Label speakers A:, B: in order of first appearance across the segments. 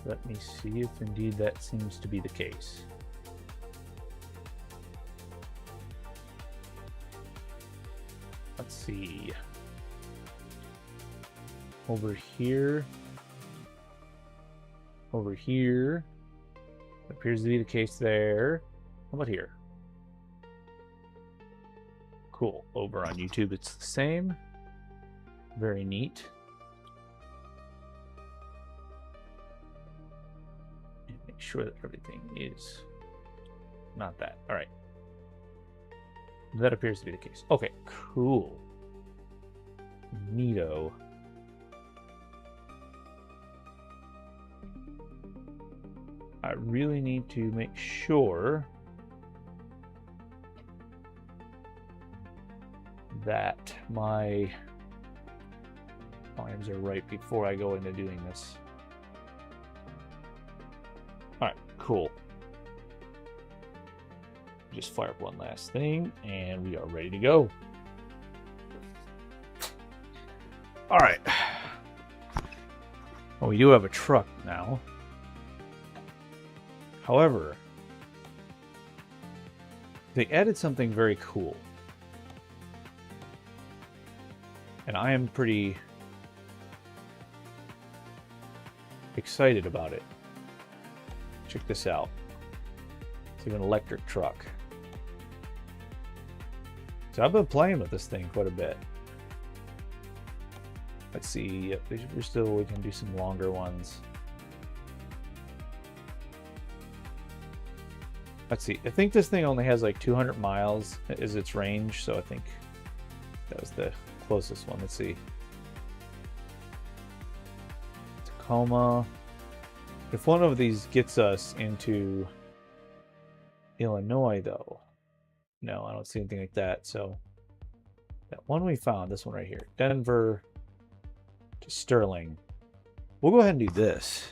A: Let me see if indeed that seems to be the case. Let's see. Over here. Over here. Appears to be the case there. How about here? Cool. Over on YouTube, it's the same. Very neat. And make sure that everything is not that. All right. That appears to be the case. Okay, cool. Neato. I really need to make sure that my volumes are right before I go into doing this. All right, cool. Just fire up one last thing and we are ready to go. All right. Well, we do have a truck now. However, they added something very cool. And I am pretty excited about it. Check this out. It's an electric truck. So I've been playing with this thing quite a bit. Let's see. We can do some longer ones. Let's see. I think this thing only has like 200 miles is its range, so I think that was the closest one. Let's see. Tacoma. If one of these gets us into Illinois, though, no, I don't see anything like that. So that one we found, this one right here, Denver to Sterling. We'll go ahead and do this.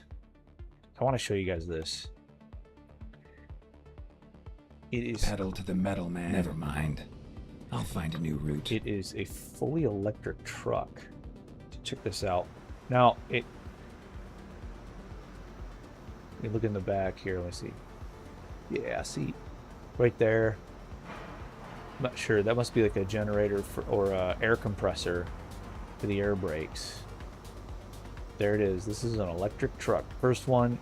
A: I want to show you guys this. It is
B: pedal to the metal, man. Never mind. I'll find a new route.
A: It is a fully electric truck. Check this out. Now, let me look in the back here. Let's see. Yeah, see, right there. I'm not sure. That must be like a generator or a air compressor for the air brakes. There it is. This is an electric truck. First one,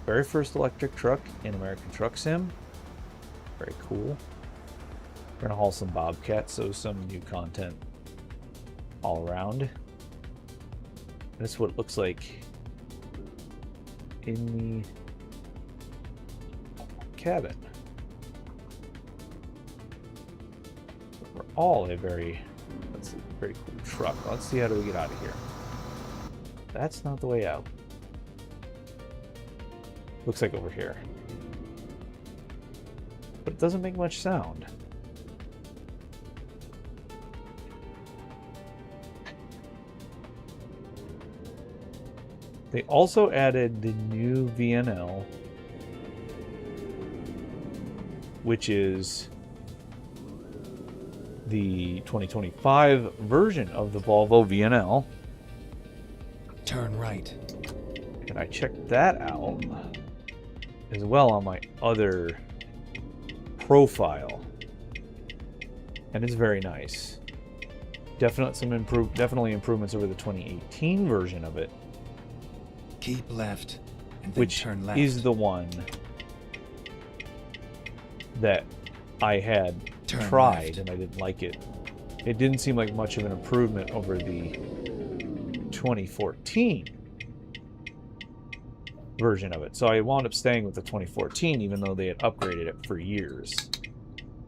A: very first electric truck in American Truck Sim. Very cool. We're gonna haul some Bobcats, so some new content all around. That's what it looks like in the cabin. We're all a very cool truck. Let's see, how do we get out of here? That's not the way out. Looks like over here. But it doesn't make much sound. They also added the new VNL, which is the 2025 version of the Volvo VNL.
B: Turn right.
A: And I checked that out as well on my other profile, and it's very nice. Definitely improvements over the 2018 version of it.
B: Keep left, and then
A: which
B: turn left.
A: Is the one that I had tried and I didn't like it. It didn't seem like much of an improvement over the 2014 version of it. So I wound up staying with the 2014, even though they had upgraded it for years.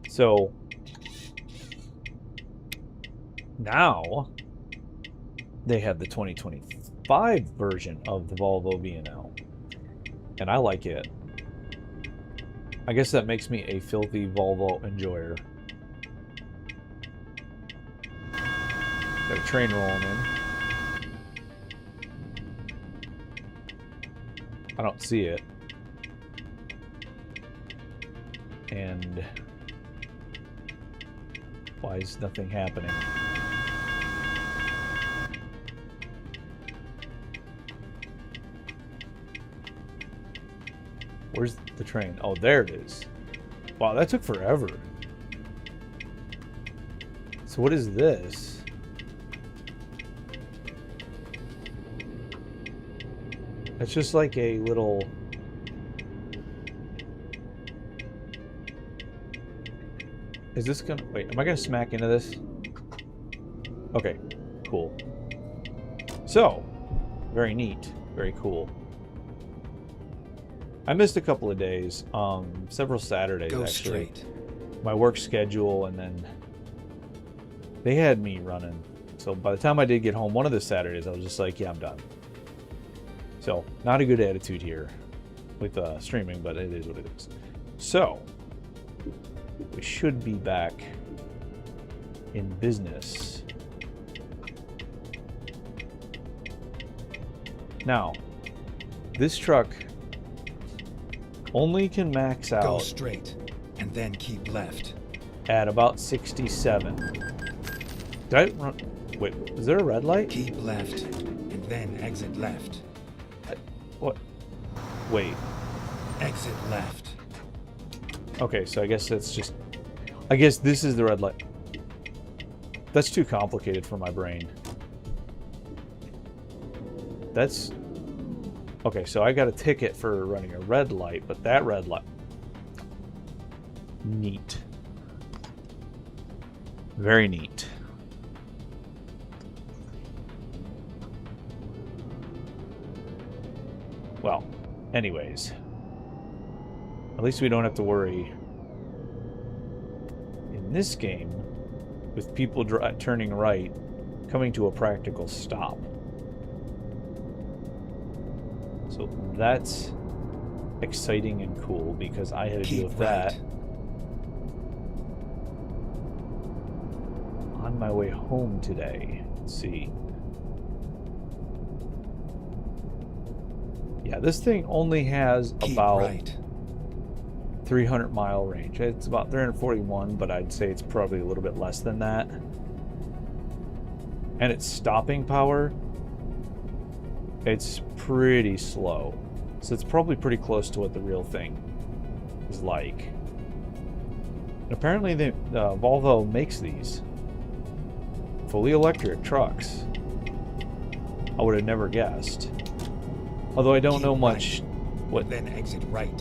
A: So now they have the 2025 version of the Volvo VNL, and I like it. I guess that makes me a filthy Volvo enjoyer. Got a train rolling in. I don't see it. And why is nothing happening? Where's the train? Oh, there it is. Wow, that took forever. So what is this? It's just like a little... Is this gonna... Wait, am I gonna smack into this? Okay, cool. So, very neat. Very cool. I missed a couple of days, several Saturdays
B: Go
A: actually.
B: straight.
A: My work schedule, and then they had me running. So by the time I did get home one of the Saturdays, I was just like, yeah, I'm done. So, not a good attitude here with streaming, but it is what it is. So, we should be back in business. Now, this truck only can max out
B: Go straight, and then keep left.
A: at about 67. Did I run? Wait, is there a red light?
B: Keep left, and then exit left.
A: What? Wait.
B: Exit left.
A: Okay, so I guess that's just... I guess this is the red light. That's too complicated for my brain. That's... Okay, so I got a ticket for running a red light, but that red light... Neat. Very neat. Well, anyways. At least we don't have to worry in this game with people turning right, coming to a practical stop. So that's exciting and cool because I had to deal with that on my way home today. Let's see. Yeah, this thing only has about 300-mile range. It's about 341, but I'd say it's probably a little bit less than that. And its stopping power, it's pretty slow. So it's probably pretty close to what the real thing is like. And apparently, Volvo makes these fully electric trucks. I would have never guessed. Although I don't know much what
B: then exit right.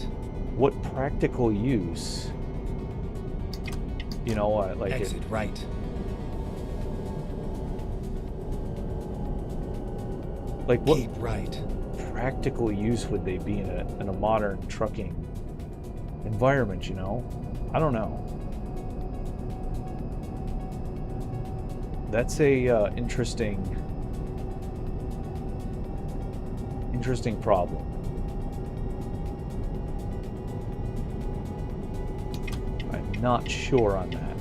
A: What practical use, you know, like
B: exit right.
A: Like what
B: Keep right.
A: practical use would they be in a modern trucking environment? You know, I don't know. That's a interesting problem. I'm not sure on that.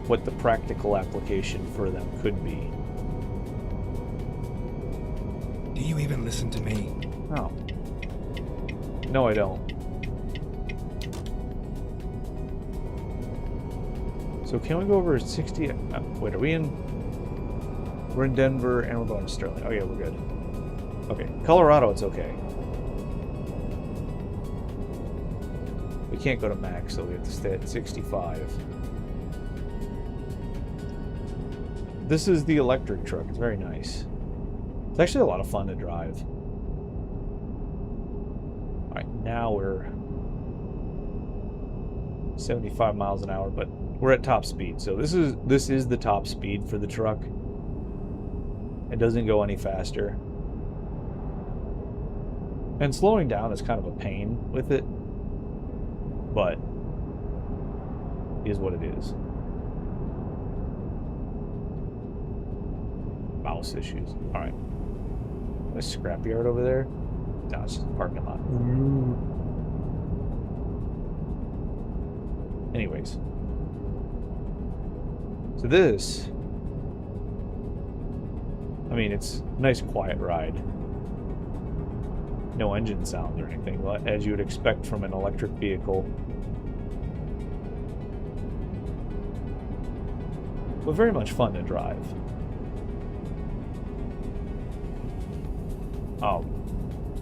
A: What the practical application for them could be.
B: Do you even listen to me?
A: No. No, I don't. So can we go over 60? Wait, are we in? We're in Denver and we're going to Sterling. Oh yeah, we're good. Okay, Colorado, it's okay. We can't go to max, so we have to stay at 65. This is the electric truck. It's very nice. It's actually a lot of fun to drive. All right, now we're 75 miles an hour, but we're at top speed. So this is the top speed for the truck. It doesn't go any faster. And slowing down is kind of a pain with it, but is what it is. Mouse issues. All right. A scrapyard over there? No, it's just a parking lot. Anyways. So this, I mean, it's a nice quiet ride. No engine sound or anything, as you would expect from an electric vehicle. But very much fun to drive.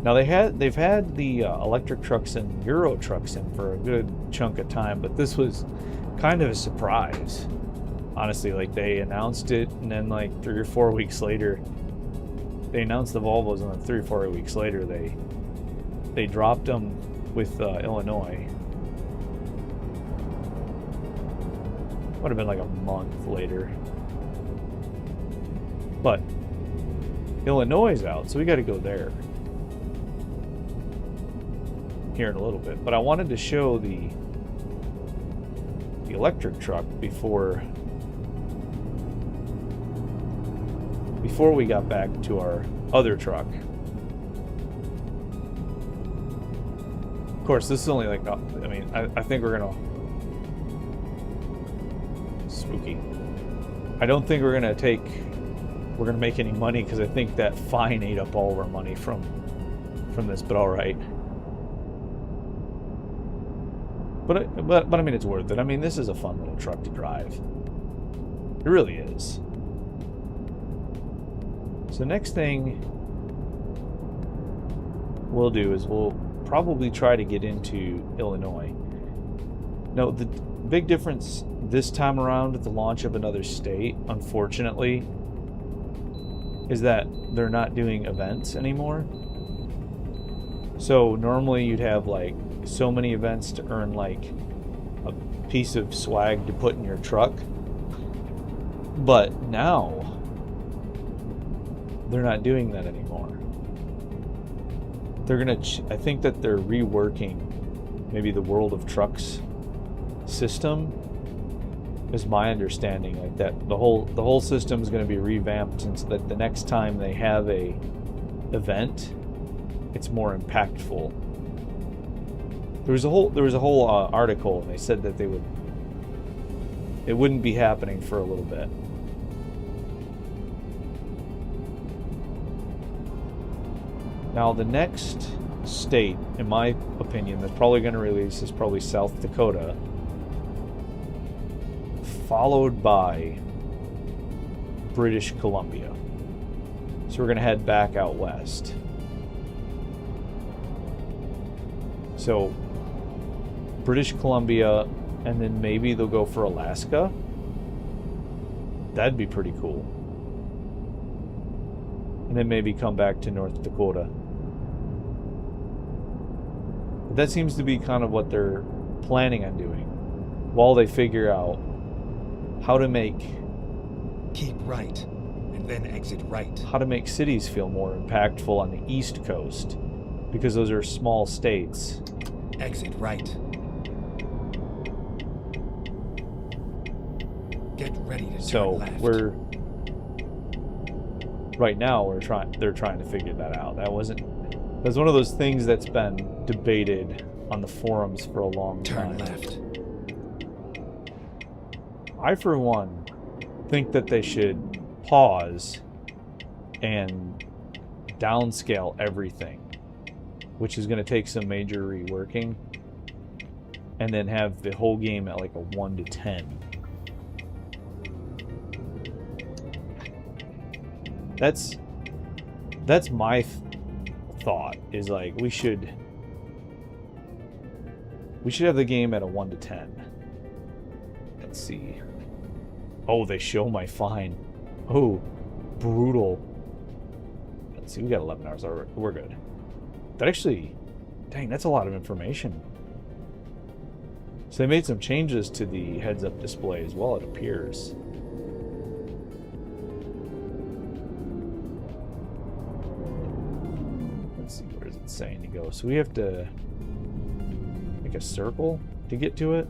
A: Now they've had the electric trucks and Euro trucks in for a good chunk of time, but this was kind of a surprise. Honestly, like they announced it, and then like 3 or 4 weeks later, they announced the Volvos, and then 3 or 4 weeks later they dropped them with Illinois. Would have been like a month later, but Illinois is out, so we got to go there here in a little bit. But I wanted to show the electric truck before we got back to our other truck. Of course, this is only like, I mean, I think we're gonna spooky. I don't think we're gonna make any money, because I think that fine ate up all of our money from this. But all right. But I mean, it's worth it. I mean, this is a fun little truck to drive. It really is. So next thing we'll do is we'll probably try to get into Illinois. Now, the big difference this time around at the launch of another state, unfortunately, is that they're not doing events anymore. So normally you'd have like so many events to earn like a piece of swag to put in your truck. But now they're not doing that anymore. They're gonna I think that they're reworking maybe the World of Trucks system, is my understanding. Like that the whole system is going to be revamped, and so that the next time they have a event, it's more impactful. There was a whole article, and they said that it wouldn't be happening for a little bit. Now the next state, in my opinion, that's probably going to release is probably South Dakota, followed by British Columbia. So we're going to head back out west. So British Columbia, and then maybe they'll go for Alaska. That'd be pretty cool. And then maybe come back to North Dakota. But that seems to be kind of what they're planning on doing, while they figure out how to make...
B: Keep right, and then exit right.
A: How to make cities feel more impactful on the East Coast, because those are small states.
B: Exit right. Get ready to turn left.
A: So right now they're trying to figure that out. That's one of those things that's been debated on the forums for a long time.
B: Turn left.
A: I, for one, think that they should pause and downscale everything, which is going to take some major reworking, and then have the whole game at like a 1 to 10. That's my thought, is like we should have the game at a 1 to 10. Let's see. Oh, they show my fine. Oh, brutal. Let's see, we got 11 hours. We're good. That actually, dang, that's a lot of information. So they made some changes to the heads-up display as well, it appears. Let's see, where is it saying to go? So we have to make a circle to get to it.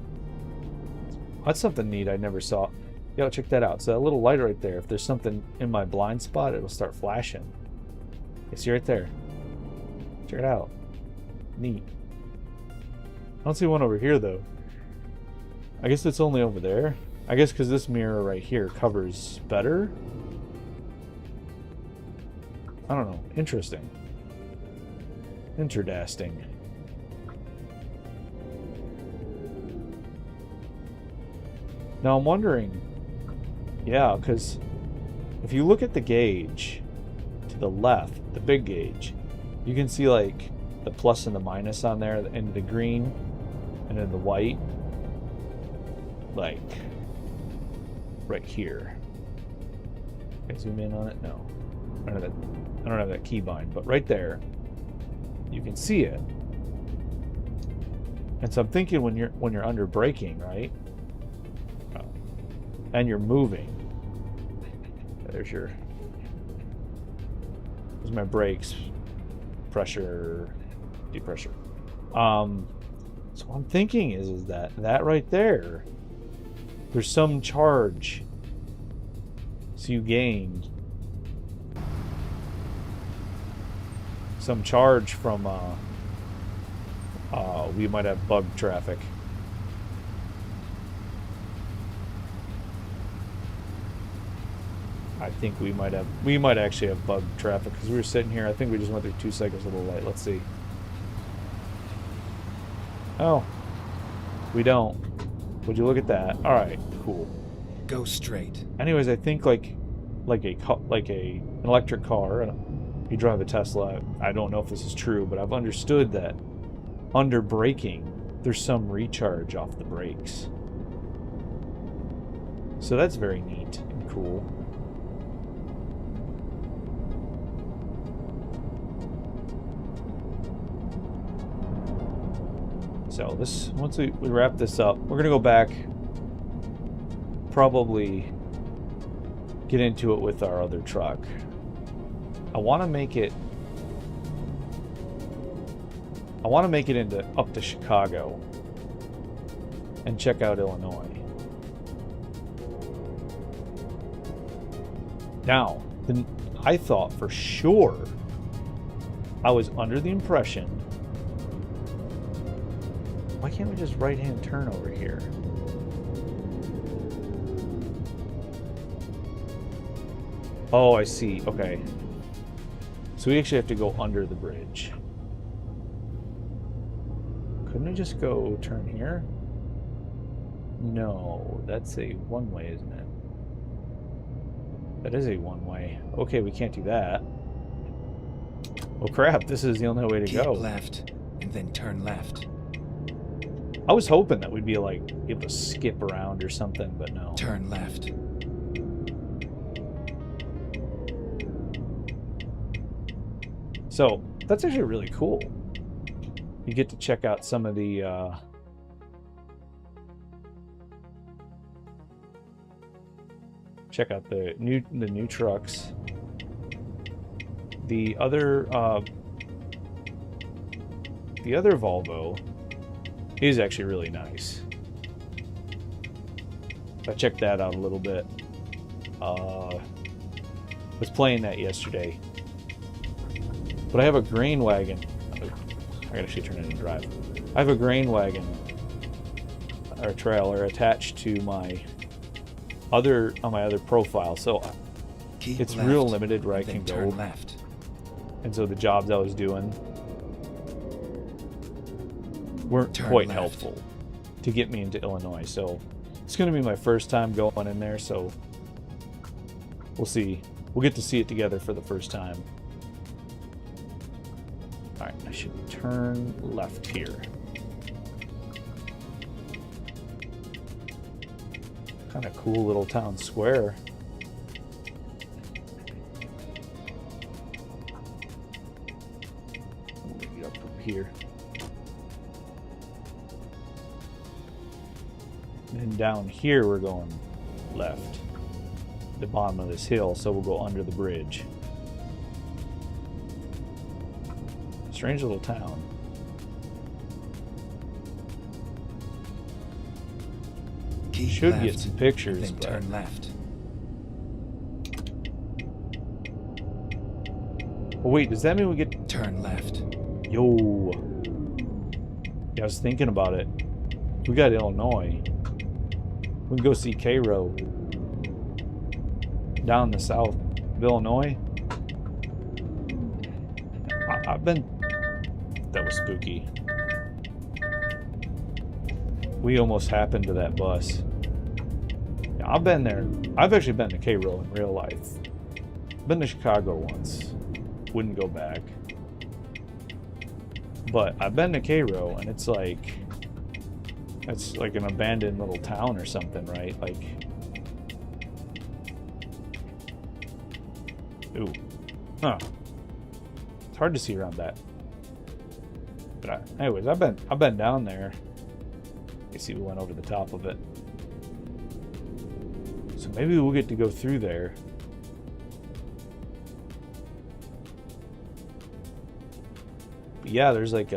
A: That's something neat I never saw. Yo, check that out. So that little light right there, if there's something in my blind spot, it'll start flashing. You see right there. Check it out. Neat. I don't see one over here, though. I guess it's only over there. I guess because this mirror right here covers better. I don't know. Interesting. Interdasting. Now I'm wondering, yeah, because if you look at the gauge to the left, the big gauge, You can see like the plus and the minus on there, and the green and then the white, like right here. Can I zoom in on it? No. I don't have that keybind, but right there, you can see it. And so I'm thinking when you're under braking, right? And you're moving. There's my brakes, pressure, depressure. So what I'm thinking is that right there, there's some charge. So you gained some charge from we might have bug traffic. I think we might actually have bug traffic because we were sitting here. I think we just went through 2 seconds a little late. Let's see. Oh, we don't. Would you look at that? All right, cool.
B: Go straight.
A: Anyways, I think like an electric car. You drive a Tesla. I don't know if this is true, but I've understood that under braking, there's some recharge off the brakes. So that's very neat and cool. So this, once we wrap this up, we're gonna go back, probably get into it with our other truck. I want to make it into up to Chicago and check out Illinois. Now, I thought for sure, I was under the impression, why can't we just right-hand turn over here? Oh, I see. Okay. So we actually have to go under the bridge. Couldn't we just go turn here? No, that's a one-way, isn't it? That is a one-way. Okay, we can't do that. Oh crap, this is the only way to go.
B: Keep left, and then turn left.
A: I was hoping that we'd be like able to skip around or something, but no.
B: Turn left.
A: So that's actually really cool. You get to check out some of the check out the new trucks. The other Volvo is actually really nice. I checked that out a little bit. Was playing that yesterday. But I have a grain wagon. I gotta actually turn it into drive. I have a grain wagon or trailer attached to my other profile, so
B: Keep
A: it's
B: left,
A: real limited where I
B: then
A: can go.
B: turn left.
A: And so the jobs I was doing weren't
B: Turn
A: quite
B: left.
A: helpful to get me into Illinois. So it's going to be my first time going in there, so we'll see. We'll get to see it together for the first time. All right, I should turn left here. Kind of cool little town square. Let me get up from here. And down here we're going left. The bottom of this hill, so we'll go under the bridge. Strange little town.
B: Keep
A: Should
B: left,
A: get some pictures,
B: then
A: but
B: turn left.
A: oh, wait, does that mean we get
B: Turn left.
A: yo? Yeah, I was thinking about it. We got Illinois. We can go see Cairo down the south of Illinois. I've been. That was spooky. We almost happened to that bus. Yeah, I've been there. I've actually been to Cairo in real life. Been to Chicago once. Wouldn't go back. But I've been to Cairo, and it's like an abandoned little town or something, right? Like, ooh, huh? It's hard to see around that. But anyways, I've been down there. You see, we went over the top of it, so maybe we'll get to go through there. But yeah, there's like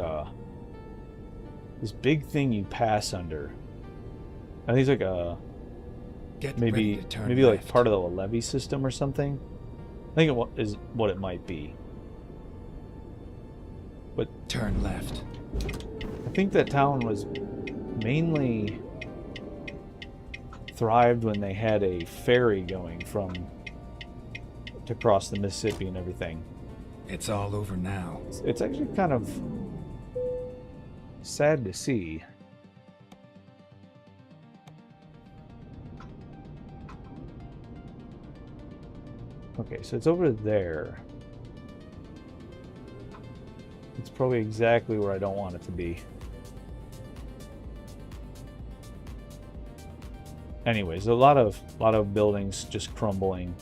A: this big thing you pass under. I think it's like a maybe like part of the levee system or something. I think it is what it might be. But
B: turn left.
A: I think that town was mainly thrived when they had a ferry going to cross the Mississippi and everything.
B: It's all over now.
A: It's actually kind of sad to see. Okay, so it's over there. It's probably exactly where I don't want it to be. Anyways, a lot of buildings just crumbling,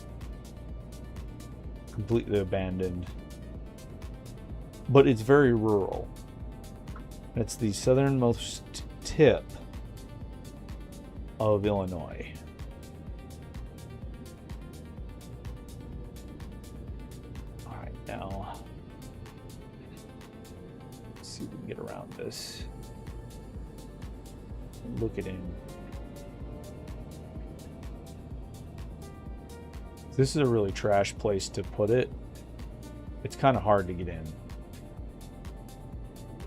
A: completely abandoned. But it's very rural. It's the southernmost tip of Illinois. All right, now let's see if we can get around this. Look it in. This is a really trash place to put it. It's kind of hard to get in.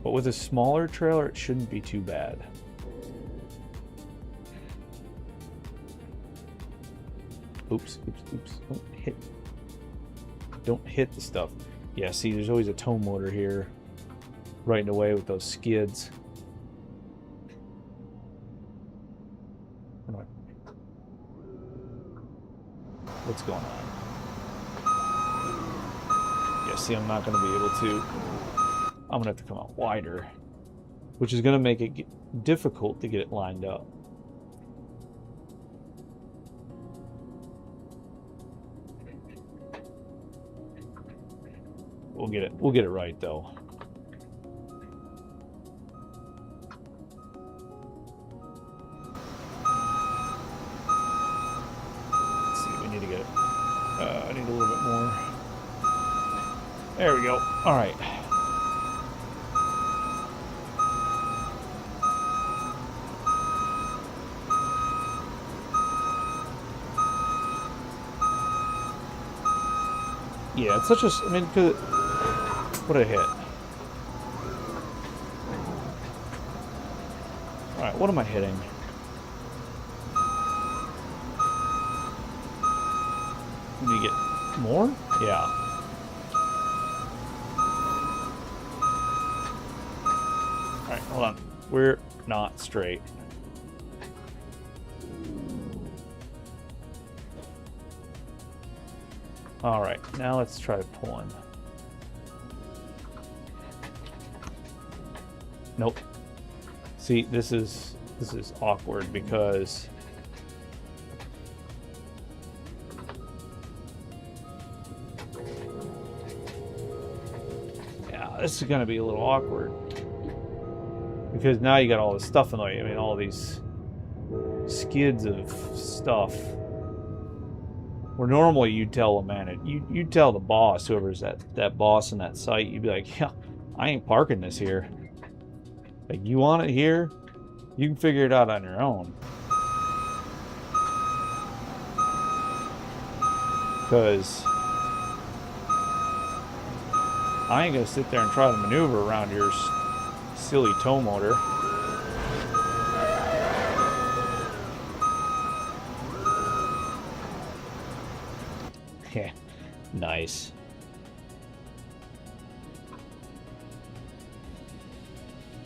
A: But with a smaller trailer, it shouldn't be too bad. Oops, oops, oops. Don't hit the stuff. Yeah, see, there's always a tow motor here. Right in the way with those skids. What's going on? Yeah, see, I'm not going to be able to. I'm going to have to come out wider, which is going to make it difficult to get it lined up. We'll get it. We'll get it right, though. I need a little bit more. There we go. All right. Yeah, it's such a. I mean, what did I hit? All right, what am I hitting? Need to get more? Yeah. Alright, hold on. We're not straight. Alright, now let's try pulling. Nope. See, this is awkward because this is going to be a little awkward because now you got all this stuff in the way. I mean, all these skids of stuff. Where normally you'd tell the man, you'd tell the boss, whoever's that boss in that site, you'd be like, yeah, I ain't parking this here. Like, you want it here? You can figure it out on your own. Because I ain't gonna sit there and try to maneuver around your silly tow motor. Yeah, nice.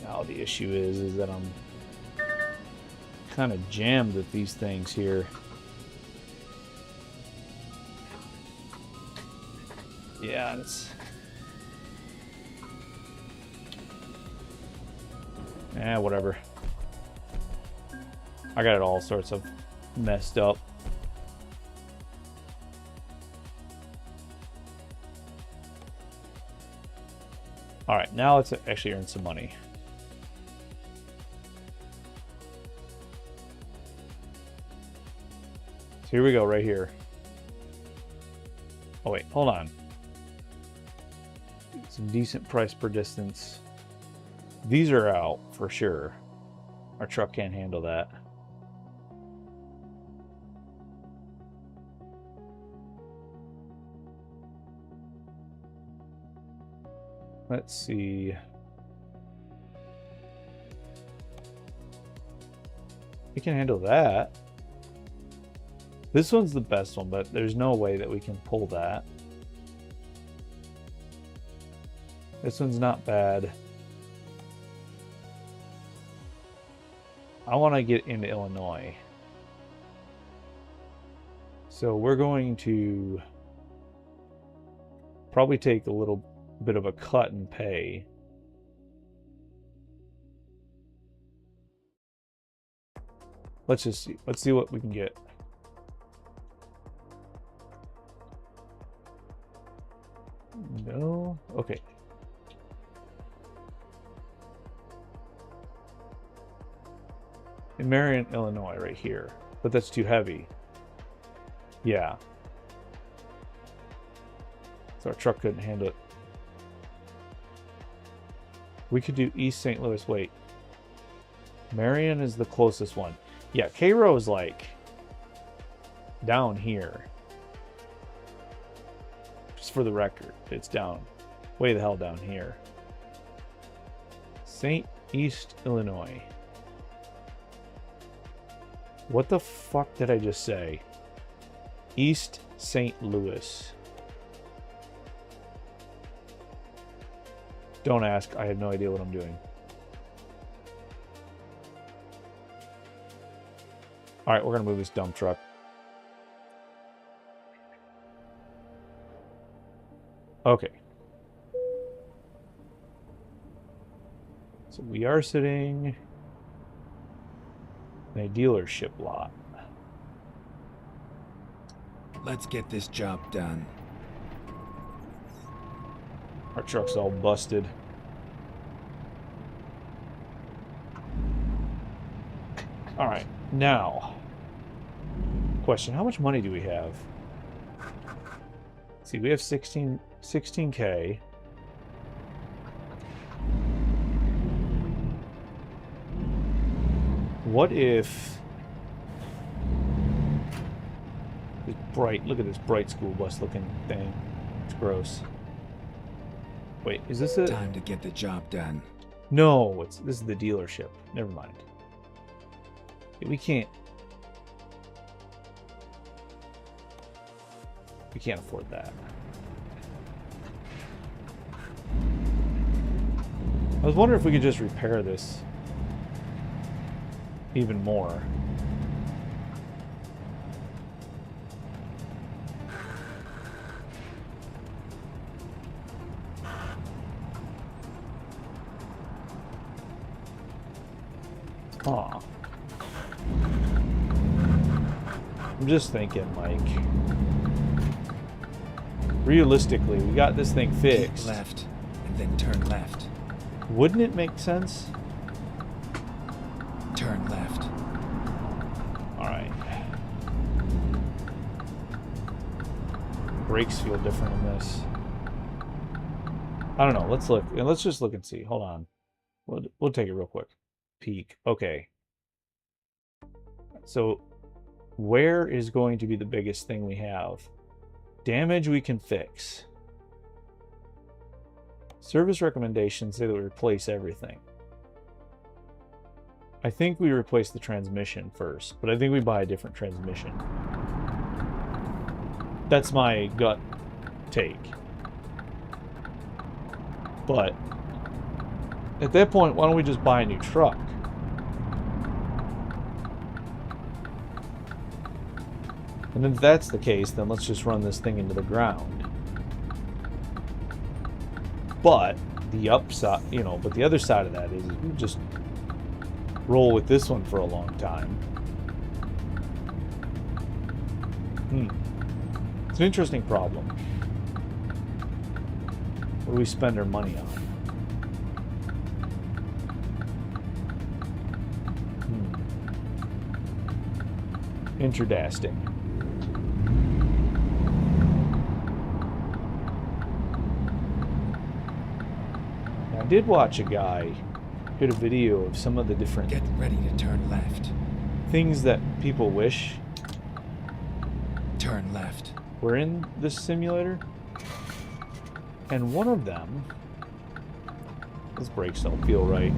A: Now the issue is that I'm kind of jammed with these things here. Yeah, Whatever. I got it all sorts of messed up. Alright, now let's actually earn some money. So here we go, right here. Oh wait, hold on. Some decent price per distance. These are out for sure. Our truck can't handle that. Let's see. We can handle that. This one's the best one, but there's no way that we can pull that. This one's not bad. I want to get into Illinois. So we're going to probably take a little bit of a cut in pay. Let's just see. Let's see what we can get. No? Okay. In Marion, Illinois, right here. But that's too heavy. Yeah. So our truck couldn't handle it. We could do East St. Louis. Wait. Marion is the closest one. Yeah, Cairo is like down here. Just for the record, it's down. Way the hell down here. East Illinois. What the fuck did I just say? East St. Louis. Don't ask. I have no idea what I'm doing. All right, we're going to move this dump truck. Okay. So we are sitting in a dealership lot.
B: Let's get this job done.
A: Our truck's all busted. All right, now, question, how much money do we have? Let's see, we have 16K. What if this bright, look at this bright school bus looking thing. It's gross. Wait, is this a...
B: Time to get the job done.
A: No, this is the dealership. Never mind. We can't afford that. I was wondering if we could just repair this even more. Huh. I'm just thinking, like, realistically, we got this thing fixed.
B: Keep left, and then turn left.
A: Wouldn't it make sense?
B: Turn left.
A: All right. Brakes feel different in this. I don't know. Let's look. Let's just look and see. Hold on. We'll take it real quick. Peak. Okay. So where is going to be the biggest thing we have? Damage we can fix. Service recommendations say that we replace everything. I think we replace the transmission first, but I think we buy a different transmission. That's my gut take. But at that point, why don't we just buy a new truck? And if that's the case, then let's just run this thing into the ground. But the upside, but the other side of that is we just roll with this one for a long time. It's an interesting problem. What do we spend our money on? Interdasting. Now, I did watch a guy did a video of some of the different
B: Get ready to turn left.
A: things that people wish
B: Turn left.
A: were in this simulator. And one of them, those brakes don't feel right.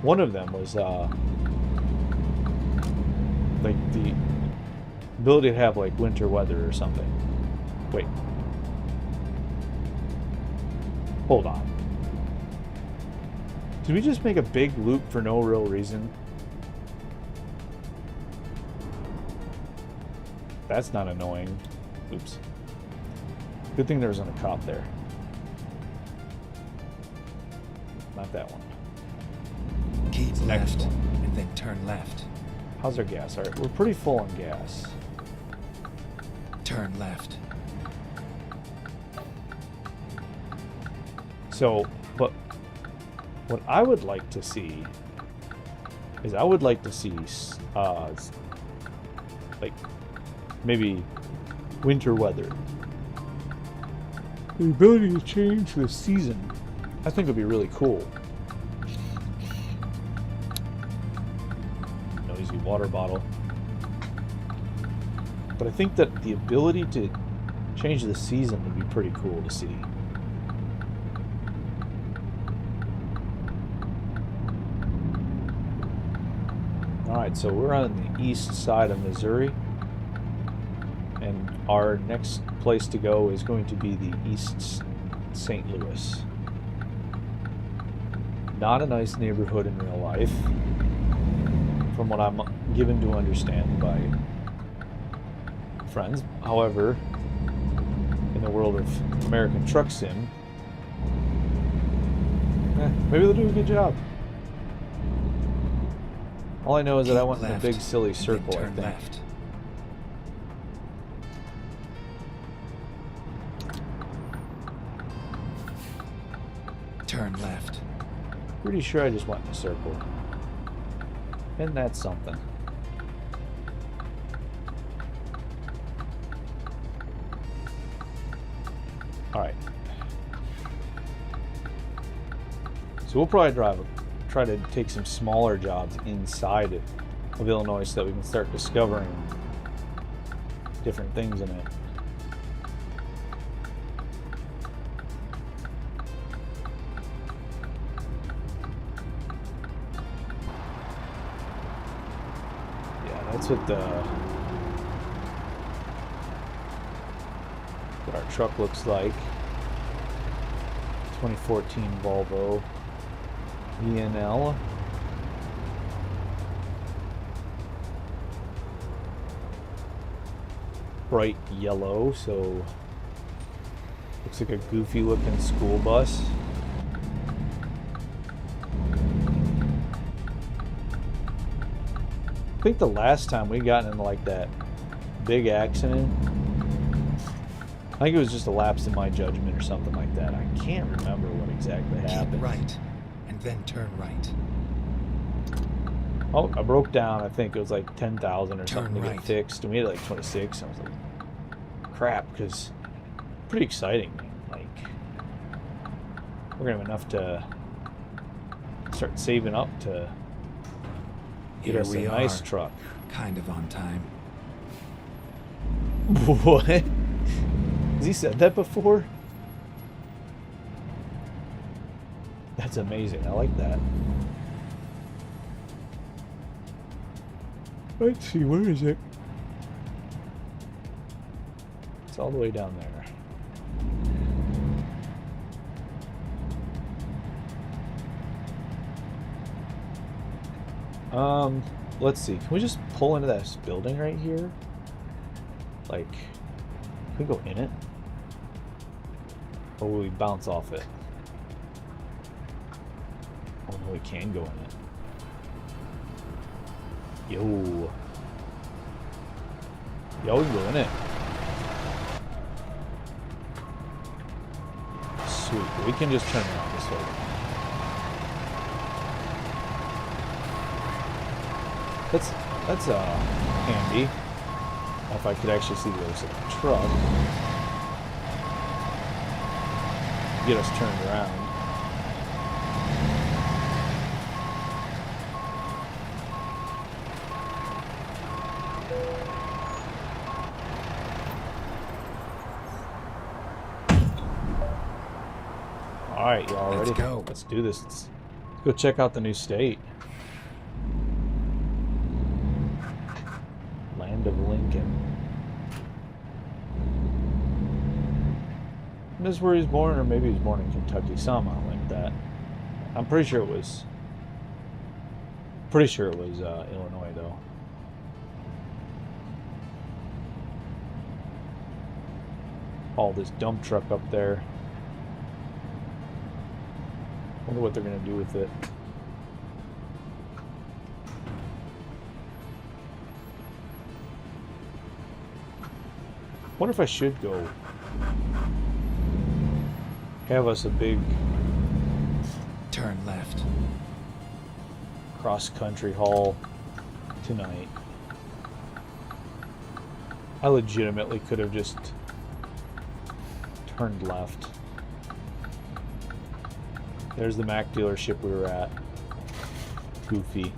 A: One of them was like the ability to have like winter weather or something. Wait. Hold on. Did we just make a big loop for no real reason? That's not annoying. Oops. Good thing there wasn't a cop there. Not that one.
B: Keep
A: Next
B: left,
A: one.
B: and then turn left.
A: How's our gas? Alright, we're pretty full on gas.
B: Turn left.
A: So, but what I would like to see is I would like to see like maybe winter weather. The ability to change the season, I think would be really cool. Noisy water bottle. But I think that the ability to change the season would be pretty cool to see. Alright, so we're on the east side of Missouri. And our next place to go is going to be the East St. Louis. Not a nice neighborhood in real life, from what I'm given to understand by friends. However, in the world of American Truck Sim, maybe they'll do a good job. All I know is that I went in a big silly circle, I think.
B: Left. Turn left.
A: Pretty sure I just went in a circle. And that's something. Alright. So we'll probably try to take some smaller jobs inside of Illinois so that we can start discovering different things in it. That's what our truck looks like. 2014 Volvo VNL. Bright yellow, so looks like a goofy looking school bus. I think the last time we got in like that big accident, I think it was just a lapse in my judgment or something like that. I can't remember what exactly happened.
B: Keep right, and then turn right.
A: Oh, I broke down. I think it was like 10,000 or something to
B: right.
A: get fixed, and we had like 26. I was like, crap, because pretty exciting. Like, we're gonna have enough to start saving up to get
B: Here
A: us a
B: we
A: nice
B: are,
A: truck.
B: kind of on time.
A: What? Has he said that before? That's amazing. I like that. Let's see, where is it? It's all the way down there. Let's see. Can we just pull into this building right here? Like, can we go in it? Or will we bounce off it? Oh, we can go in it. Yo. Yo, we can go in it. Sweet. We can just turn around this way. That's handy. If I could actually see the other side of the truck. Get us turned around. Alright, y'all ready?
B: Let's go.
A: Let's do this. Let's go check out the new state. Land of Lincoln. This is where he's born, or maybe he's born in Kentucky, something like that. I'm pretty sure it was. Illinois, though. All this dump truck up there. Wonder what they're gonna do with it. Wonder if I should go have us a big
B: Turn left.
A: cross-country haul tonight. I legitimately could have just turned left. There's the Mac dealership we were at. Goofy.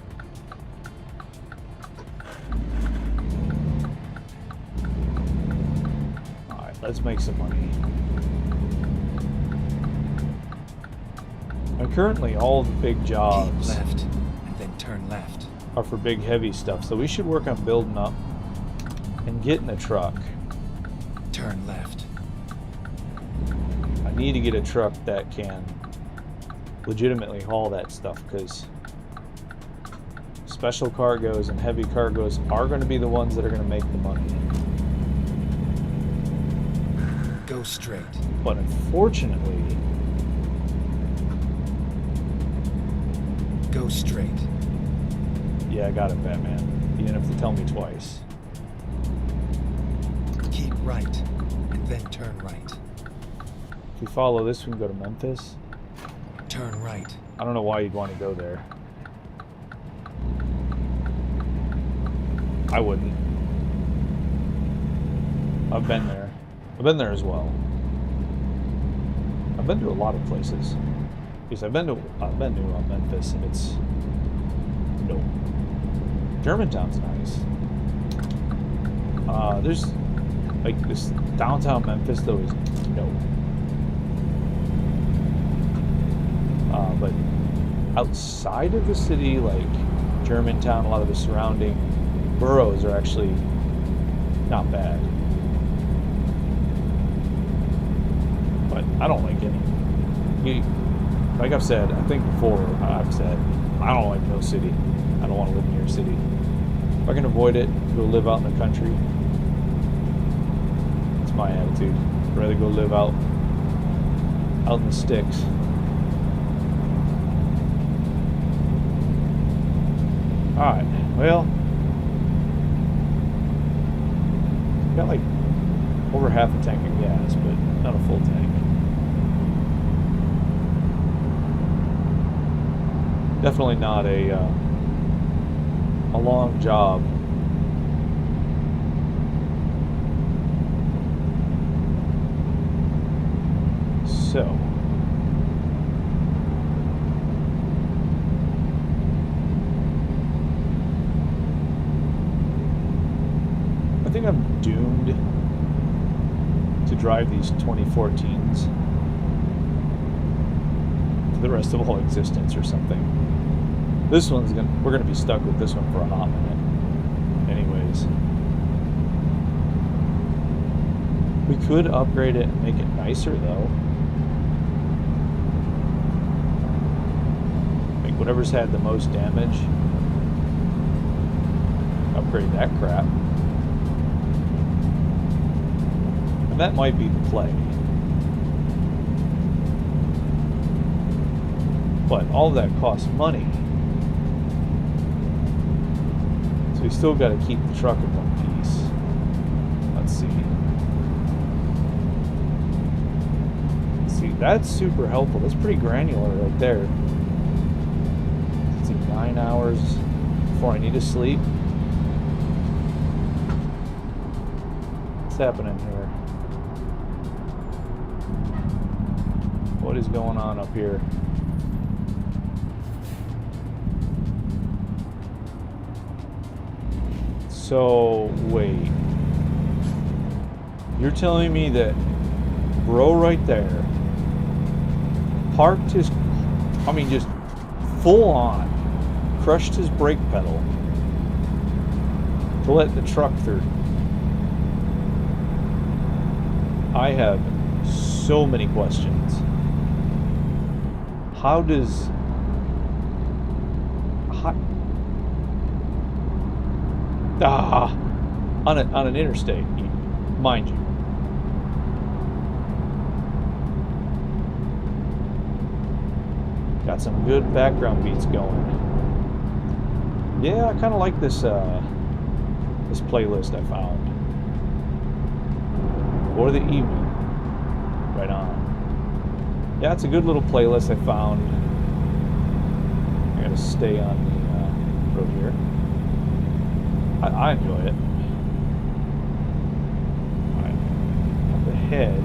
A: Alright, let's make some money. And currently all the big
B: Keep
A: jobs
B: left, and then turn left.
A: are for big heavy stuff, so we should work on building up and getting a truck.
B: Turn left.
A: I need to get a truck that can legitimately haul that stuff, because special cargoes and heavy cargoes are going to be the ones that are going to make the money.
B: Go straight.
A: But unfortunately,
B: Go straight.
A: yeah, I got it, Batman. You didn't have to tell me twice.
B: Keep right, and then turn right.
A: If we follow this, we can go to Memphis.
B: Turn right.
A: I don't know why you'd want to go there. I wouldn't. I've been there. I've been there as well. I've been to a lot of places. Because I've been to Memphis, and it's no. Germantown's nice. There's like this downtown Memphis though is no. But outside of the city, like Germantown, a lot of the surrounding boroughs are actually not bad. But I don't like any. Like I've said, I think before, I've said, I don't like no city. I don't want to live near a city. If I can avoid it, go live out in the country. That's my attitude. I'd rather go live out in the sticks. Alright, well, got like over half a tank of gas, but not a full tank. Definitely not a long job. So, I think I'm doomed to drive these 2014s for the rest of all existence or something. This one's we're gonna be stuck with this one for a hot minute. Anyways. We could upgrade it and make it nicer though. Like whatever's had the most damage. Upgrade that crap. And that might be the play. But all of that costs money. So we still got to keep the truck in one piece. Let's see. That's super helpful. That's pretty granular right there. Let's see, 9 hours before I need to sleep. What's happening here? What is going on up here? So, wait. You're telling me that bro right there parked his, I mean, just full on crushed his brake pedal to let the truck through. I have so many questions. How does, on an interstate, mind you. Got some good background beats going. Yeah, I kind of like this this playlist I found for the evening. Right on. Yeah, it's a good little playlist I found. I gotta stay on the road here. I enjoy it. Alright, up ahead.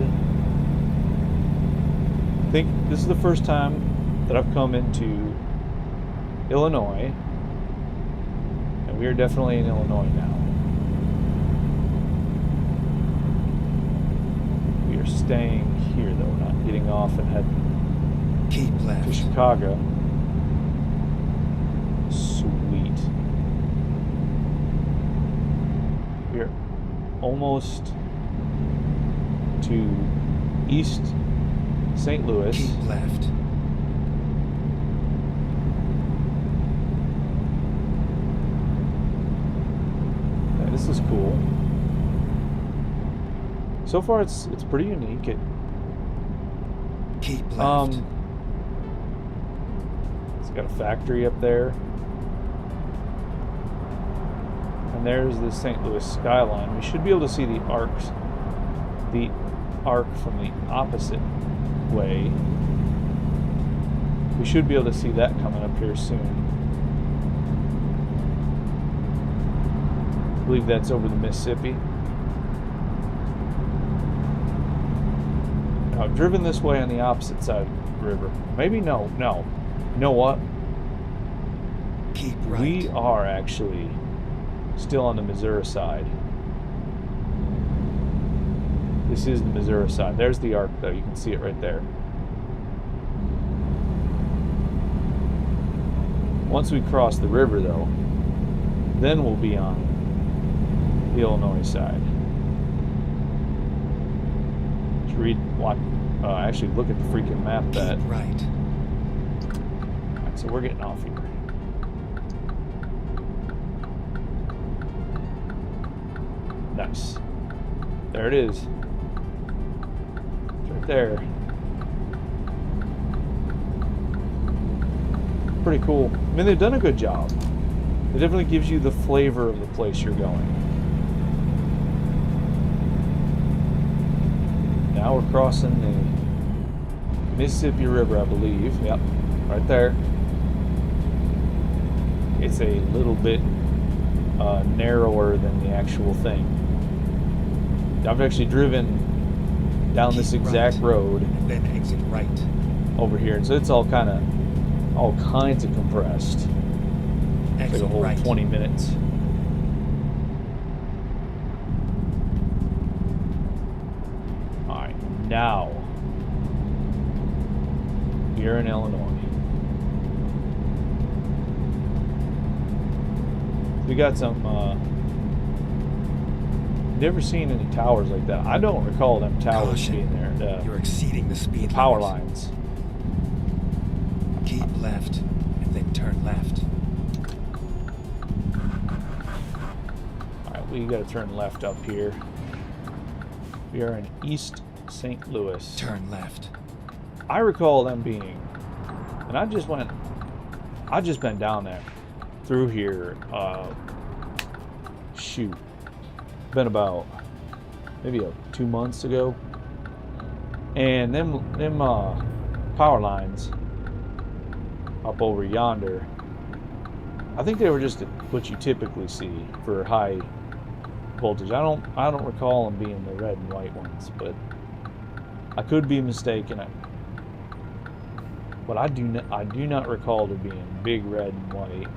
A: I think this is the first time that I've come into Illinois, and we are definitely in Illinois now. We are staying here though, not getting off and heading
B: Keep left
A: to Chicago. Sweet. We're almost to East St. Louis.
B: Keep left.
A: This is cool. So far, it's pretty unique.
B: Keep left.
A: It's got a factory up there, and there's the St. Louis skyline. We should be able to see the arc from the opposite way. We should be able to see that coming up here soon. I believe that's over the Mississippi. Now, I've driven this way on the opposite side of the river. Maybe no. You know what?
B: Keep right.
A: We are actually still on the Missouri side. This is the Missouri side. There's the arc, though. You can see it right there. Once we cross the river, though, then we'll be on the Illinois side. Just actually look at the freaking map. That
B: Keep right.
A: Alright, so we're getting off here. Nice. There it is. It's right there. Pretty cool. I mean, they've done a good job. It definitely gives you the flavor of the place you're going. Now we're crossing the Mississippi River, I believe. Yep, right there. It's a little bit narrower than the actual thing. I've actually driven down this exact road,
B: and then exit right.
A: Over here, and so it's all kinds of compressed. It's like a whole 20 minutes. Alright, now we're in Illinois. We got some never seen any towers like that. I don't recall them towers
B: Caution.
A: being there.
B: You're exceeding the speed
A: Power
B: limit.
A: lines.
B: Keep left and then turn left.
A: Alright, we gotta turn left up here. We are in East St. Louis.
B: Turn left.
A: I recall them being And I just been down there through here, shoot, been about maybe 2 months ago. And them power lines up over yonder, I think they were just what you typically see for high voltage. I don't recall them being the red and white ones, but I could be mistaken. But I do not recall there being big red and white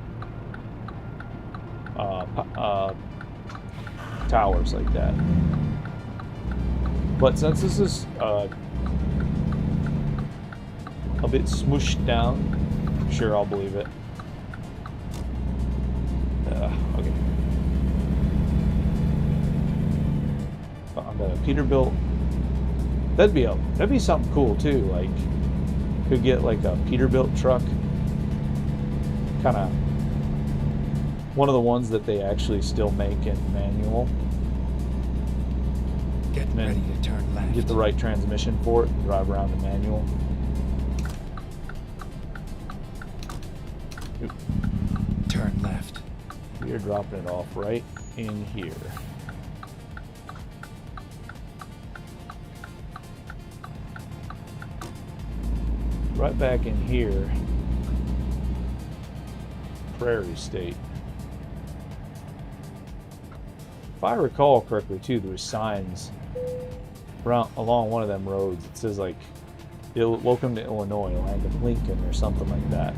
A: towers like that. But since this is a bit smooshed down, sure, I'll believe it. Okay. Found a Peterbilt. That'd be something cool too. Like, could get like a Peterbilt truck, kind of one of the ones that they actually still make in manual.
B: Get ready to turn left.
A: Get the right transmission for it and drive around the manual. Oop.
B: Turn left.
A: We are dropping it off right in here. Right back in here. Prairie State. If I recall correctly too, there was signs around along one of them roads. It says like, "Welcome to Illinois, land of Lincoln," or something like that.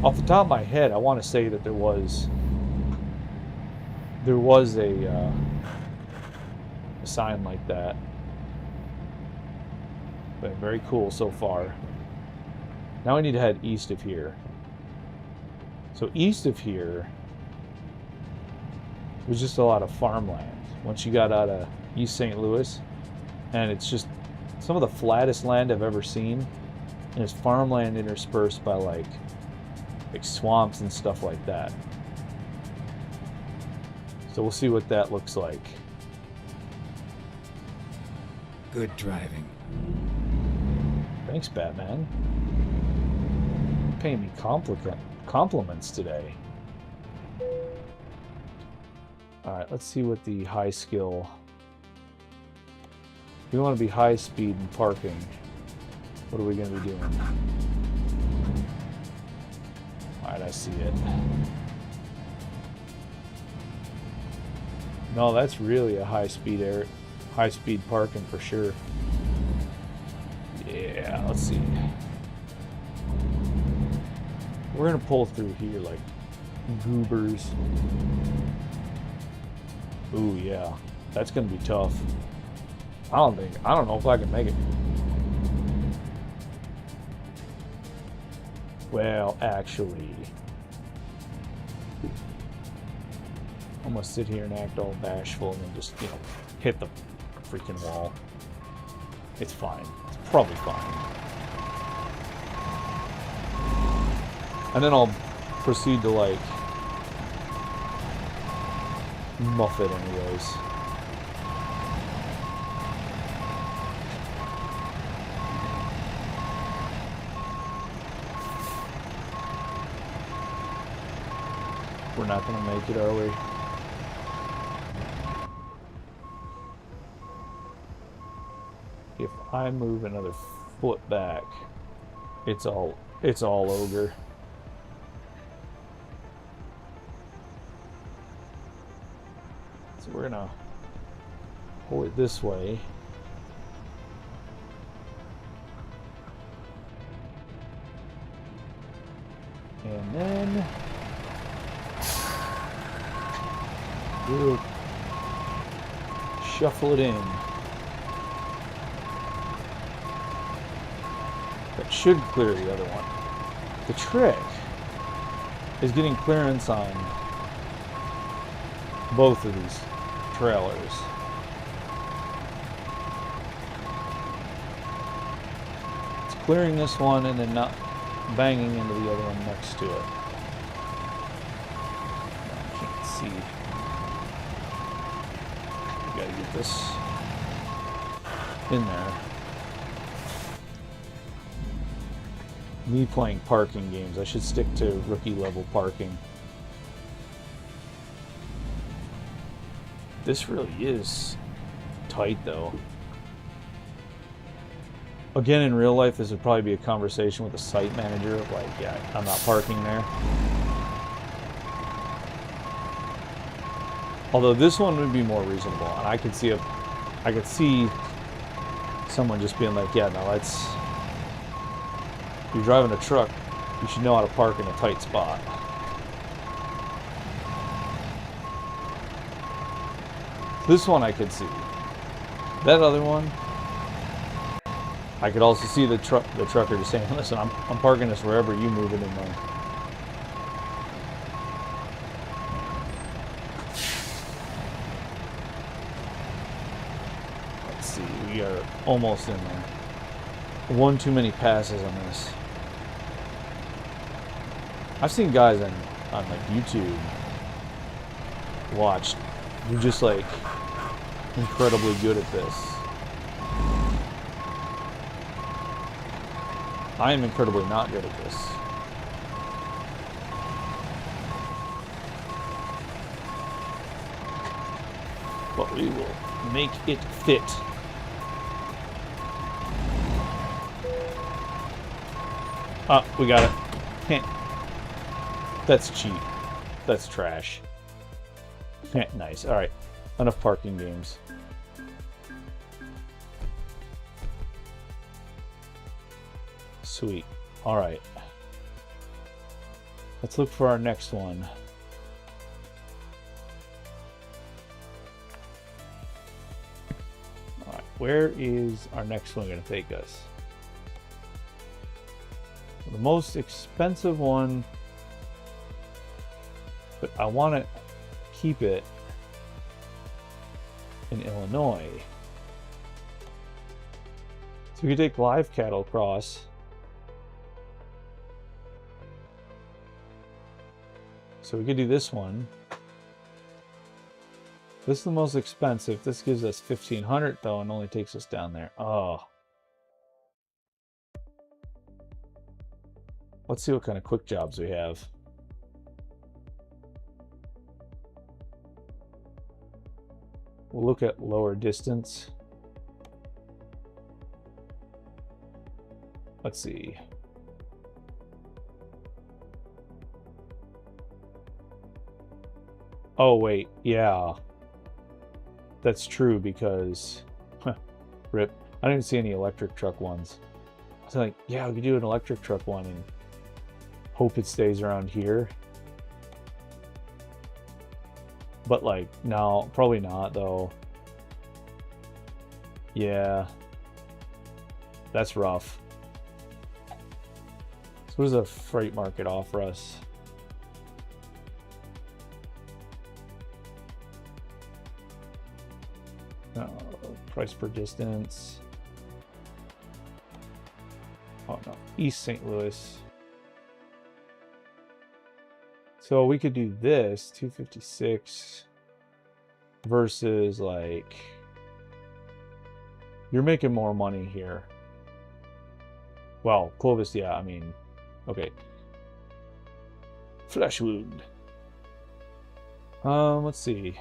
A: Off the top of my head, I want to say that there was a sign like that. But very cool so far. Now we need to head east of here. So east of here was just a lot of farmland. Once you got out of East St. Louis, and it's just some of the flattest land I've ever seen, and it's farmland interspersed by like swamps and stuff like that. So we'll see what that looks like.
B: Good driving.
A: Thanks, Batman. You're paying me compliments today. Alright, let's see what the high skill... We want to be high speed and parking. What are we going to be doing? Alright, I see it. No, that's really a high speed parking for sure. Yeah, let's see. We're gonna pull through here like goobers. Ooh, yeah, that's gonna be tough. I don't know if I can make it. Well, actually, I'm gonna sit here and act all bashful and then just, hit the freaking wall. It's fine. It's probably fine. And then I'll proceed to, like, muff it anyways. We're not gonna make it, are we? If I move another foot back, it's all ogre. So we're gonna pull it this way. And then we'll shuffle it in. That should clear the other one. The trick is getting clearance on both of these trailers. It's clearing this one and then not banging into the other one next to it. I can't see. We gotta get this in there. me playing parking games. I should stick to rookie level parking. This really is tight though. Again, in real life, this would probably be a conversation with the site manager of like, yeah, I'm not parking there. Although this one would be more reasonable, and I could see someone just being like, yeah, no, let's. You're driving a truck, you should know how to park in a tight spot. This one I could see. That other one, I could also see the trucker just saying, listen, I'm parking this wherever you move it in there. Let's see, we are almost in there. One too many passes on this. I've seen guys on like YouTube watched who just like incredibly good at this. I am incredibly not good at this. But we will make it fit. Ah, we got it. That's cheap. That's trash. Nice. Alright. Enough parking games. Sweet. Alright. Let's look for our next one. Alright. Where is our next one going to take us? The most expensive one, but I want to keep it in Illinois. So we could take live cattle cross. So we could do this one. This is the most expensive. This gives us 1,500 though, and only takes us down there. Oh. Let's see what kind of quick jobs we have. We'll look at lower distance. Let's see. Oh, wait. Yeah. That's true because... rip. I didn't see any electric truck ones. I was like, yeah, we could do an electric truck one and hope it stays around here. But like, no, probably not though. Yeah. That's rough. So what does the freight market offer us? Price per distance. Oh no, East St. Louis. So we could do this, 256 versus like, you're making more money here. Well, Clovis, yeah, I mean, okay. Flesh wound. Let's see.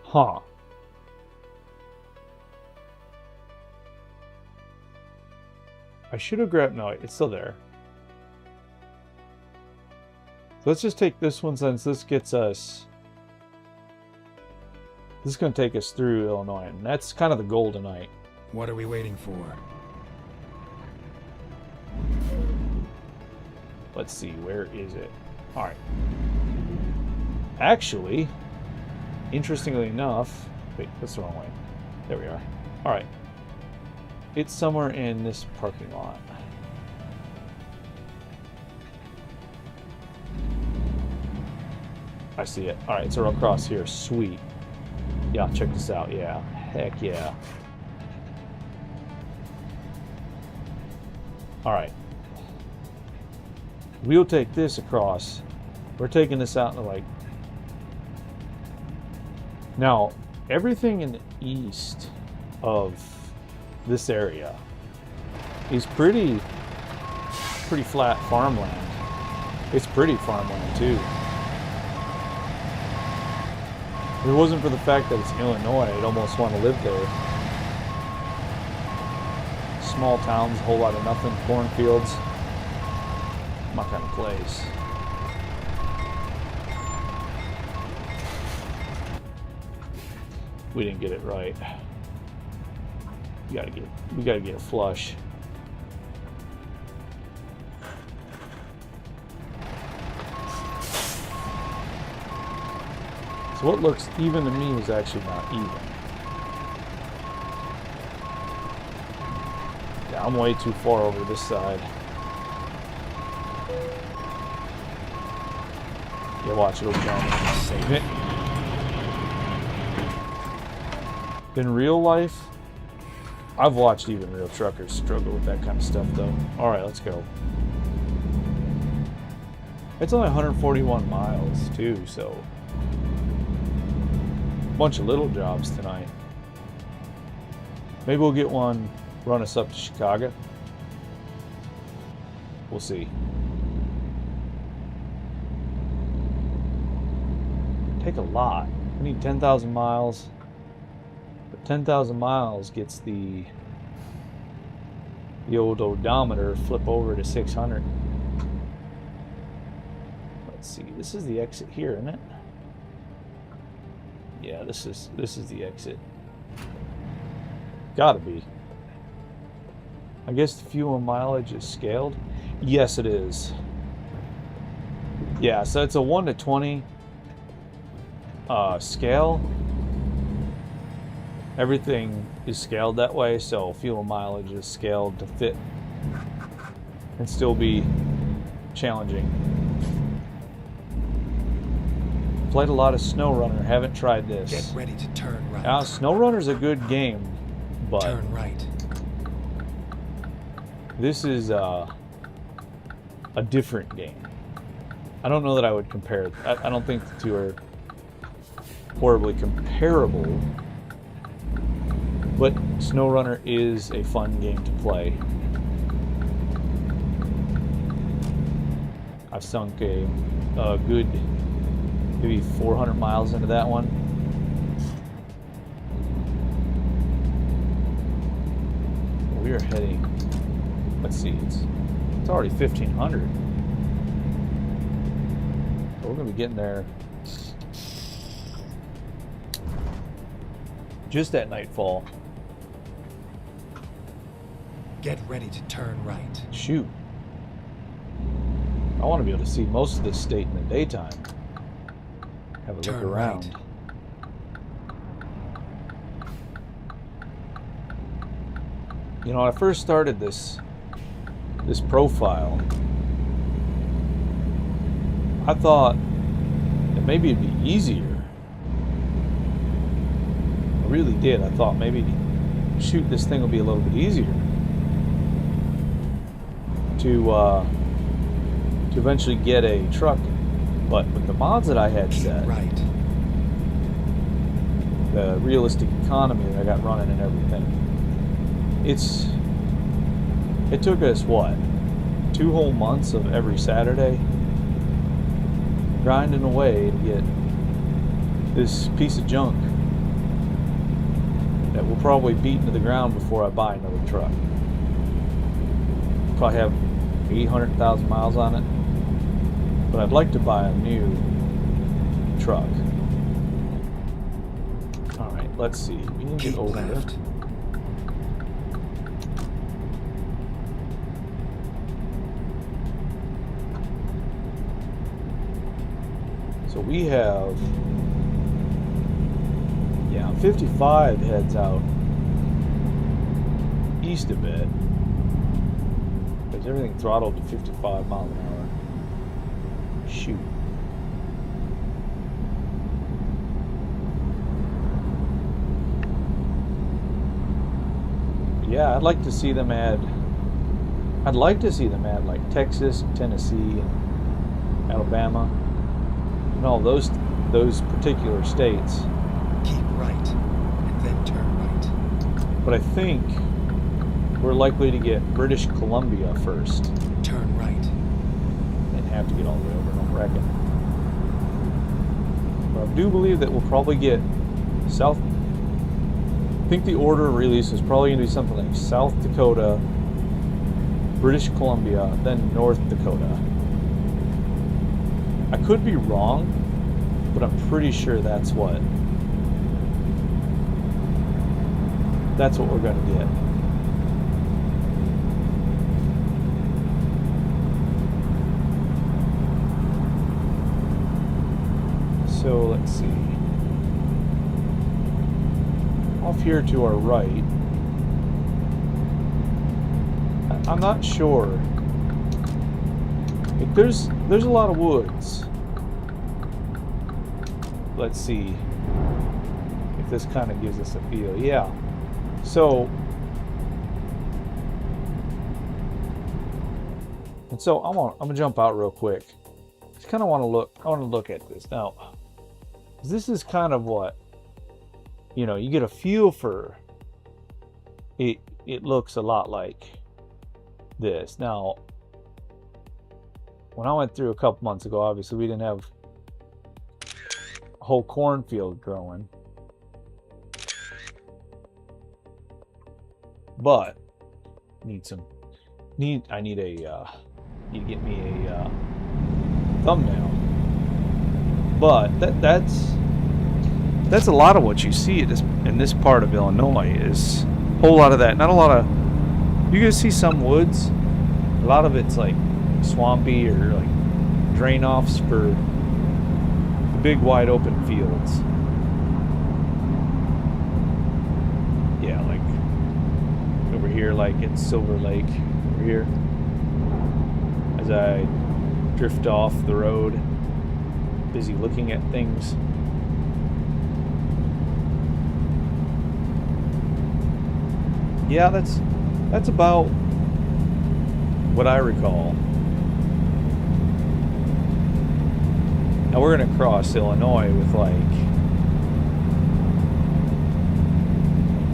A: Huh. I should have grabbed, no, it's still there. So let's just take this one since this gets us, this is going to take us through Illinois, and that's kind of the goal tonight.
B: What are we waiting for?
A: Let's see, where is it? All right. Actually, interestingly enough, wait, that's the wrong way. There we are. All right. It's somewhere in this parking lot. I see it. All right, so we're across here. Sweet. Yeah, check this out. Yeah. Heck yeah. All right. We'll take this across. We're taking this out into like... Now, everything in the east of this area is pretty flat farmland. It's pretty farmland too. If it wasn't for the fact that it's Illinois, I'd almost want to live there. Small towns, a whole lot of nothing, cornfields. My kind of place. We didn't get it right. We gotta get it flush. So what looks even to me is actually not even. Yeah, I'm way too far over this side. Yeah, watch, it'll jump and save it. In real life, I've watched even real truckers struggle with that kind of stuff though. Alright, let's go. It's only 141 miles too, so bunch of little jobs tonight. Maybe we'll get one run us up to Chicago. We'll see. Take a lot. We need 10,000 miles. But 10,000 miles gets the old odometer flip over to 600. Let's see. This is the exit here, isn't it? Yeah, this is the exit. Gotta be. I guess the fuel mileage is scaled. Yes, it is. Yeah, so it's a 1 to 20 scale. Everything is scaled that way, so fuel mileage is scaled to fit and still be challenging. Played a lot of SnowRunner. Haven't tried this.
B: Get ready to turn right.
A: Now, SnowRunner's a good game, but
B: turn right.
A: This is a different game. I don't know that I would compare. I don't think the two are horribly comparable, but SnowRunner is a fun game to play. I've sunk a good maybe 400 miles into that one. We are heading, let's see, it's already 1500. So we're gonna be getting there just at nightfall.
B: Get ready to turn right.
A: Shoot. I want to be able to see most of this state in the daytime. Have a look around.
B: Right.
A: You know, when I first started this profile, I thought that maybe it'd be easier. I really did. I thought maybe shoot, this thing will be a little bit easier to eventually get a truck. But with the mods that I had set,
B: right.
A: the realistic economy that I got running and everything, it took us what, 2 whole months of every Saturday grinding away to get this piece of junk that will probably beat into the ground before I buy another truck. Probably have 800,000 miles on it. But I'd like to buy a new truck. Alright, let's see. We need to
B: Keep
A: get over
B: left.
A: it. So we have, yeah, 55 heads out east a bit. There's everything throttled to 55 miles an hour. Shoot. Yeah, I'd like to see them add like Texas, Tennessee, and Alabama, and all those particular states.
B: Keep right, and then turn right.
A: But I think we're likely to get British Columbia first.
B: Turn right.
A: And have to get all the way over, I don't reckon. But I do believe that we'll probably get South. I think the order of release is probably going to be something like South Dakota, British Columbia, then North Dakota. I could be wrong, but I'm pretty sure that's what we're going to get. So let's see. Off here to our right, I'm not sure. Like there's a lot of woods. Let's see if this kind of gives us a feel. Yeah. So I'm gonna jump out real quick. Just kind of want to look. I want to look at this now. This is kind of what, you know, you get a feel for it. It looks a lot like this. Now, when I went through a couple months ago, obviously we didn't have a whole cornfield growing, but I need to get me a thumbnail. But that's a lot of what you see in this part of Illinois is a whole lot of that. Not a lot of, you can see some woods. A lot of it's like swampy or like drain offs for the big wide open fields. Yeah, like over here, like at Silver Lake over here. As I drift off the road, busy looking at things. Yeah, that's about what I recall. Now we're gonna cross Illinois with like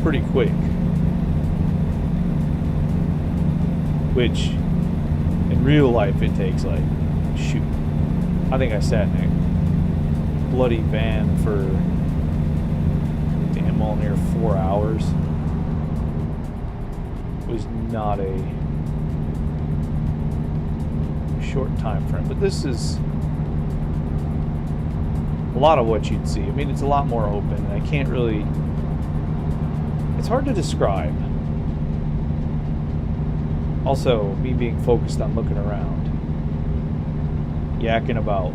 A: pretty quick, which in real life it takes like, shoot, I think I sat in a bloody van for damn well near 4 hours. It was not a short time frame, but this is a lot of what you'd see. I mean, it's a lot more open, and I can't really, it's hard to describe. Also, me being focused on looking around, yakking about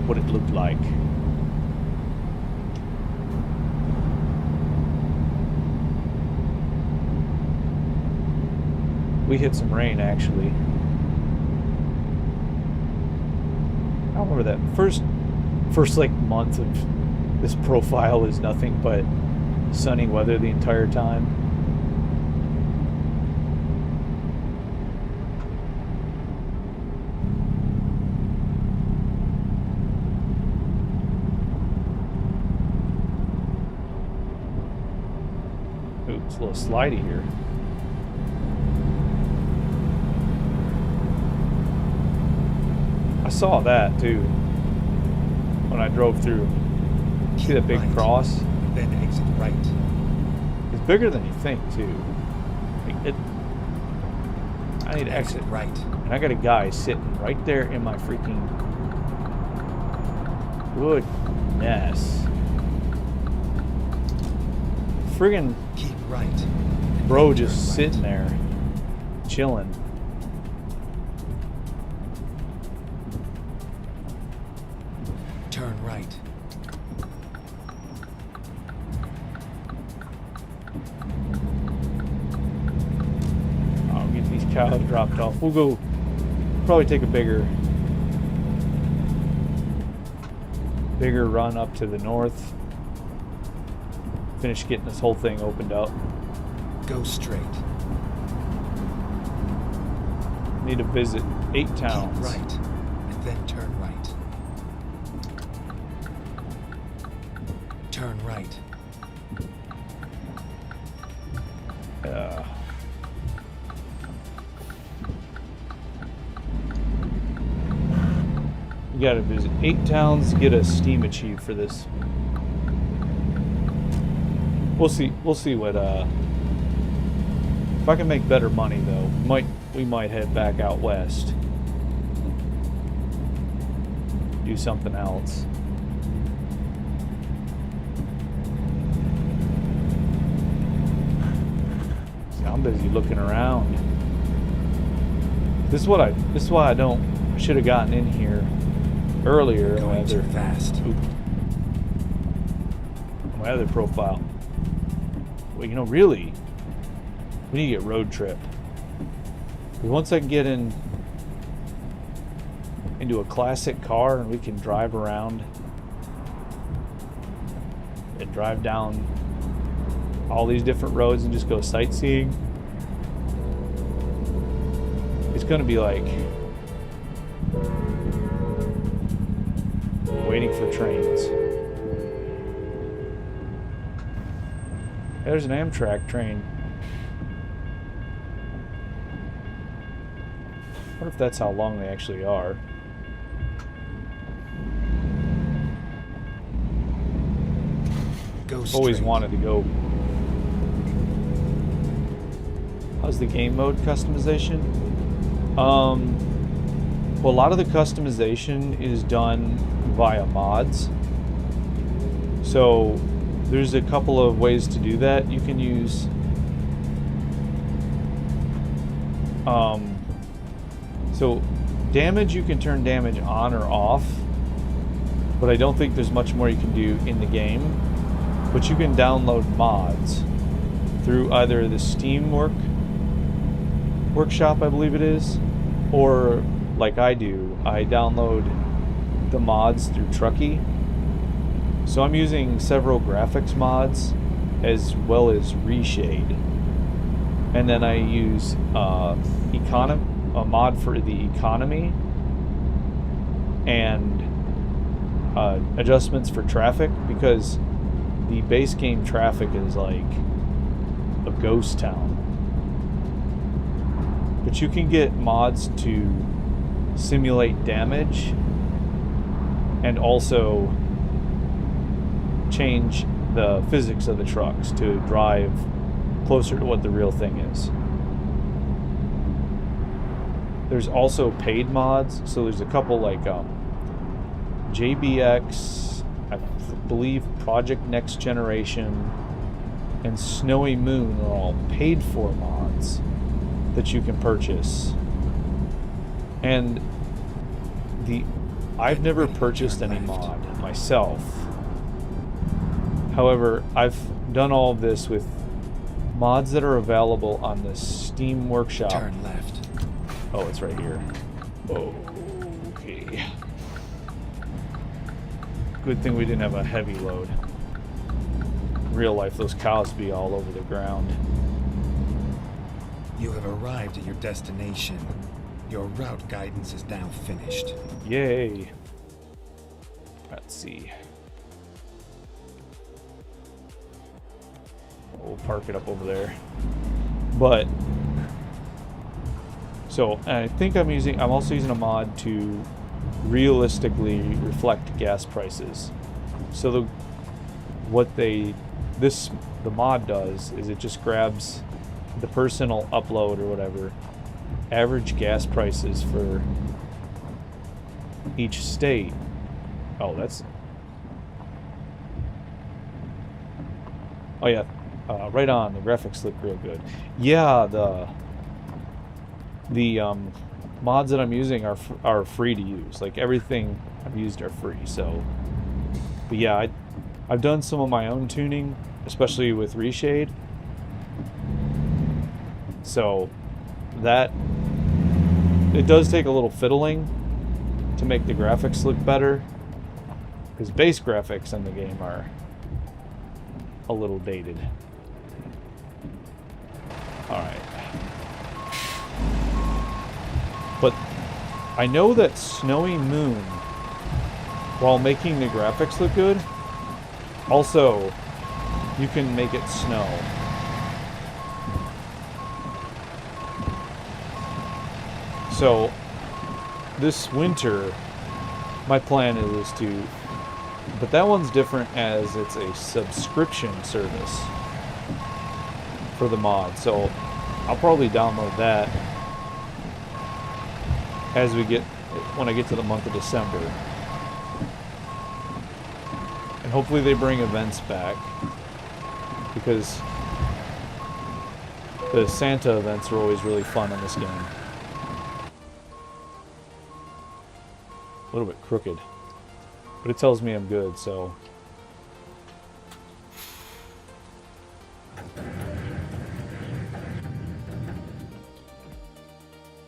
A: what it looked like. We hit some rain, actually. I remember that first like month of this profile is nothing but sunny weather the entire time. Ooh, it's a little slidey here. I saw that too when I drove through. See that big cross?
B: Then exit right.
A: It's bigger than you think too. Like I need to exit
B: right.
A: And I got a guy sitting right there in my freaking goodness. Friggin'
B: Keep right.
A: bro just sitting there chilling.
B: Turn right.
A: I'll get these cows dropped off. We'll go probably take a bigger run up to the north. Finish getting this whole thing opened up.
B: Go straight.
A: Need to visit 8 towns.
B: Keep right. And then turn right. Turn right.
A: You gotta visit 8 towns to get a Steam Achieve for this. We'll see what, if I can make better money though, we might head back out west. Do something else. See, I'm busy looking around. This is why I should have gotten in here earlier.
B: Going too fast.
A: My other profile. Well, you know, really, we need to get road trip. Because once I can get into a classic car and we can drive around and drive down all these different roads and just go sightseeing, it's going to be like waiting for trains. There's an Amtrak train. I wonder if that's how long they actually are.
B: I've
A: always wanted to go. How's the game mode customization? Well, a lot of the customization is done via mods. So there's a couple of ways to do that. You can use so damage, you can turn damage on or off, but I don't think there's much more you can do in the game. But you can download mods through either the Steam Workshop, I believe it is, or like I do, I download the mods through Truckee. So I'm using several graphics mods as well as Reshade, and then I use a mod for the economy and adjustments for traffic, because the base game traffic is like a ghost town. But you can get mods to simulate damage and also change the physics of the trucks to drive closer to what the real thing is. There's also paid mods, so there's a couple like JBX, I believe Project Next Generation, and Snowy Moon are all paid for mods that you can purchase. And I've never purchased any mod myself. However, I've done all of this with mods that are available on the Steam Workshop.
B: Turn left.
A: Oh, it's right here. Okay. Good thing we didn't have a heavy load. In real life, those cows be all over the ground.
B: You have arrived at your destination. Your route guidance is now finished.
A: Yay. Let's see. We'll park it up over there. But so I think I'm also using a mod to realistically reflect gas prices. So the mod does is it just grabs the personal upload or whatever average gas prices for each state. Oh, yeah, right on. The graphics look real good. Yeah, the mods that I'm using are free to use. Like everything I've used are free. So, but yeah, I've done some of my own tuning, especially with Reshade. So that it does take a little fiddling to make the graphics look better, because base graphics in the game are a little dated. Alright. But I know that Snowy Moon, while making the graphics look good, also you can make it snow. So this winter, my plan is to, but that one's different as it's a subscription service for the mod. So I'll probably download that as when I get to the month of December. And hopefully they bring events back, because the Santa events are always really fun in this game. A little bit crooked, but it tells me I'm good, so.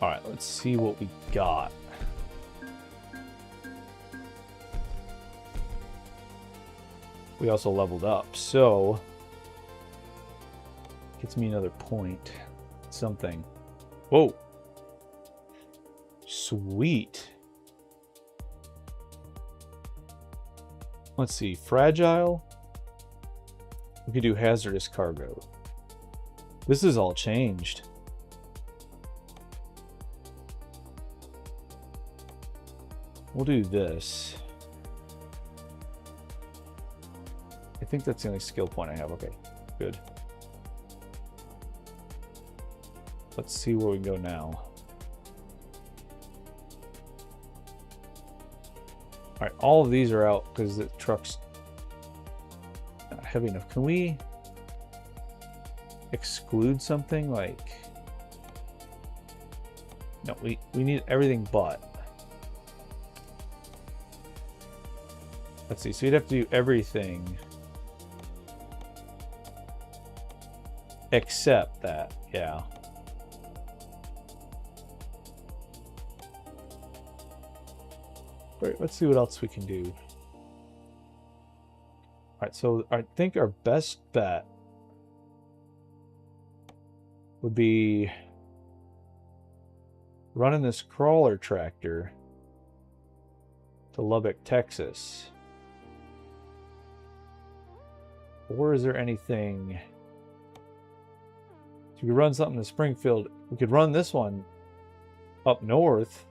A: Alright, let's see what we got. We also leveled up, so gets me another point. Something. Whoa. Sweet. Let's see. Fragile. We could do hazardous cargo. This is all changed. We'll do this. I think that's the only skill point I have. Okay, good. Let's see where we go now. Alright, all of these are out because the truck's not heavy enough. Can we exclude something like... No, we need everything but. Let's see, so you'd have to do everything except that, yeah. Wait, let's see what else we can do. Alright, so I think our best bet would be running this crawler tractor to Lubbock, Texas. Or is there anything... So we could run something to Springfield. We could run this one up north.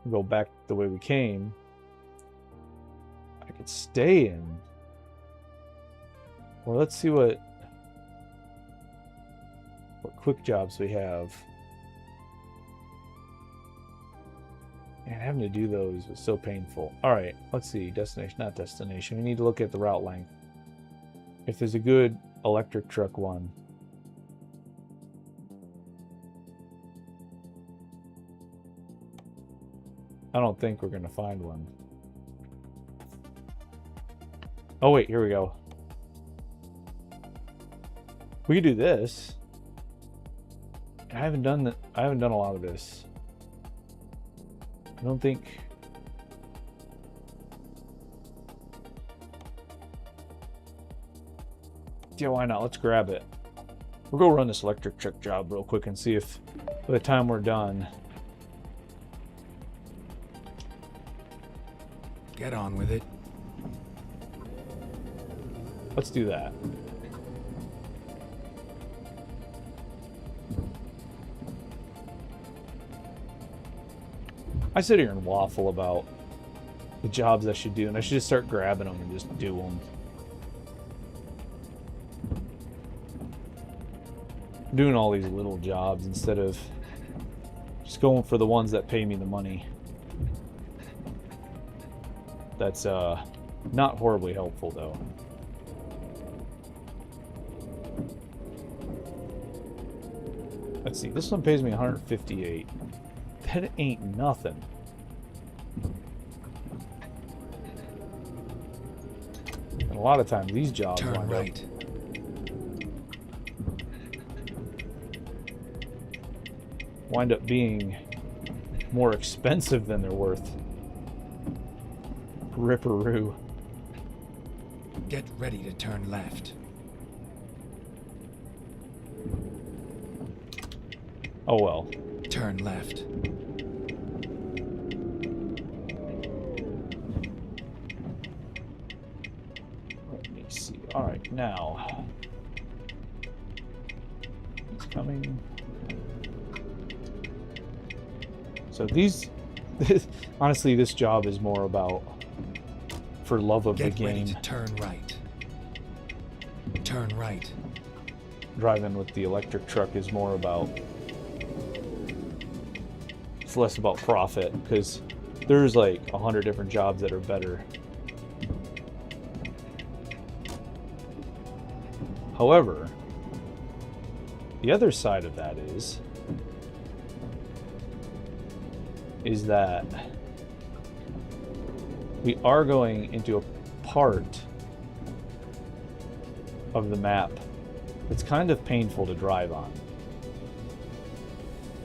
A: Go back the way we came. I could stay in. Well, let's see what quick jobs we have. And having to do those was so painful. Alright, let's see. Destination, not destination. We need to look at the route length. If there's a good electric truck one. I don't think we're going to find one. Oh wait, here we go. We could do this. I haven't done a lot of this. I don't think... Yeah, why not? Let's grab it. We'll go run this electric truck job real quick and see if by the time we're done...
B: Get on with it.
A: Let's do that. I sit here and waffle about the jobs I should do, and I should just start grabbing them and just do them. Doing all these little jobs instead of just going for the ones that pay me the money. That's not horribly helpful though. Let's see, this one pays me 158. That ain't nothing. And a lot of times these jobs wind up being more expensive than they're worth. Ripperoo.
B: Get ready to turn left.
A: Oh well.
B: Turn left.
A: Let me see. Alright, now. It's coming. So these, honestly, this job is more about for love of the
B: Get ready
A: game.
B: to turn right. Turn right.
A: Driving with the electric truck is more about, it's less about profit, because there's like 100 different jobs that are better. However, the other side of that is that we are going into a part of the map that's kind of painful to drive on.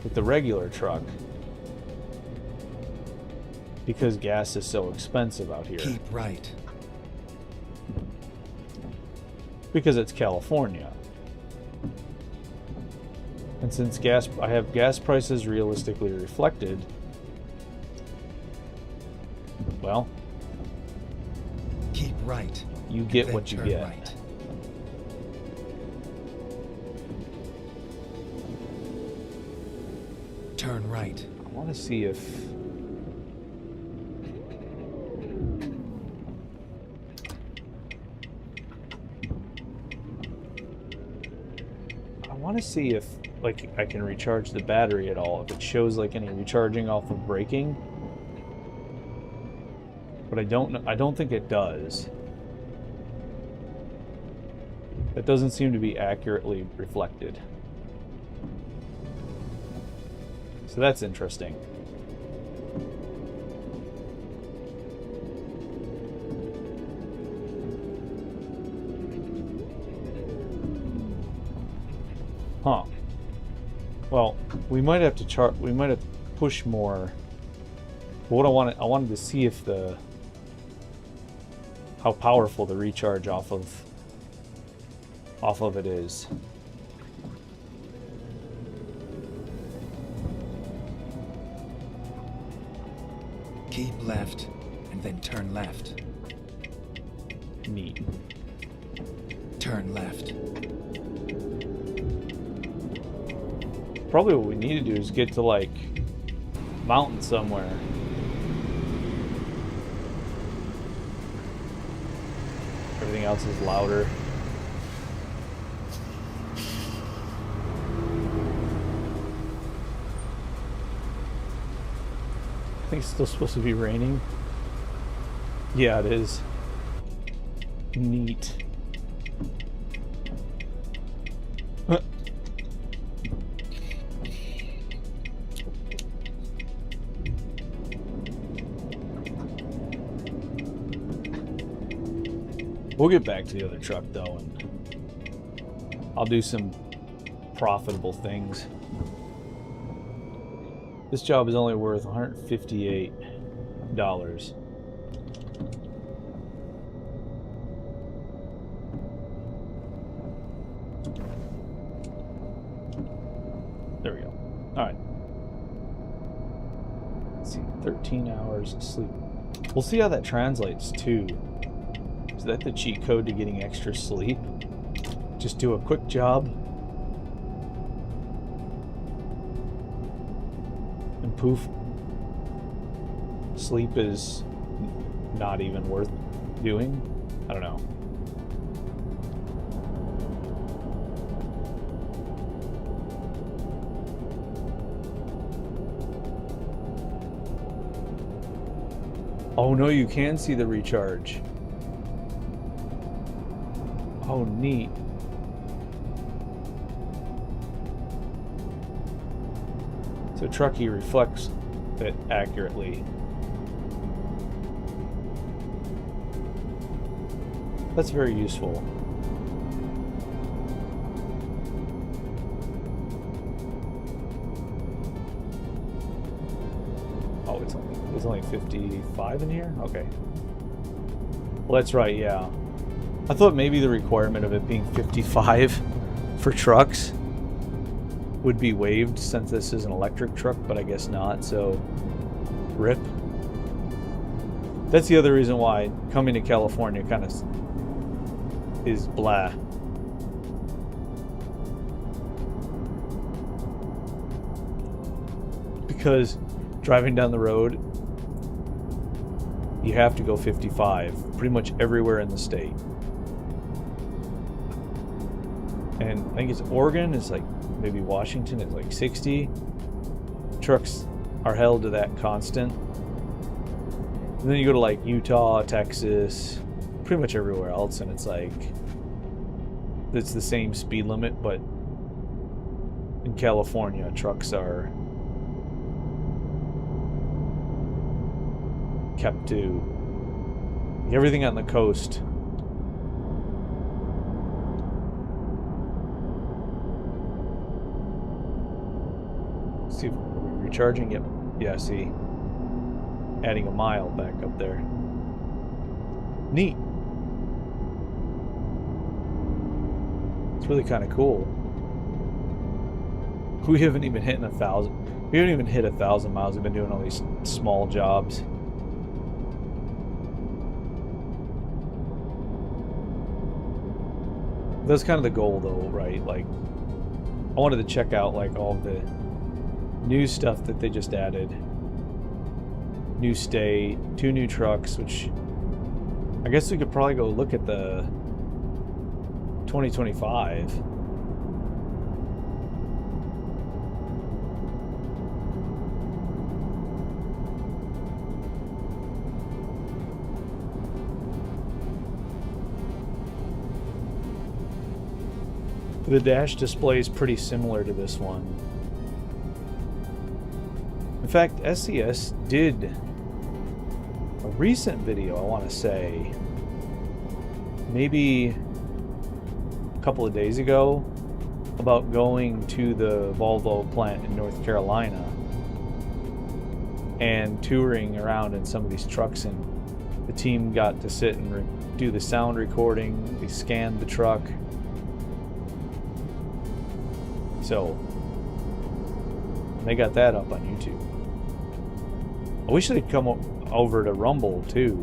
A: With the regular truck, because gas is so expensive out here.
B: Keep right.
A: Because it's California. And since I have gas prices realistically reflected, well,
B: keep right.
A: You get
B: Then
A: what you
B: turn
A: get.
B: Right. Turn right.
A: I want to see if like I can recharge the battery at all, if it shows like any recharging off of braking. But I don't think it does. That doesn't seem to be accurately reflected. So that's interesting. Huh. Well, we might have to push more. But what I wanted to see if how powerful the recharge off of it is.
B: Keep left and then turn left.
A: Neat.
B: Turn left.
A: Probably what we need to do is get to like mountain somewhere. Everything else is louder. I think it's still supposed to be raining. Yeah, it is. Neat. We'll get back to the other truck though, and I'll do some profitable things. This job is only worth $158. There we go. All right. Let's see, 13 hours of sleep. We'll see how that translates too. Is that the cheat code to getting extra sleep? Just do a quick job and poof, sleep is not even worth doing? I don't know. Oh no, you can see the recharge. Oh, neat. So Truckee reflects it accurately. That's very useful. Oh, it's only 55 in here? Okay. Well, that's right, yeah. I thought maybe the requirement of it being 55 for trucks would be waived since this is an electric truck, but I guess not, so RIP. That's the other reason why coming to California kind of is blah. Because driving down the road, you have to go 55 pretty much everywhere in the state. And I think it's Oregon, it's like maybe Washington, it's like 60. Trucks are held to that constant. And then you go to like Utah, Texas, pretty much everywhere else, and it's like it's the same speed limit, but in California, trucks are kept to everything on the coast. Let's see if we're recharging. Yep. Yeah, see. Adding a mile back up there. Neat. It's really kind of cool. We haven't even hit 1,000. We haven't even hit 1,000 miles. We've been doing all these small jobs. That's kind of the goal, though, right? Like, I wanted to check out like all the new stuff that they just added. New state, 2 new trucks, which I guess we could probably go look at the 2025. The dash display is pretty similar to this one. In fact, SES did a recent video, I want to say, maybe a couple of days ago, about going to the Volvo plant in North Carolina and touring around in some of these trucks, and the team got to sit and do the sound recording. They scanned the truck. So they got that up on YouTube. I wish they'd come over to Rumble too.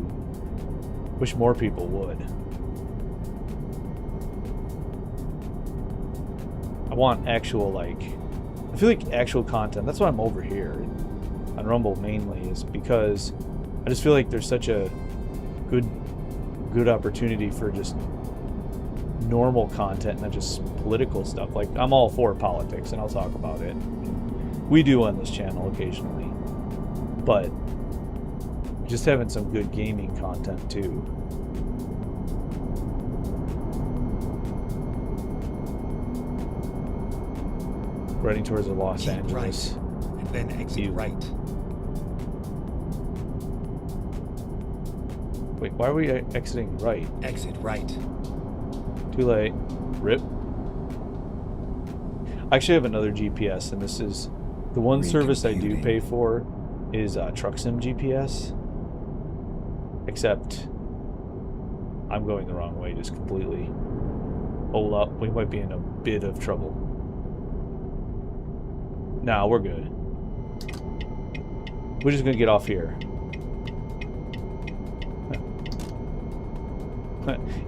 A: Wish more people would. I want actual, like, I feel like actual content. That's why I'm over here on Rumble mainly, is because I just feel like there's such a good opportunity for just normal content, not just political stuff. Like, I'm all for politics and I'll talk about it. We do on this channel occasionally. But just having some good gaming content too. Riding towards the Los Angeles.
B: Right, and then exit right.
A: Wait, why are we exiting right?
B: Exit right.
A: Too late. RIP. I actually have another GPS, and this is the one service I do pay for is TruckSim GPS. Except I'm going the wrong way just completely. Hold up, we might be in a bit of trouble. Nah, we're good. We're just gonna get off here.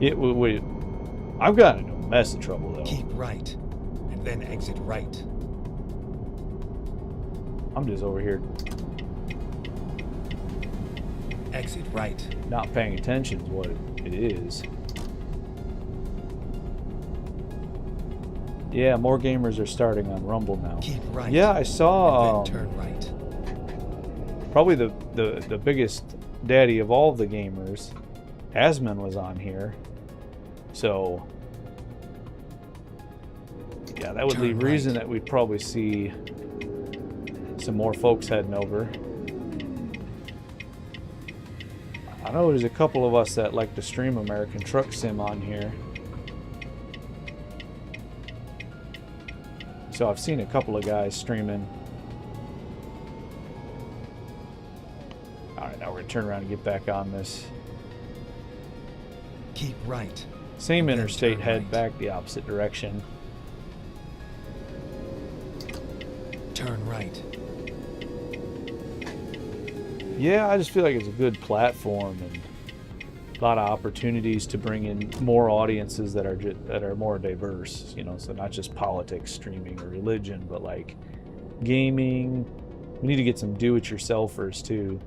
A: Wait, I've got in a mess of trouble though.
B: Keep right, and then exit right.
A: I'm just over here.
B: Exit right.
A: Not paying attention to what it is. Yeah, more gamers are starting on Rumble now.
B: Keep right.
A: Yeah, I saw.
B: And then turn right.
A: Probably the biggest daddy of all the gamers, Asman, was on here. So yeah, that would leave reason that we'd probably see some more folks heading over. I know there's a couple of us that like to stream American Truck Sim on here. So I've seen a couple of guys streaming. Alright, now we're going to turn around and get back on this.
B: Keep right.
A: Same interstate, head back the opposite direction.
B: Turn right.
A: Yeah, I just feel like it's a good platform and a lot of opportunities to bring in more audiences that are more diverse, you know, so not just politics streaming or religion, but like gaming, We need to get some do-it-yourselfers too,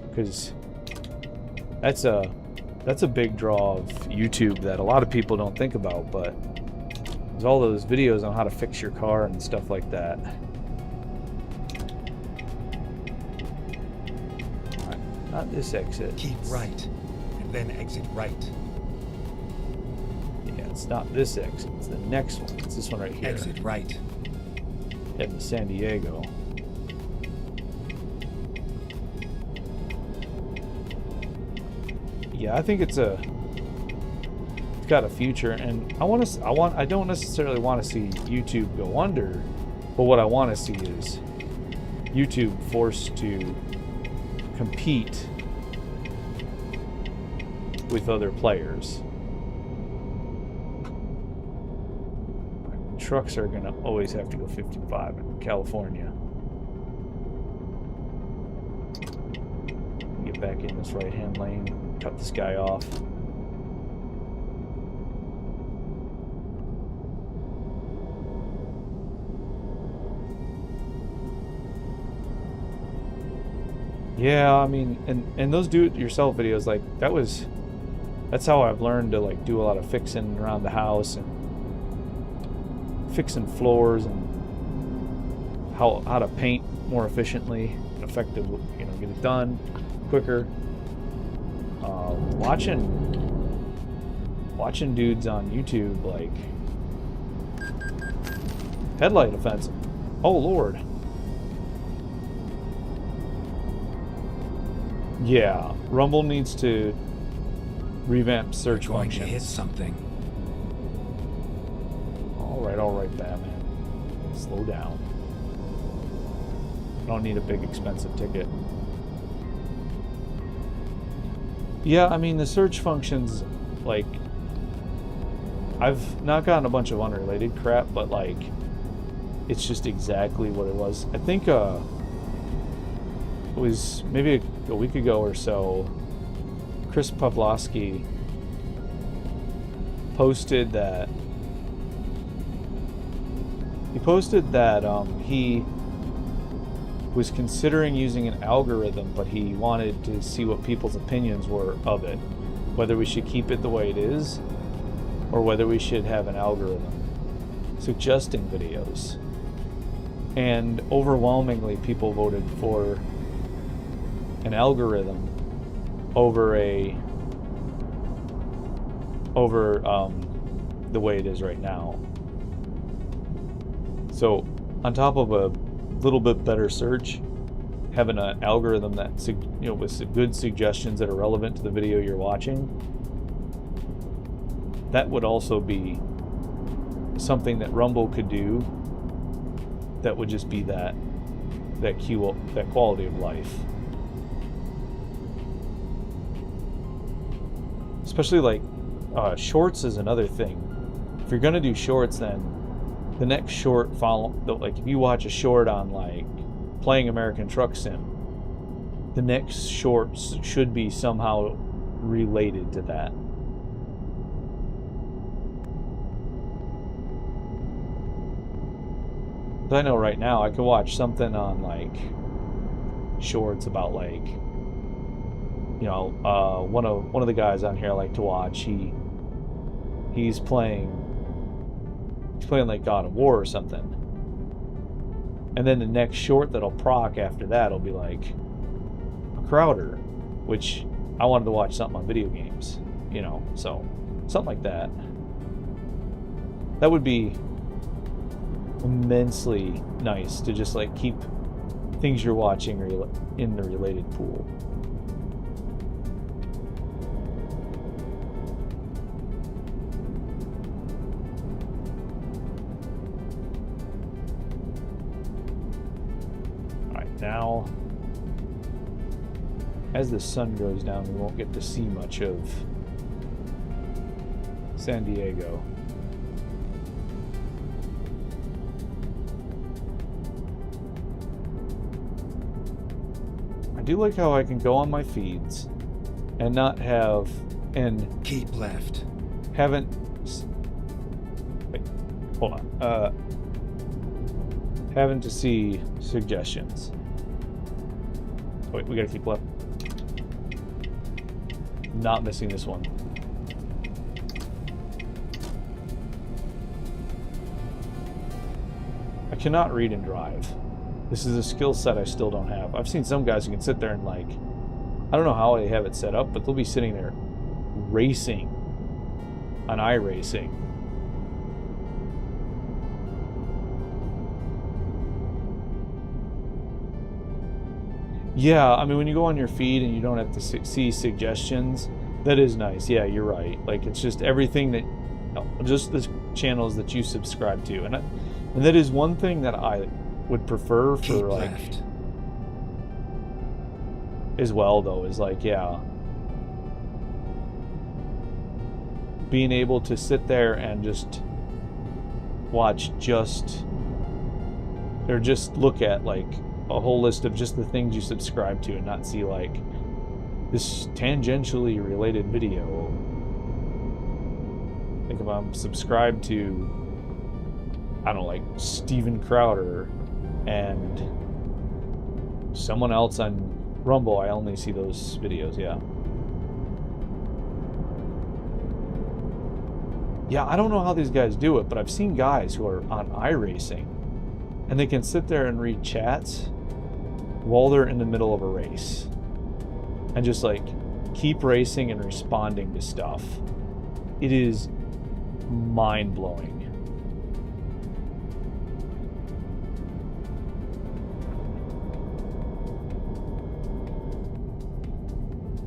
A: because that's a big draw of YouTube that a lot of people don't think about. But there's all those videos on how to fix your car and stuff like that. All right, not this exit.
B: Keep right, and then exit right.
A: Yeah, it's not this exit. It's the next one. It's this one right here.
B: Exit right.
A: Heading to San Diego. Yeah, I think it's got a future, and I don't necessarily want to see YouTube go under, but what I want to see is YouTube forced to compete with other players. Trucks are gonna always have to go 55 in California. Get back in this right-hand lane, cut this guy off. Yeah, I mean, and those do-it-yourself videos, like that's how I've learned to like do a lot of fixing around the house and fixing floors and how to paint more efficiently and effectively, you know, get it done quicker. Watching dudes on YouTube like headlight offensive. Oh Lord. Yeah, Rumble needs to revamp search
B: Going to
A: functions.
B: hit something.
A: All right, Batman. Slow down. I don't need a big expensive ticket. Yeah, I mean the search functions, like, I've not gotten a bunch of unrelated crap, but like it's just exactly what it was. I think it was maybe a week ago or so, Chris Pavlovsky posted that he was considering using an algorithm, but he wanted to see what people's opinions were of it, whether we should keep it the way it is or whether we should have an algorithm suggesting videos. And overwhelmingly people voted for an algorithm over the way it is right now. So on top of a little bit better search, having an algorithm that, you know, with good suggestions that are relevant to the video you're watching, that would also be something that Rumble could do that would just be that quality of life. Especially like shorts is another thing. If you're gonna do shorts, then the next short like if you watch a short on like playing American Truck Sim, the next short should be somehow related to that. But I know right now I could watch something on like shorts about like, you know, one of the guys on here I like to watch, he's playing like God of War or something, and then the next short that'll proc after that will be like a Crowder, which I wanted to watch something on video games, you know, so something like that. That would be immensely nice to just like keep things you're watching in the related pool. Now, as the sun goes down, we won't get to see much of San Diego. I do like how I can go on my feeds and not have, and
B: Keep left.
A: haven't, wait, hold on, Having to see suggestions. Wait, we gotta keep left. Not missing this one. I cannot read and drive. This is a skill set I still don't have. I've seen some guys who can sit there and like, I don't know how they have it set up, but they'll be sitting there racing on iRacing. Yeah, I mean, when you go on your feed and you don't have to see suggestions, that is nice. Yeah, you're right. Like, it's just everything that, just the channels that you subscribe to. And that is one thing that I would prefer for,
B: Keep
A: like,
B: left.
A: as well, though, is like, yeah, being able to sit there and just watch or just look at, like, a whole list of just the things you subscribe to and not see like this tangentially related video. Like if I'm subscribed to, I don't know, like Steven Crowder and someone else on Rumble, I only see those videos. Yeah, I don't know how these guys do it, but I've seen guys who are on iRacing and they can sit there and read chats while they're in the middle of a race and just like keep racing and responding to stuff. It is mind-blowing.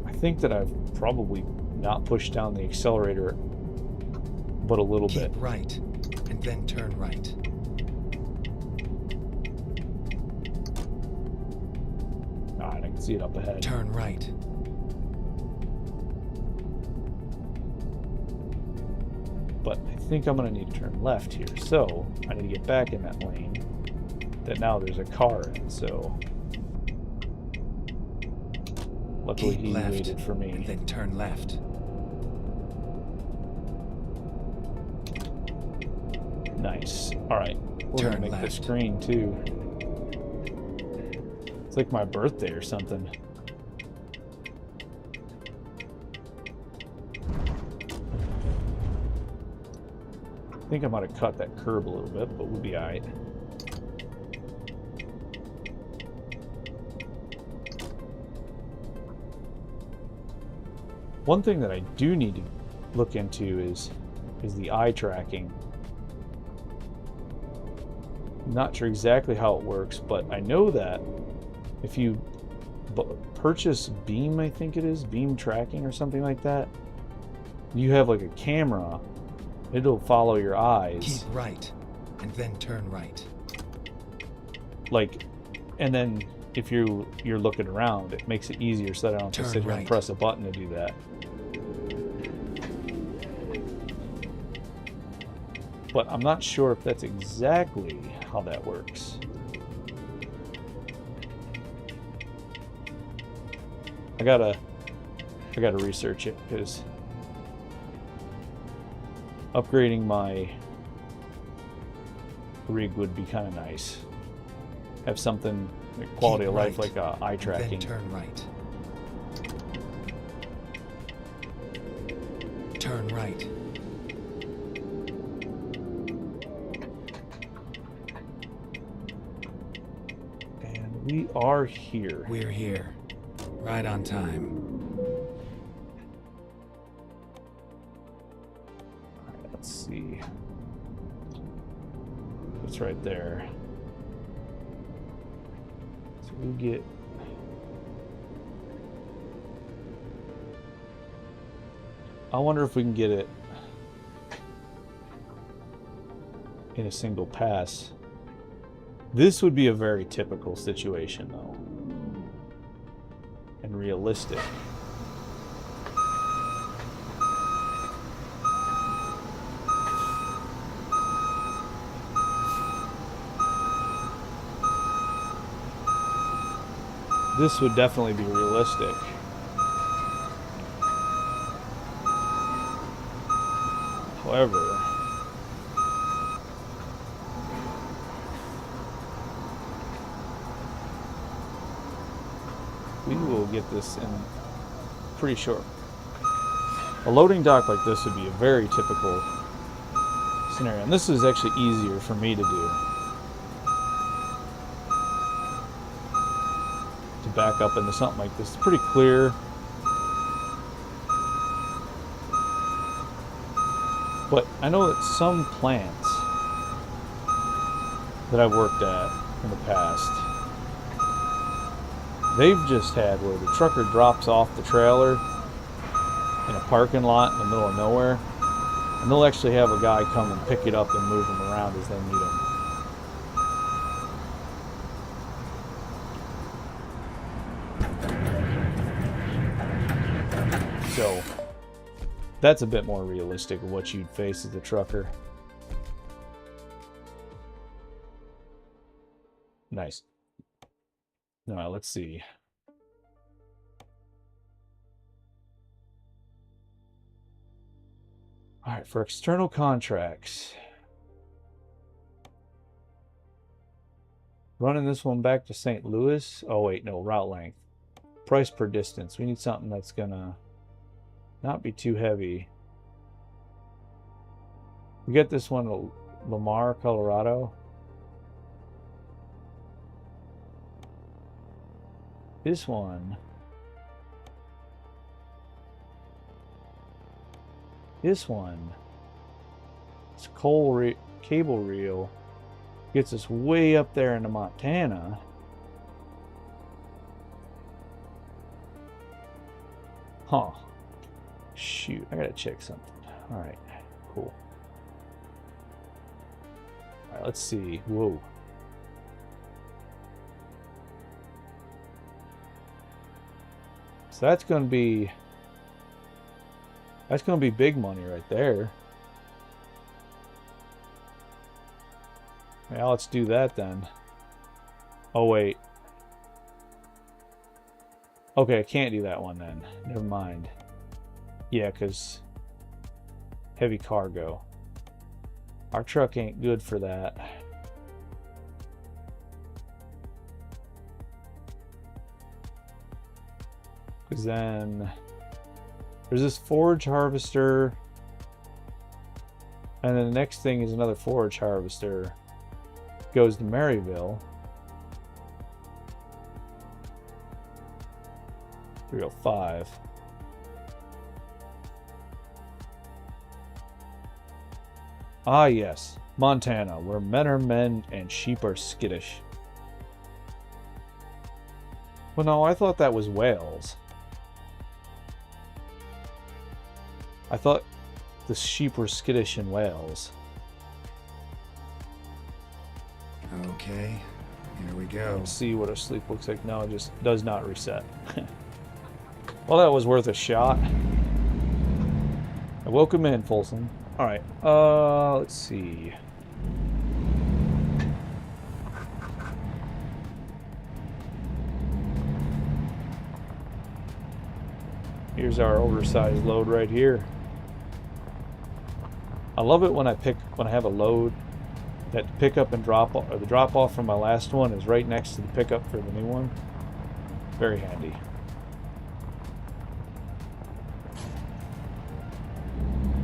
A: I think that I've probably not pushed down the accelerator but a little bit.
B: Keep right and then turn right.
A: Alright, I can see it up ahead.
B: Turn right.
A: But I think I'm going to need to turn left here. So I need to get back in that lane that now there's a car in. So luckily
B: Keep
A: he
B: left
A: waited for me.
B: and then turn left.
A: Nice. Alright. We're going to make
B: Turn
A: this
B: left.
A: green too. It's like my birthday or something. I think I might have cut that curb a little bit, but we'll be alright. One thing that I do need to look into is the eye tracking. Not sure exactly how it works, but I know that if you purchase Beam, I think it is, Beam tracking or something like that, you have like a camera, it'll follow your eyes.
B: Keep right and then turn right.
A: Like, and then if you're looking around, it makes it easier so that I don't have to
B: Turn
A: sit here and
B: right.
A: press a button to do that. But I'm not sure if that's exactly how that works. I gotta research it, because upgrading my rig would be kind of nice. Have something like quality
B: Keep
A: of life,
B: right,
A: like eye
B: and
A: tracking.
B: then turn right. Turn right.
A: And we are here.
B: We're here. Right on time.
A: Alright, let's see. It's right there. So we get. I wonder if we can get it in a single pass. This would be a very typical situation, though, and realistic. This would definitely be realistic. However, we will get this in pretty short. A loading dock like this would be a very typical scenario. And this is actually easier for me to do. To back up into something like this. It's pretty clear. But I know that some plants that I've worked at in the past, they've just had where the trucker drops off the trailer in a parking lot in the middle of nowhere, and they'll actually have a guy come and pick it up and move them around as they need them. So that's a bit more realistic of what you'd face as a trucker. Nice. Now let's see. All right, for external contracts. Running this one back to St. Louis. Oh wait, no, route length. Price per distance. We need something that's gonna not be too heavy. We get this one to Lamar, Colorado. This one. This one. It's cable reel. Gets us way up there into Montana. Huh. Shoot, I gotta check something. Alright, cool. Alright, let's see. Whoa. So that's gonna be big money right there. Yeah, let's do that then. Oh wait. Okay, I can't do that one then. Never mind. Yeah, because heavy cargo. Our truck ain't good for that. Because then there's this forage harvester. And then the next thing is another forage harvester. Goes to Maryville. 305. Ah, yes, Montana, where men are men and sheep are skittish. Well, no, I thought that was Wales. I thought the sheep were skittish in Wales.
B: Okay, here we go.
A: Let's see what our sleep looks like. No, it just does not reset. Well, that was worth a shot. Welcome in, Folsom. All right, let's see. Here's our oversized load right here. I love it when I have a load that pick up and drop off, or the drop off from my last one is right next to the pickup for the new one. Very handy.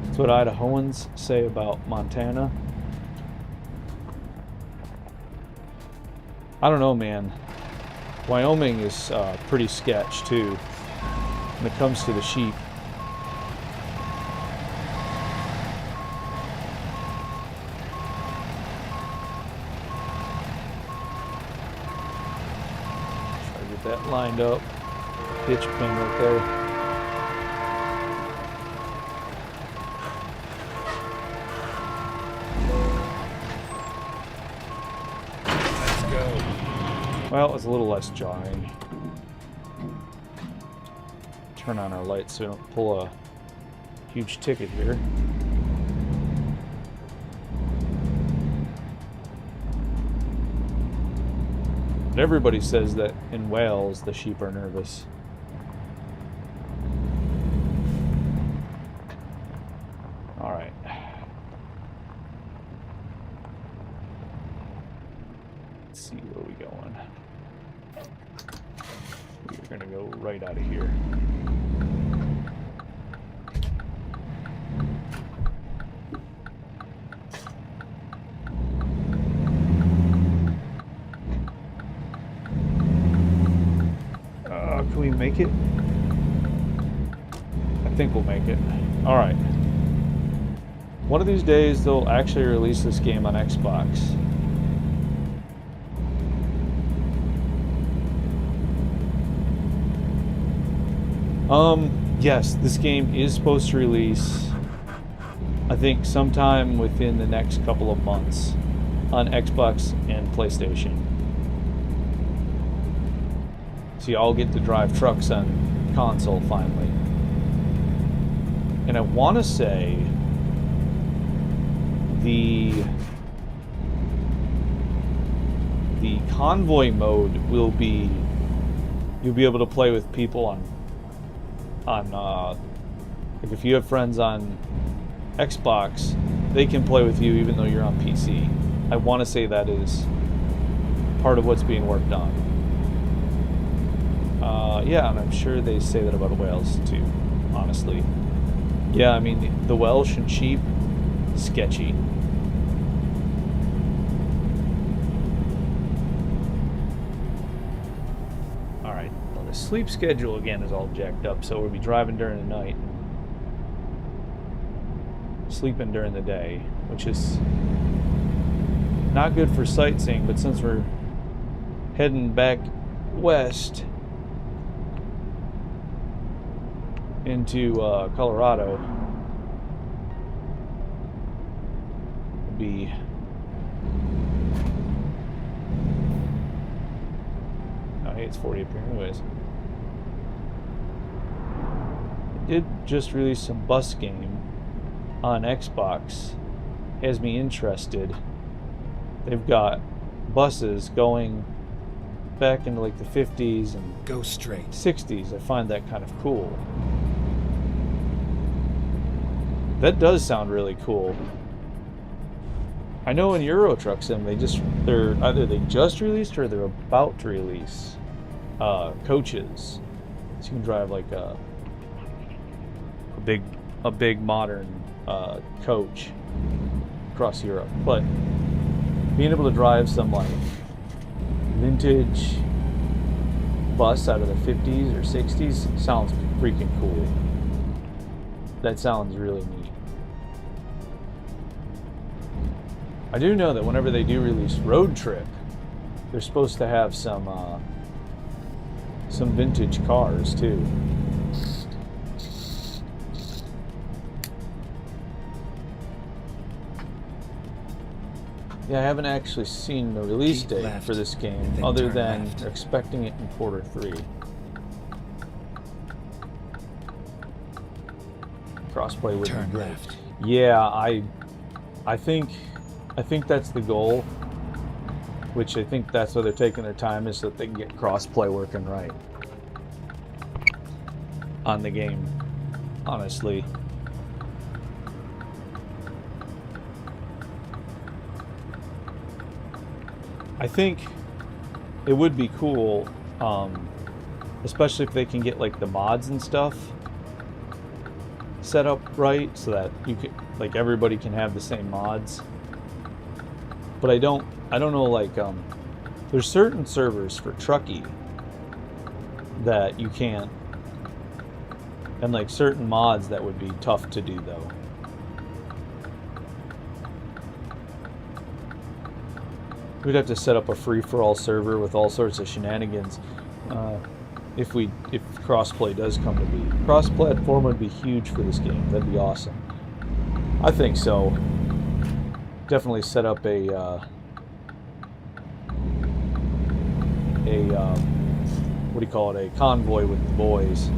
A: That's what Idahoans say about Montana. I don't know, man. Wyoming is pretty sketch too when it comes to the sheep. Try to get that lined up. Hitch pin right there. Well, it was a little less jarring. Turn on our lights so we don't pull a huge ticket here. But everybody says that in Wales the sheep are nervous. All right. Let's see where we going. We're gonna go right out of here. Can we make it? I think we'll make it. All right. One of these days, they'll actually release this game on Xbox. Yes, this game is supposed to release, I think, sometime within the next couple of months on Xbox and PlayStation. So y'all get to drive trucks on console finally. And I want to say the convoy mode will be, you'll be able to play with people on like if you have friends on Xbox, they can play with you even though you're on PC. I want to say that is part of what's being worked on. Yeah, and I'm sure they say that about Wales too, honestly. Yeah, I mean, the Welsh and sheep, sketchy. Alright, well, the sleep schedule again is all jacked up, so we'll be driving during the night, sleeping during the day, which is not good for sightseeing, but since we're heading back west into Colorado, it'd be hey, it's 40 up here anyways. It did just release some bus game on Xbox. Has me interested. They've got buses going back into like the 50s and
B: Go straight.
A: 60s. I find that kind of cool. That does sound really cool. I know in Euro Truck Sim they're either they just released or they're about to release coaches, so you can drive like a big modern coach across Europe. But being able to drive some like vintage bus out of the 50s or 60s sounds freaking cool. That sounds really neat. I do know that whenever they do release Road Trip, they're supposed to have some vintage cars too. Yeah, I haven't actually seen the release date for this game, other than they're expecting it in Q3. Crossplay would be great. Yeah, I think that's the goal, which I think that's why they're taking their time, is so that they can get crossplay working right on the game, honestly. I think it would be cool, especially if they can get like the mods and stuff set up right, so that you can, like, everybody can have the same mods. But I don't know, like, there's certain servers for Truckee that you can't, and like certain mods that would be tough to do though. We'd have to set up a free-for-all server with all sorts of shenanigans if crossplay does come to be. Cross-platform would be huge for this game. That'd be awesome. I think so. Definitely set up a what do you call it? A convoy with the boys.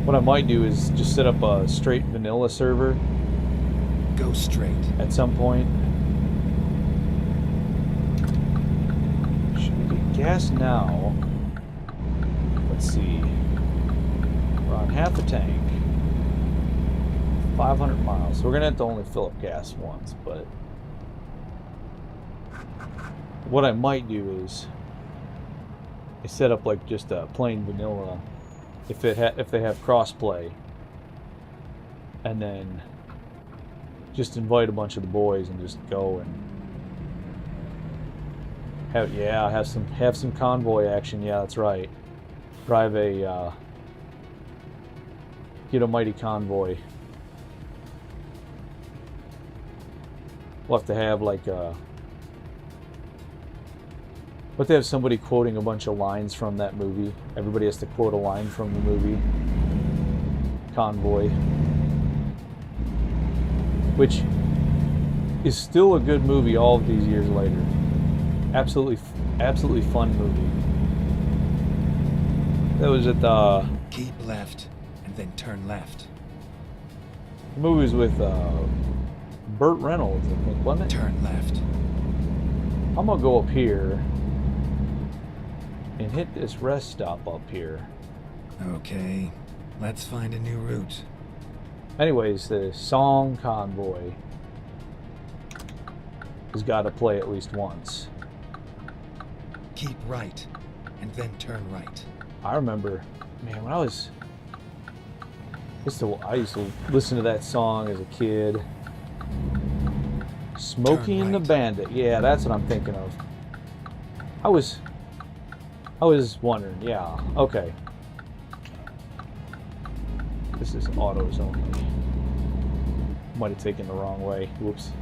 A: What I might do is just set up a straight vanilla server.
B: Go straight.
A: At some point. Should we get gas now? Let's see. We're on half a tank. 500 miles. So we're gonna have to only fill up gas once, but what I might do is They set up like just a plain vanilla. If they have crossplay, and then just invite a bunch of the boys and just go and have some convoy action. Yeah, that's right. Drive a get a mighty convoy. We'll have to have like but they have somebody quoting a bunch of lines from that movie. Everybody has to quote a line from the movie Convoy, which is still a good movie all of these years later. Absolutely fun movie. That was at the
B: Keep left and then turn left.
A: movies with Burt Reynolds, I think, wasn't it?
B: Turn left.
A: I'm gonna go up here and hit this rest stop up here.
B: Okay, let's find a new route.
A: Anyways, the song Convoy has got to play at least once.
B: Keep right and then turn right.
A: I remember, man, when I used to listen to that song as a kid. Smokey and the
B: right.
A: Bandit. Yeah, that's what I'm thinking of. I was wondering. Yeah, okay. This is autos only. Might have taken the wrong way. Whoops.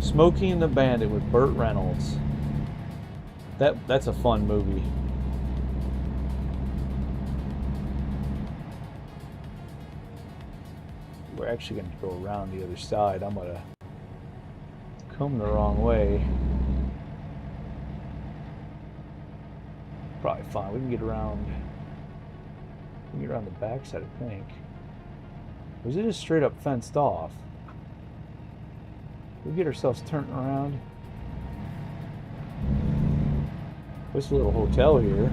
A: Smokey and the Bandit with Burt Reynolds. That's a fun movie. We're actually going to go around the other side. I'm going to come the wrong way. Probably fine. We can get around. We can get around the backside, I think. Or is it just straight up fenced off? We'll get ourselves turned around. There's a little hotel here.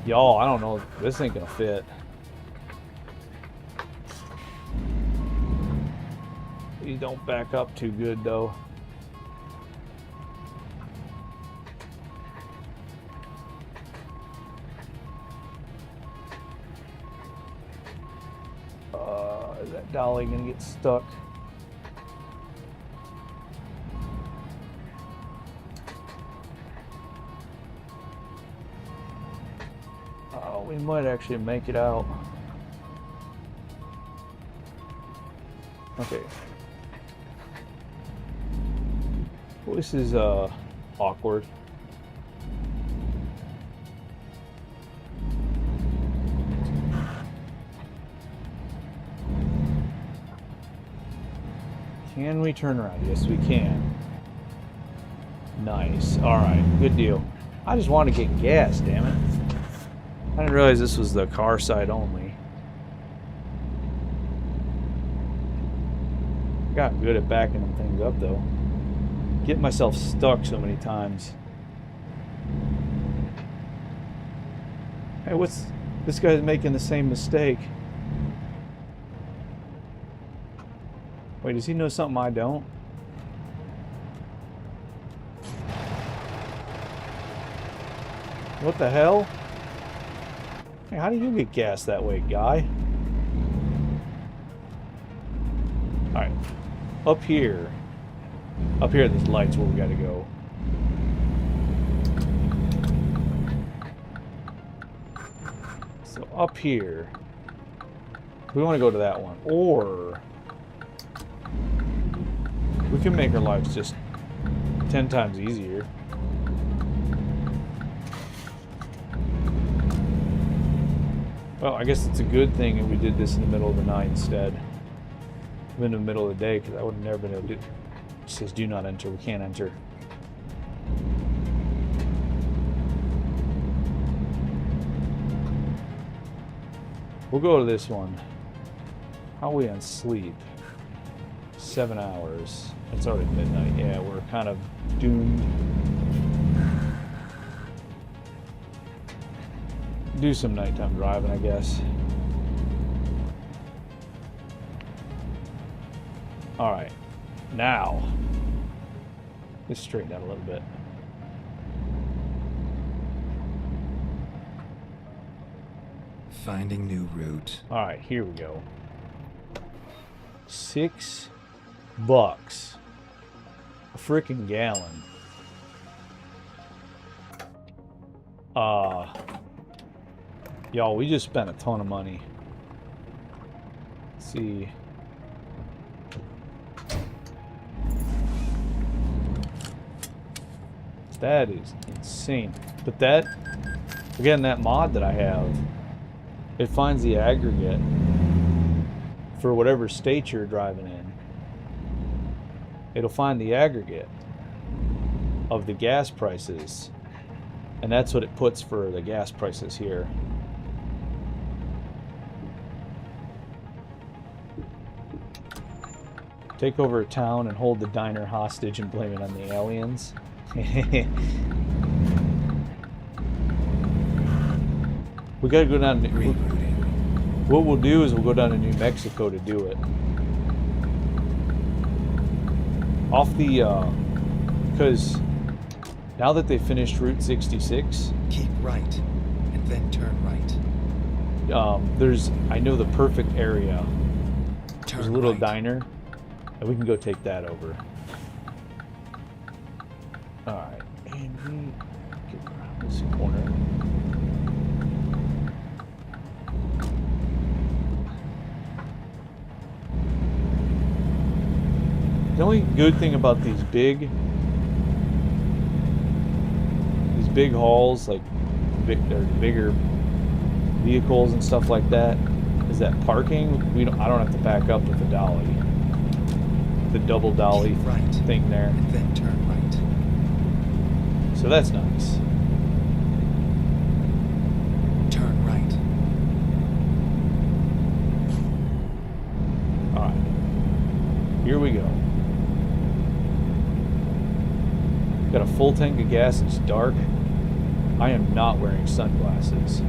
A: Y'all, I don't know. This ain't gonna fit. Please don't back up too good, though. Is that dolly gonna get stuck? Oh, we might actually make it out. Okay. Well, this is awkward. Can we turn around? Yes, we can. Nice. Alright, good deal. I just want to get gas, damn it. I didn't realize this was the car side only. I got good at backing them things up, though. Getting myself stuck so many times. Hey, what's... This guy's making the same mistake. Wait, does he know something I don't? What the hell? Hey, how do you get gas that way, guy? Alright. Up here. Up here, there's lights where we gotta go. So up here. We want to go to that one. Or... we can make our lives just 10 times easier. Well, I guess it's a good thing that we did this in the middle of the night instead. In the middle of the day, because I would have never been able to do it. It says do not enter. We can't enter. We'll go to this one. How are we on sleep? 7 hours. It's already midnight. Yeah, we're kind of doomed. Do some nighttime driving, I guess. All right, now let's straighten out a little bit.
B: Finding new route.
A: All right, here we go. $6 a freaking gallon. Y'all, we just spent a ton of money. Let's see. That is insane. But that, again, that mod that I have, it finds the aggregate for whatever state you're driving in. It'll find the aggregate of the gas prices, and that's what it puts for the gas prices here. Take over a town and hold the diner hostage and blame it on the aliens. We gotta go down to... What we'll do is we'll go down to New Mexico to do it. Off the... because now that they finished Route 66...
B: Keep right, and then turn right.
A: There's... I know the perfect area. There's a little
B: right.
A: diner, and we can go take that over. Alright, and we get around this corner. The only good thing about these big hauls, like bigger vehicles and stuff like that, is that parking. I don't have to back up with the dolly, the double dolly
B: right,
A: thing there.
B: And then turn right.
A: So that's nice.
B: Turn right.
A: All right, here we go. Got a full tank of gas. It's dark. I am not wearing sunglasses.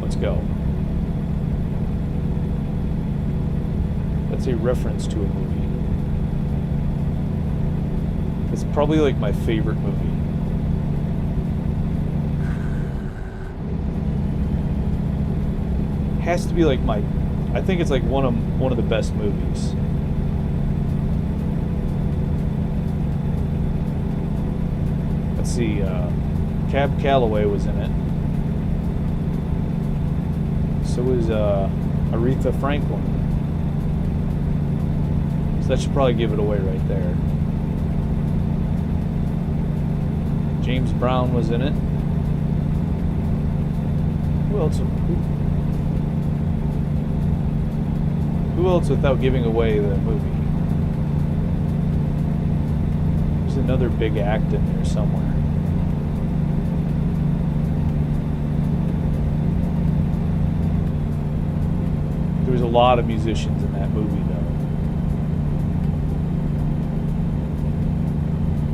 A: Let's go. That's a reference to a movie. It's probably like my favorite movie. Has to be like my... I think it's like one of the best movies. Let's see, Cab Calloway was in it. So was Aretha Franklin. So that should probably give it away right there. James Brown was in it. Who else without giving away the movie? There's another big act in there somewhere. There was a lot of musicians in that movie,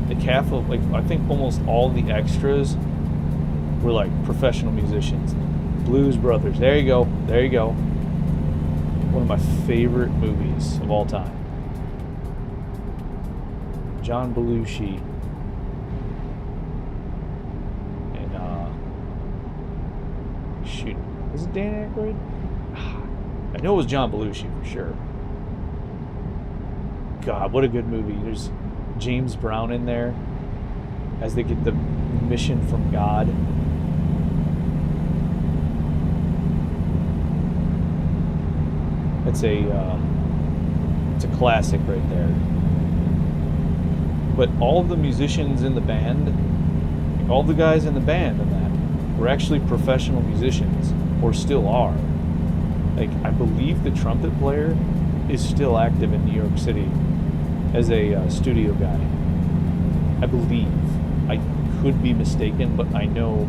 A: though. The Catholic, like, I think almost all the extras were like professional musicians. Blues Brothers. There you go. There you go. One of my favorite movies of all time. John Belushi. And shoot, was it Dan Aykroyd? I know it was John Belushi for sure. God, what a good movie. There's James Brown in there as they get the mission from God. It's a classic right there. But all of the musicians in the band, all the guys in the band in that, were actually professional musicians, or still are. Like, I believe the trumpet player is still active in New York City as a studio guy. I believe. I could be mistaken, but I know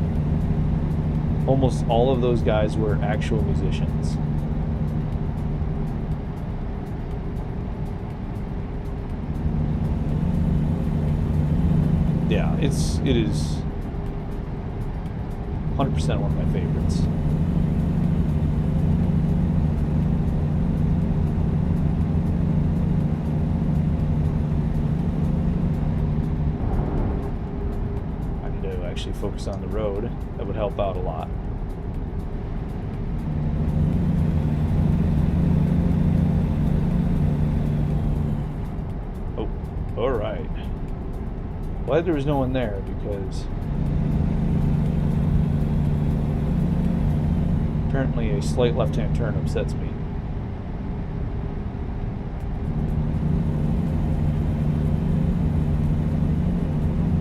A: almost all of those guys were actual musicians. Yeah, it is 100% one of my favorites. focus on the road. That would help out a lot. Oh, all right. Glad there was no one there because apparently a slight left-hand turn upsets me.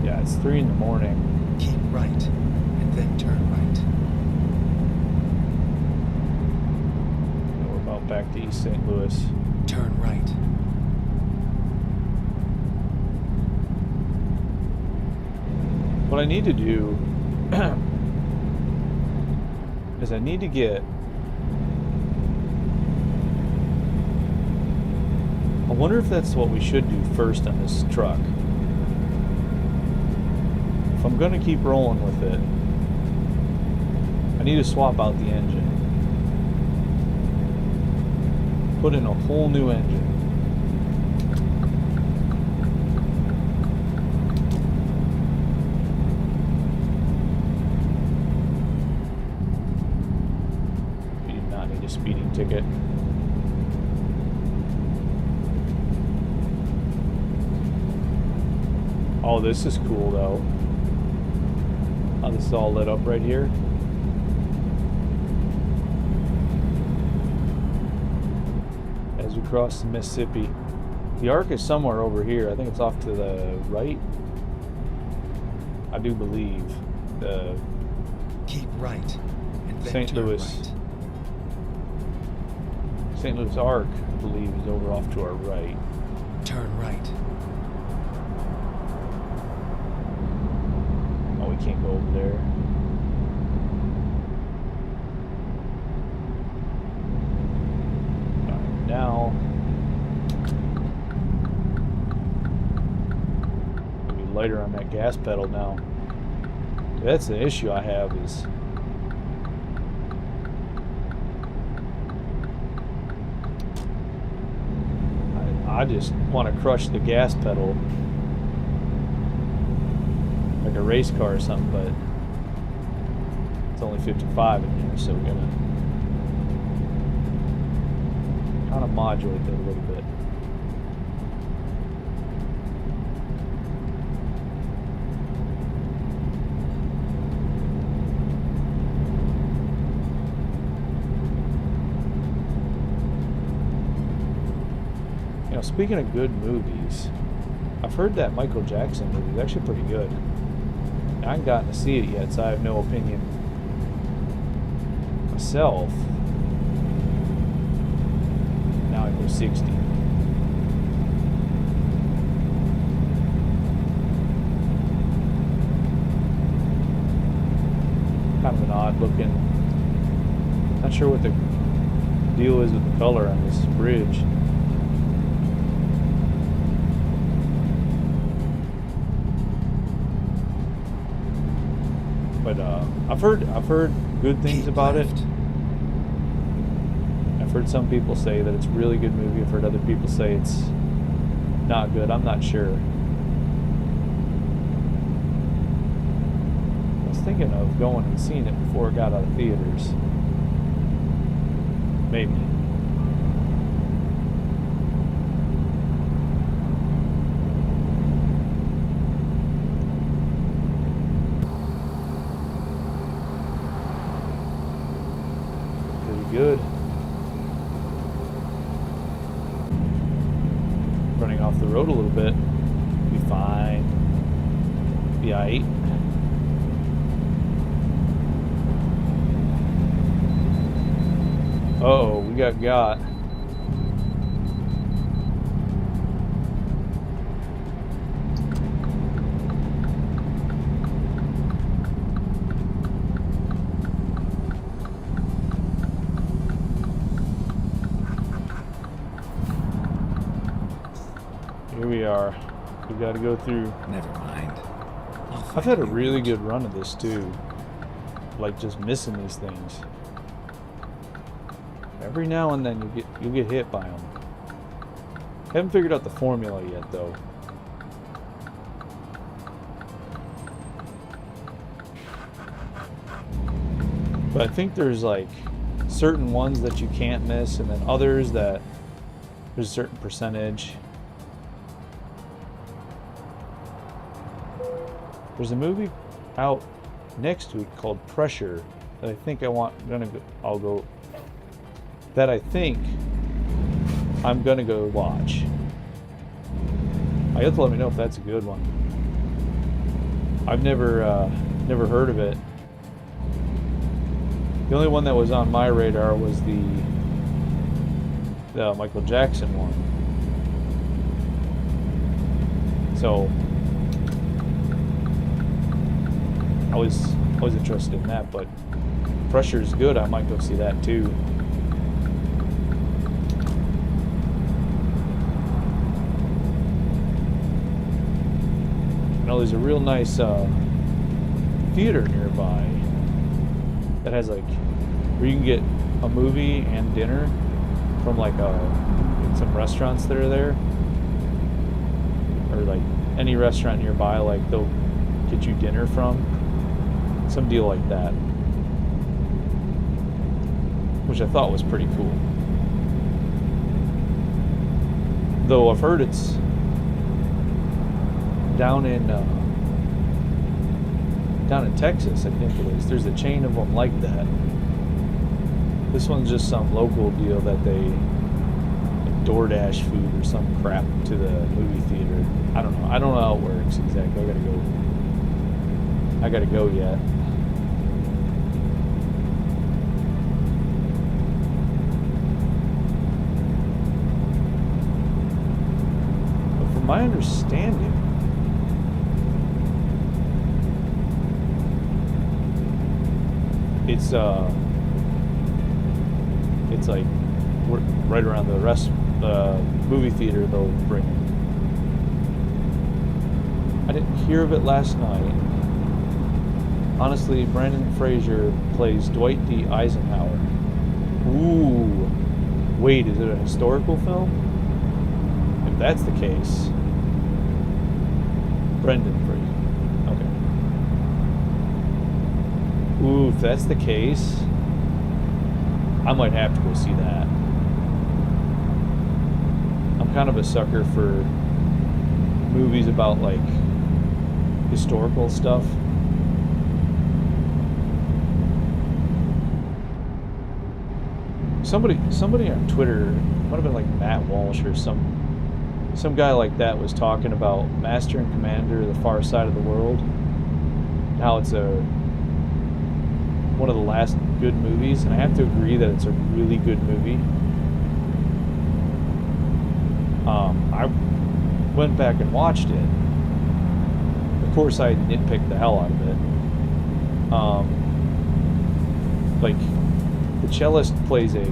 A: Yeah, it's 3 in the morning.
B: Keep right, and then turn right.
A: And we're about back to East St. Louis.
B: Turn right.
A: What I need to do is I need to get... I wonder if that's what we should do first on this truck. If I'm going to keep rolling with it, I need to swap out the engine. Put in a whole new engine. We do not need a speeding ticket. Oh, this is cool though. How this is all lit up right here. As we cross the Mississippi. The Ark is somewhere over here. I think it's off to the right. I do believe. The
B: Keep right, and then
A: St.
B: turn
A: Louis.
B: right.
A: St. Louis Ark, I believe, is over off to our right.
B: Turn right.
A: Oh, we can't go over there. Alright, now we'll be lighter on that gas pedal now. That's the issue I have is I just want to crush the gas pedal like a race car or something, but it's only 55 in here, so we're gonna kind of modulate that a little bit. You know, speaking of good movies, I've heard that Michael Jackson movie is actually pretty good. I haven't gotten to see it yet, so I have no opinion myself. Now I go 60. Kind of an odd looking. Not sure what the deal is with the color on this bridge. But I've heard good things
B: Keep
A: about
B: left.
A: it. I've heard some people say that it's a really good movie. I've heard other people say it's not good. I'm not sure. I was thinking of going and seeing it before it got out of theaters. Maybe. Good. Running off the road a little bit. Be fine. Be aight. Uh-oh, we got. Here we are. We got to go through.
B: Never mind.
A: I've had a really good run of this too. Like just missing these things. Every now and then you'll get hit by them. Haven't figured out the formula yet, though. But I think there's like certain ones that you can't miss, and then others that there's a certain percentage. There's a movie out next week called Pressure that I think I'm gonna go watch. I have to let me know if that's a good one. I've never heard of it. The only one that was on my radar was the Michael Jackson one. So I was interested in that, but Pressure is good. I might go see that too. You know, there's a real nice theater nearby that has like where you can get a movie and dinner from like some restaurants that are there, or like any restaurant nearby, like they'll get you dinner from, some deal like that, which I thought was pretty cool. Though I've heard it's down in Texas, I think it is. There's a chain of them like that. This one's just some local deal that they like DoorDash food or some crap to the movie theater. I don't know how it works exactly. I gotta go yet. But from my understanding, it's like right around the movie theater they'll bring it. I didn't hear of it last night. Honestly, Brandon Fraser plays Dwight D. Eisenhower. Ooh. Wait, is it a historical film? If that's the case, Brendan Fraser. Okay. Ooh, if that's the case, I might have to go see that. I'm kind of a sucker for movies about like historical stuff. Somebody on Twitter, might have been like Matt Walsh or some guy like that, was talking about Master and Commander: The Far Side of the World. How it's one of the last good movies, and I have to agree that it's a really good movie. I went back and watched it. Of course, I nitpicked the hell out of it. Like, the cellist plays a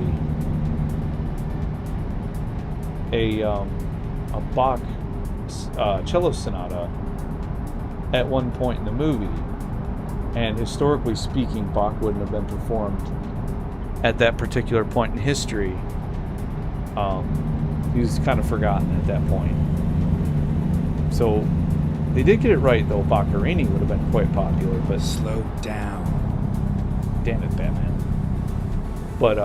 A: Bach cello sonata at one point in the movie, and historically speaking, Bach wouldn't have been performed at that particular point in history. He was kind of forgotten at that point. So they did get it right, though. Boccherini would have been quite popular, but
B: slow down.
A: Damn it, Batman. But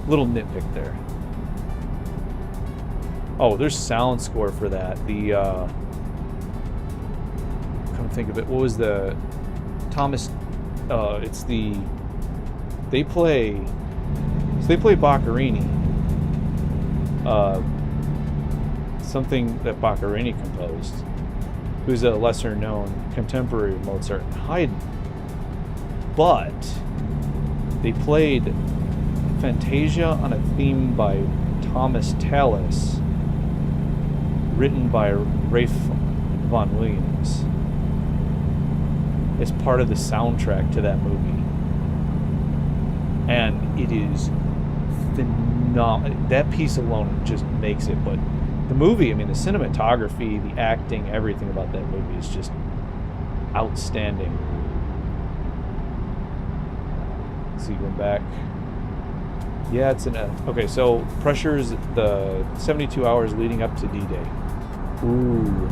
A: little nitpick there. Oh, there's sound score for that. The come think of it, what was the Thomas? It's the they play Boccherini. Something that Boccherini composed, who's a lesser known contemporary of Mozart and Haydn. But they played Fantasia on a theme by Thomas Tallis, written by Ralph Vaughan Williams, as part of the soundtrack to that movie. And it is phenomenal. That piece alone just makes it. But the movie, I mean, the cinematography, the acting, everything about that movie is just outstanding. Let's see, going back. Yeah, it's okay, so Pressure is the 72 hours leading up to D-Day. Ooh.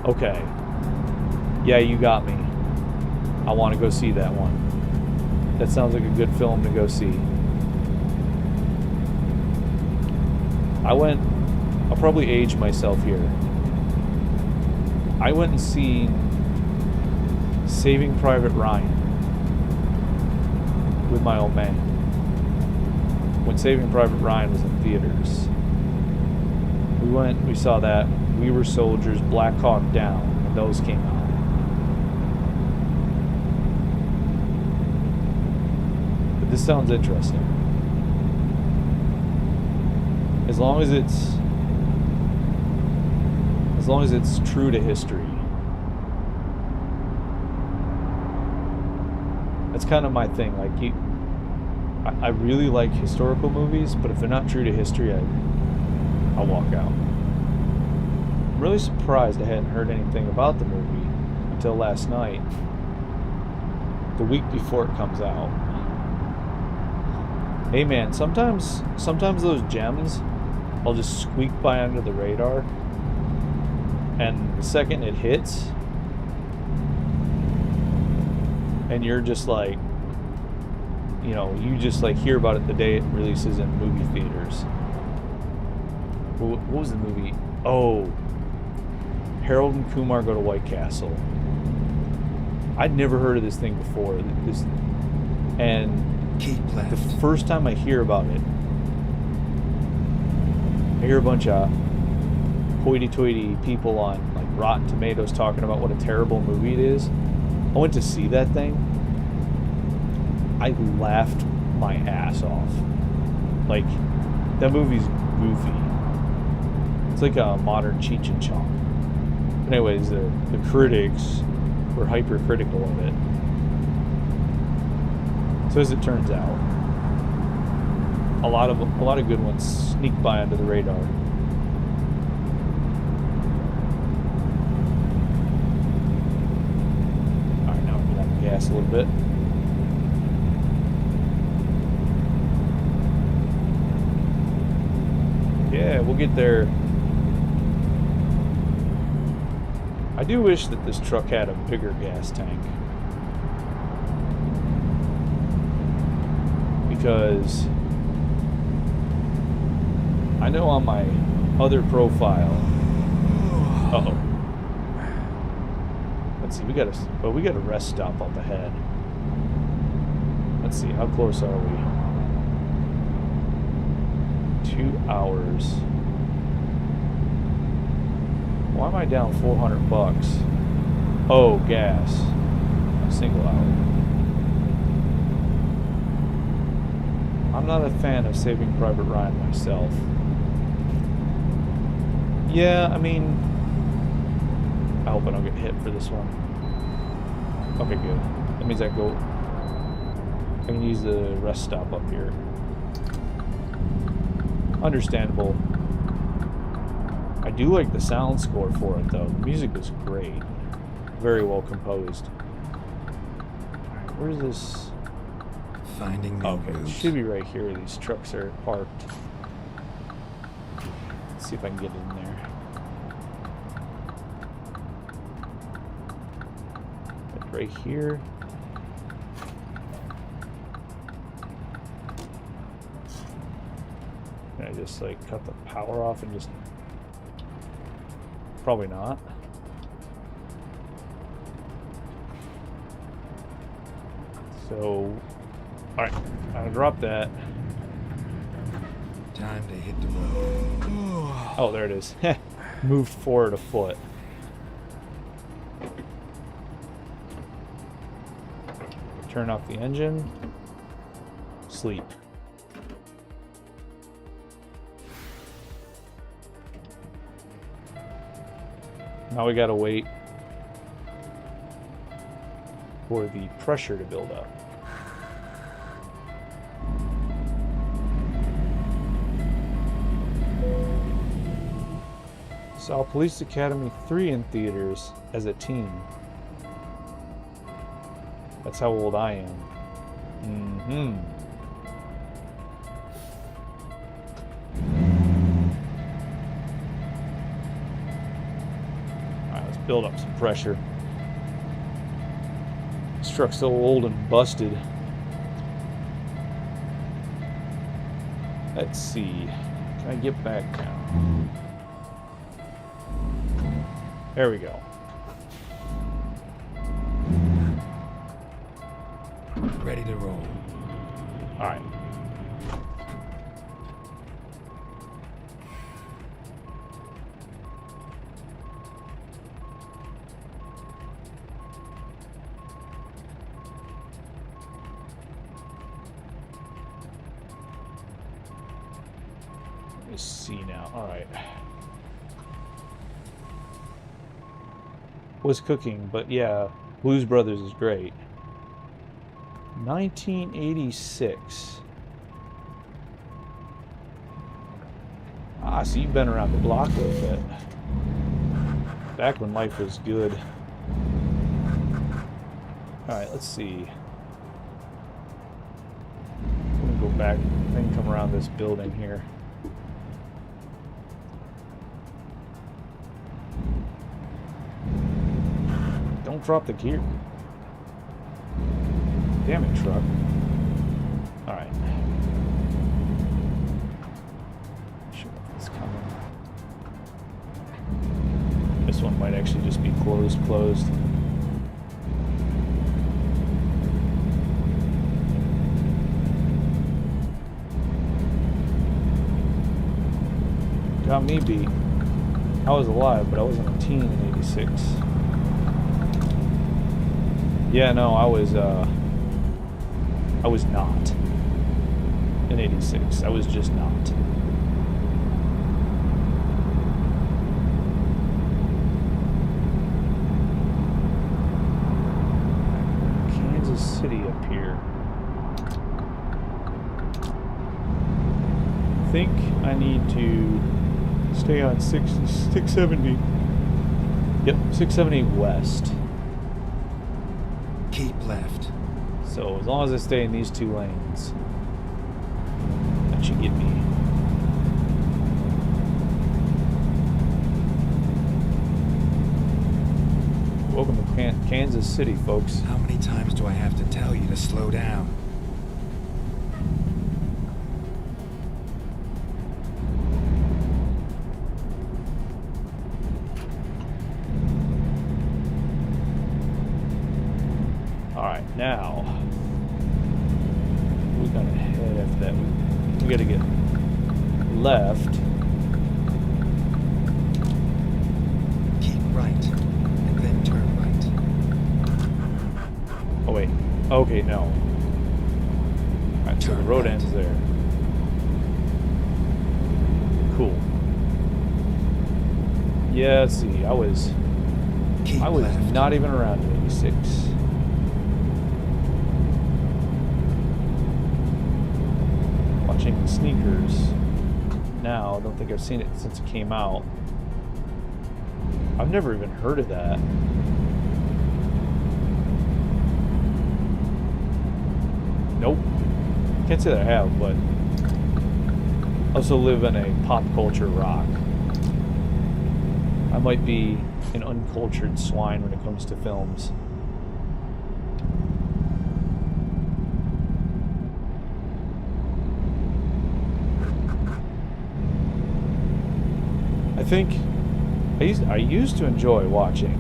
A: Okay. Yeah, you got me. I want to go see that one. That sounds like a good film to go see. I'll probably age myself here. I went and seen Saving Private Ryan with my old man. When Saving Private Ryan was in theaters. We saw that. We Were Soldiers, Black Hawk Down, when those came out. But this sounds interesting. As long as it's true to history. That's kind of my thing. Like I really like historical movies, but if they're not true to history, I'll walk out. I'm really surprised I hadn't heard anything about the movie until last night, the week before it comes out. Hey man, sometimes those gems will just squeak by under the radar, and the second it hits, and you're just like, you just like hear about it the day it releases in movie theaters. What was the movie? Oh, Harold and Kumar Go to White Castle. I'd never heard of this thing before. And
B: Keep left.
A: The first time I hear about it, I hear a bunch of hoity-toity people on like Rotten Tomatoes talking about what a terrible movie it is. I went to see that thing. I laughed my ass off. Like, that movie's goofy. It's like a modern Cheech and Chong. But anyways, the critics were hypercritical of it. So as it turns out, a lot of good ones sneak by under the radar. All right, now we're gonna have to gas a little bit. Yeah, we'll get there. I do wish that this truck had a bigger gas tank. Because I know on my other profile. Uh-oh. Let's see, we got a rest stop up ahead. Let's see, how close are we? 2 hours. Why am I down $400? Oh, gas. A single hour. I'm not a fan of Saving Private Ryan myself. Yeah, I mean, I hope I don't get hit for this one. Okay, good. That means I can use the rest stop up here. Understandable. I do like the sound score for it, though. The music is great. Very well composed. Alright, where's this?
B: Finding new
A: Okay, it
B: routes.
A: should be right here. These trucks are parked. Let's see if I can get in there. Right here. Can I just like cut the power off and just... Probably not. So, alright, I'm gonna drop that.
B: Time to hit the road.
A: Oh, there it is. Moved forward a foot. Turn off the engine. Sleep. Now we gotta wait for the pressure to build up. Saw Police Academy 3 in theaters as a teen. That's how old I am. Mm-hmm. Alright, let's build up some pressure. This truck's so old and busted. let's see. Can I get back now? There we go.
B: Ready to roll.
A: All right. Let me see now. All right. Was cooking, but yeah, Blues Brothers is great. 1986. Ah, so you've been around the block a little bit. Back when life was good. Alright, let's see. I'm gonna go back and come around this building here. Don't drop the gear. Damn it, truck. Alright. Sure if it's coming. This one might actually just be closed. Got me beat. I was alive, but I wasn't a teen in 86. Yeah, no, I was not in 86. I was just not. Kansas City up here. I think I need to stay on 670. Yep, 670 west.
B: Keep left.
A: So as long as I stay in these 2 lanes, that should get me. Welcome to Kansas City, folks.
B: How many times do I have to tell you to slow down?
A: Alright, now we're gonna head after that. We gotta get left.
B: Keep right, and then turn right.
A: Oh wait. Okay, no. Alright, so the road
B: Right.
A: ends there. Cool. Yeah, let's see. I was
B: Keep left.
A: not even around in 86. Watching Sneakers now. I don't think I've seen it since it came out. I've never even heard of that. Nope. Can't say that I have, but I also live in a pop culture rock. I might be an uncultured swine when it comes to films. I think I used to enjoy watching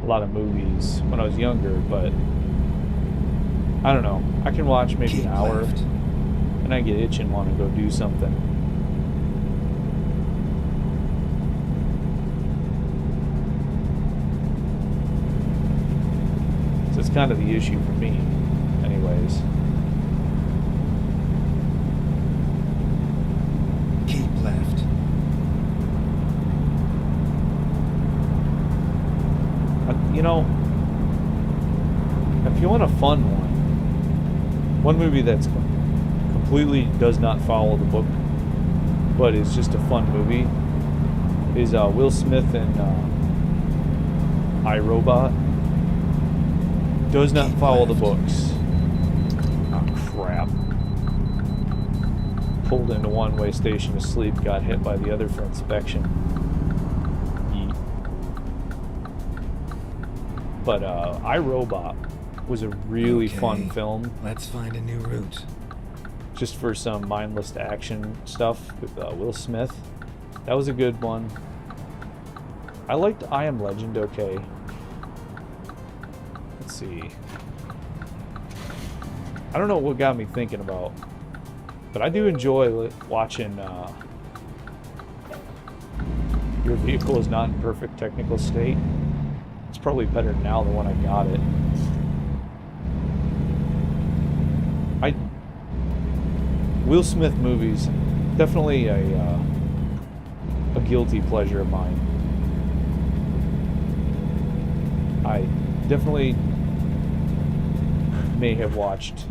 A: a lot of movies when I was younger, but I don't know. I can watch maybe
B: Keep
A: an hour
B: left.
A: and I get itching and want to go do something. So it's kind of the issue for me, anyways.
B: Keep left.
A: You know, if you want a fun one movie that's completely does not follow the book, but is just a fun movie, is Will Smith in iRobot. Does not
B: Keep
A: follow the
B: left.
A: books. Oh, crap. Pulled into one-way station asleep, got hit by the other for inspection. Yeet. But iRobot was a really
B: Okay,
A: fun film.
B: Let's find a new route.
A: just for some mindless action stuff with Will Smith. That was a good one. I liked I Am Legend okay. Let's see. I don't know what got me thinking about, but I do enjoy watching your vehicle is not in perfect technical state. It's probably better now than when I got it. Will Smith movies, definitely a guilty pleasure of mine. I definitely may have watched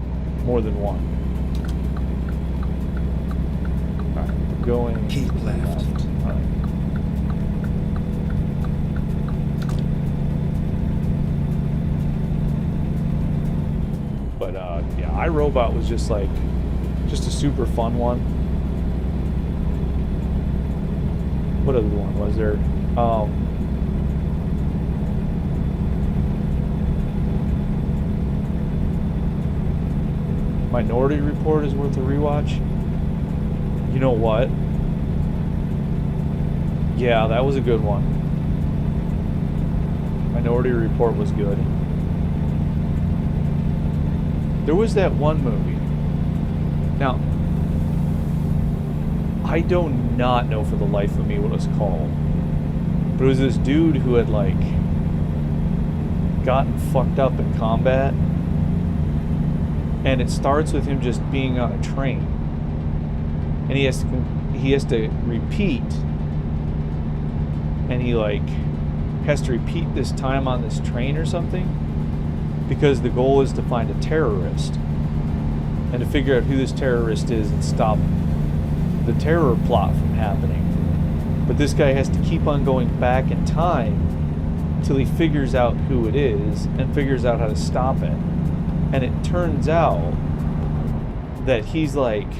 A: more than one. Alright, we're going
B: Keep left.
A: Alright. But yeah, iRobot was just like just a super fun one. What other one was there? Minority Report is worth a rewatch. You know what? Yeah, that was a good one. Minority Report was good. There was that one movie. Now, I do not know for the life of me what it was called. But it was this dude who had, like, gotten fucked up in combat. And it starts with him just being on a train. And he has to repeat. And he, like, has to repeat this time on this train or something. Because the goal is to find a terrorist. And to figure out who this terrorist is and stop the terror plot from happening. But this guy has to keep on going back in time until he figures out who it is and figures out how to stop it. And it turns out that he's like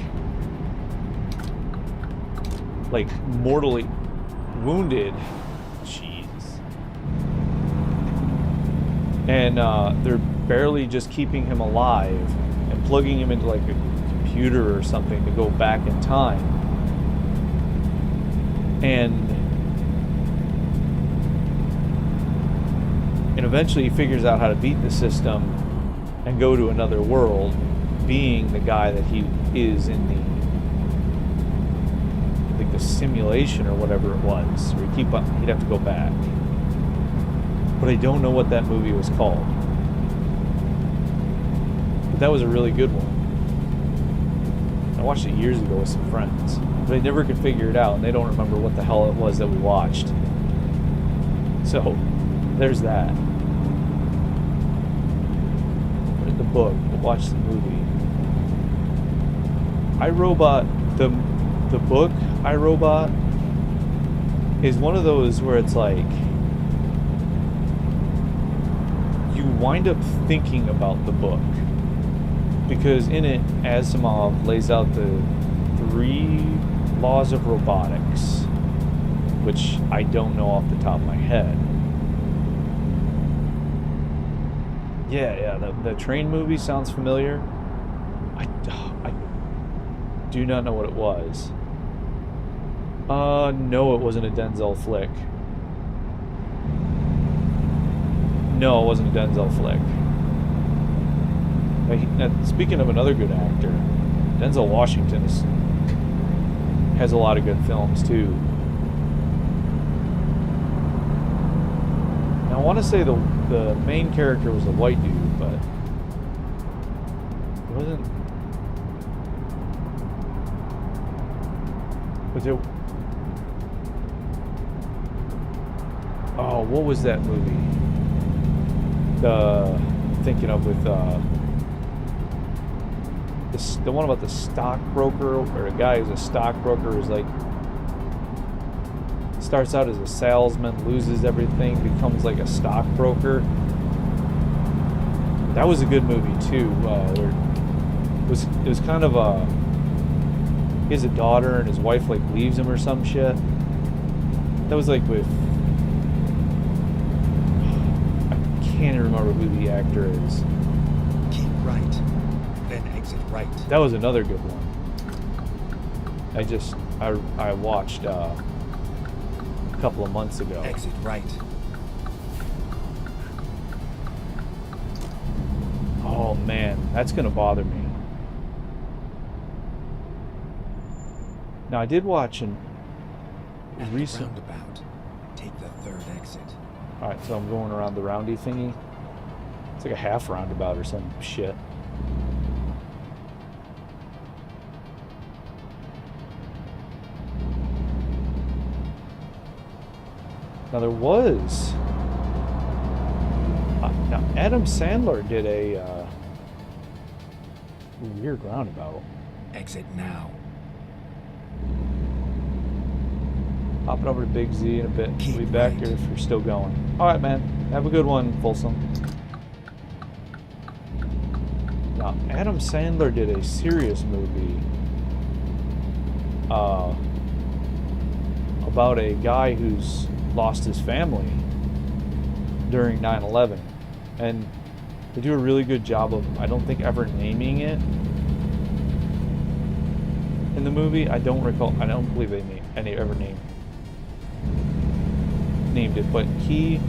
A: mortally wounded. Jeez. And they're barely just keeping him alive and plugging him into like a computer or something to go back in time. And eventually he figures out how to beat the system and go to another world, being the guy that he is in the simulation or whatever it was. Where he'd have to go back. But I don't know what that movie was called. But that was a really good one. I watched it years ago with some friends, but I never could figure it out, and they don't remember what the hell it was that we watched. So, there's that. Read the book, watch the movie. iRobot, the book, iRobot, is one of those where it's like, you wind up thinking about the book. Because in it, Asimov lays out the 3 laws of robotics, which I don't know off the top of my head. Yeah, the train movie sounds familiar. I do not know what it was. No, it wasn't a Denzel flick. No, it wasn't a Denzel flick. Now, speaking of another good actor, Denzel Washington has a lot of good films too. Now, I want to say the main character was a white dude, but it wasn't. Was it? Oh, what was that movie? Thinking of with the one about the stockbroker, or a guy who's a stockbroker who's like starts out as a salesman, loses everything, becomes like a stockbroker. That was a good movie too. Where it was kind of he has a daughter and his wife like leaves him or some shit. That was like with, I can't even remember who the actor is.
B: Keep right, then exit right.
A: That was another good one. I watched a couple of months ago.
B: Exit right.
A: Oh man, that's gonna bother me. Now I did watch an
B: At the
A: recent.
B: roundabout, take the third exit.
A: All right, so I'm going around the roundy thingy. It's like a half roundabout or some shit. Now there was. Now Adam Sandler did a weird roundabout.
B: Exit now.
A: Hopping over to Big Z in a bit.
B: Keep
A: We'll be back
B: right.
A: here if you're still going. All right, man. Have a good one, Folsom. Now Adam Sandler did a serious movie about a guy who's lost his family during 9/11, and they do a really good job of, I don't think, ever naming it in the movie. I don't believe they ever named it, but he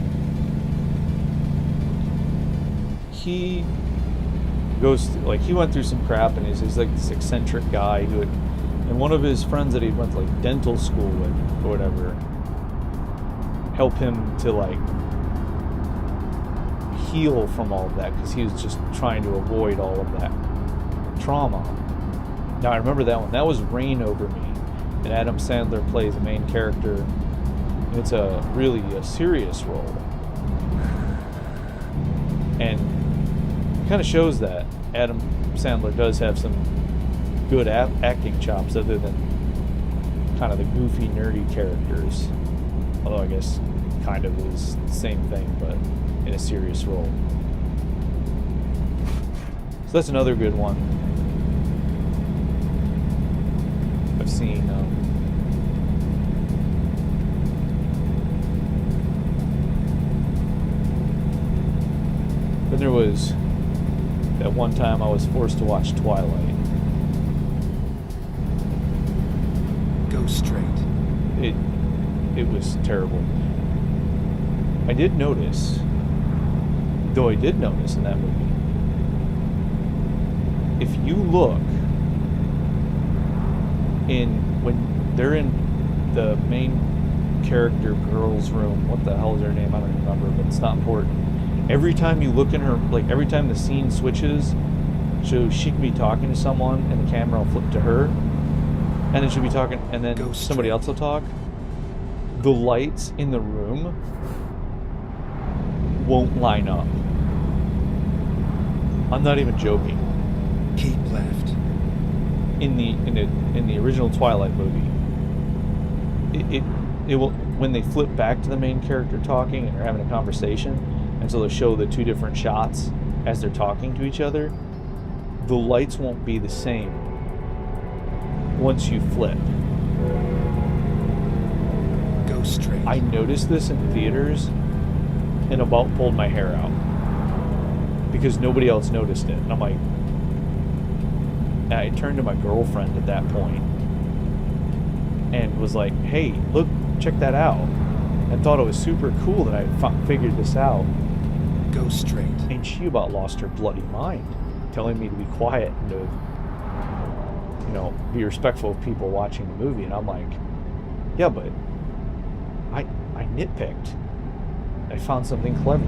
A: goes through, like, he went through some crap, and he's like this eccentric guy who had, and one of his friends that he went to like dental school with or whatever help him to like heal from all of that, because he was just trying to avoid all of that trauma. Now I remember that one. That was Reign Over Me, and Adam Sandler plays the main character, and it's a serious role, and it kind of shows that Adam Sandler does have some good acting chops, other than kind of the goofy, nerdy characters. Although I guess kind of is the same thing, but in a serious role. So that's another good one I've seen. Then there was that one time I was forced to watch Twilight.
B: Go straight.
A: It was terrible. I did notice in that movie, if you look when they're in the main character girl's room, what the hell is her name? I don't remember, but it's not important. Every time you look in her, like every time the scene switches, so she can be talking to someone and the camera will flip to her, and then she'll be talking, and then somebody else will talk. The lights in the room won't line up. I'm not even joking.
B: Keep left.
A: In the original Twilight movie, it will, when they flip back to the main character talking and they're having a conversation, and so they'll show the two different shots as they're talking to each other, the lights won't be the same once you flip.
B: Go straight.
A: I noticed this in theaters and about pulled my hair out because nobody else noticed it. And I'm like, and I turned to my girlfriend at that point and was like, hey, look, check that out. And thought it was super cool that I figured this out.
B: Go straight.
A: And she about lost her bloody mind, telling me to be quiet and to, be respectful of people watching the movie. And I'm like, yeah, but I nitpicked. I found something clever.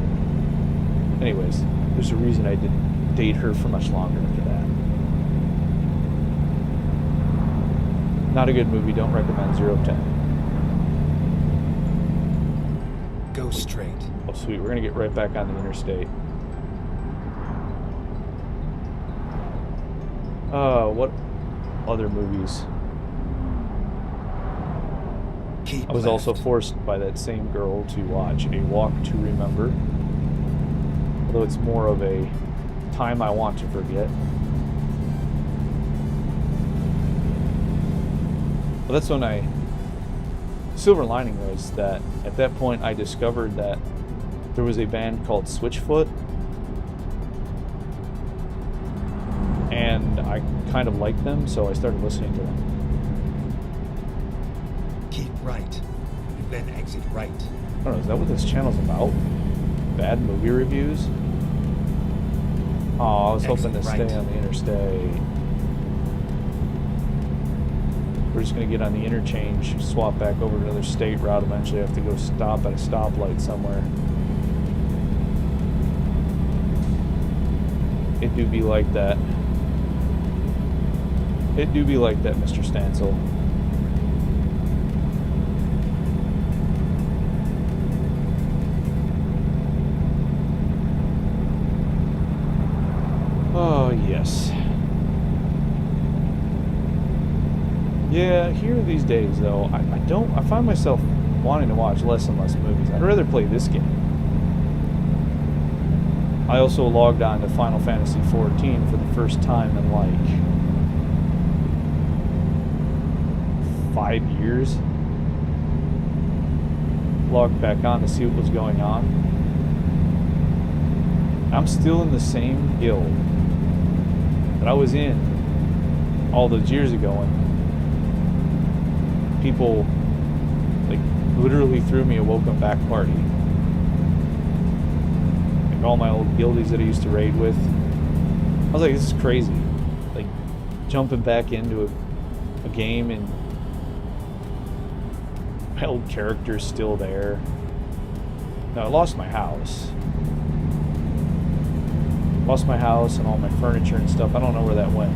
A: Anyways, there's a reason I didn't date her for much longer after that. Not a good movie. Don't recommend. 0 of 10.
B: Go straight.
A: Oh, sweet. We're going to get right back on the interstate. What other movies?
B: Keep
A: I was
B: left.
A: also forced by that same girl to watch A Walk to Remember. Although it's more of a Time I Want to Forget. Well, that's when silver lining was that at that point I discovered that there was a band called Switchfoot, and I kind of liked them, so I started listening to them.
B: Keep right, and then exit right.
A: I don't know, is that what this channel's about? Bad movie reviews? Oh, I was hoping to stay on the interstate. We're just going to get on the interchange, swap back over to another state route. Eventually have to go stop at a stoplight somewhere. It do be like that. It do be like that, Mr. Stancil. Oh, yes. Yeah, here these days, though, I find myself wanting to watch less and less movies. I'd rather play this game. I also logged on to Final Fantasy XIV for the first time in, like, 5 years. Logged back on to see what was going on. I'm still in the same guild that I was in all those years ago, and people like literally threw me a welcome back party. Like all my old guildies that I used to raid with. I was like, this is crazy. Like jumping back into a game and my old character's still there. Now I lost my house. Lost my house and all my furniture and stuff. I don't know where that went.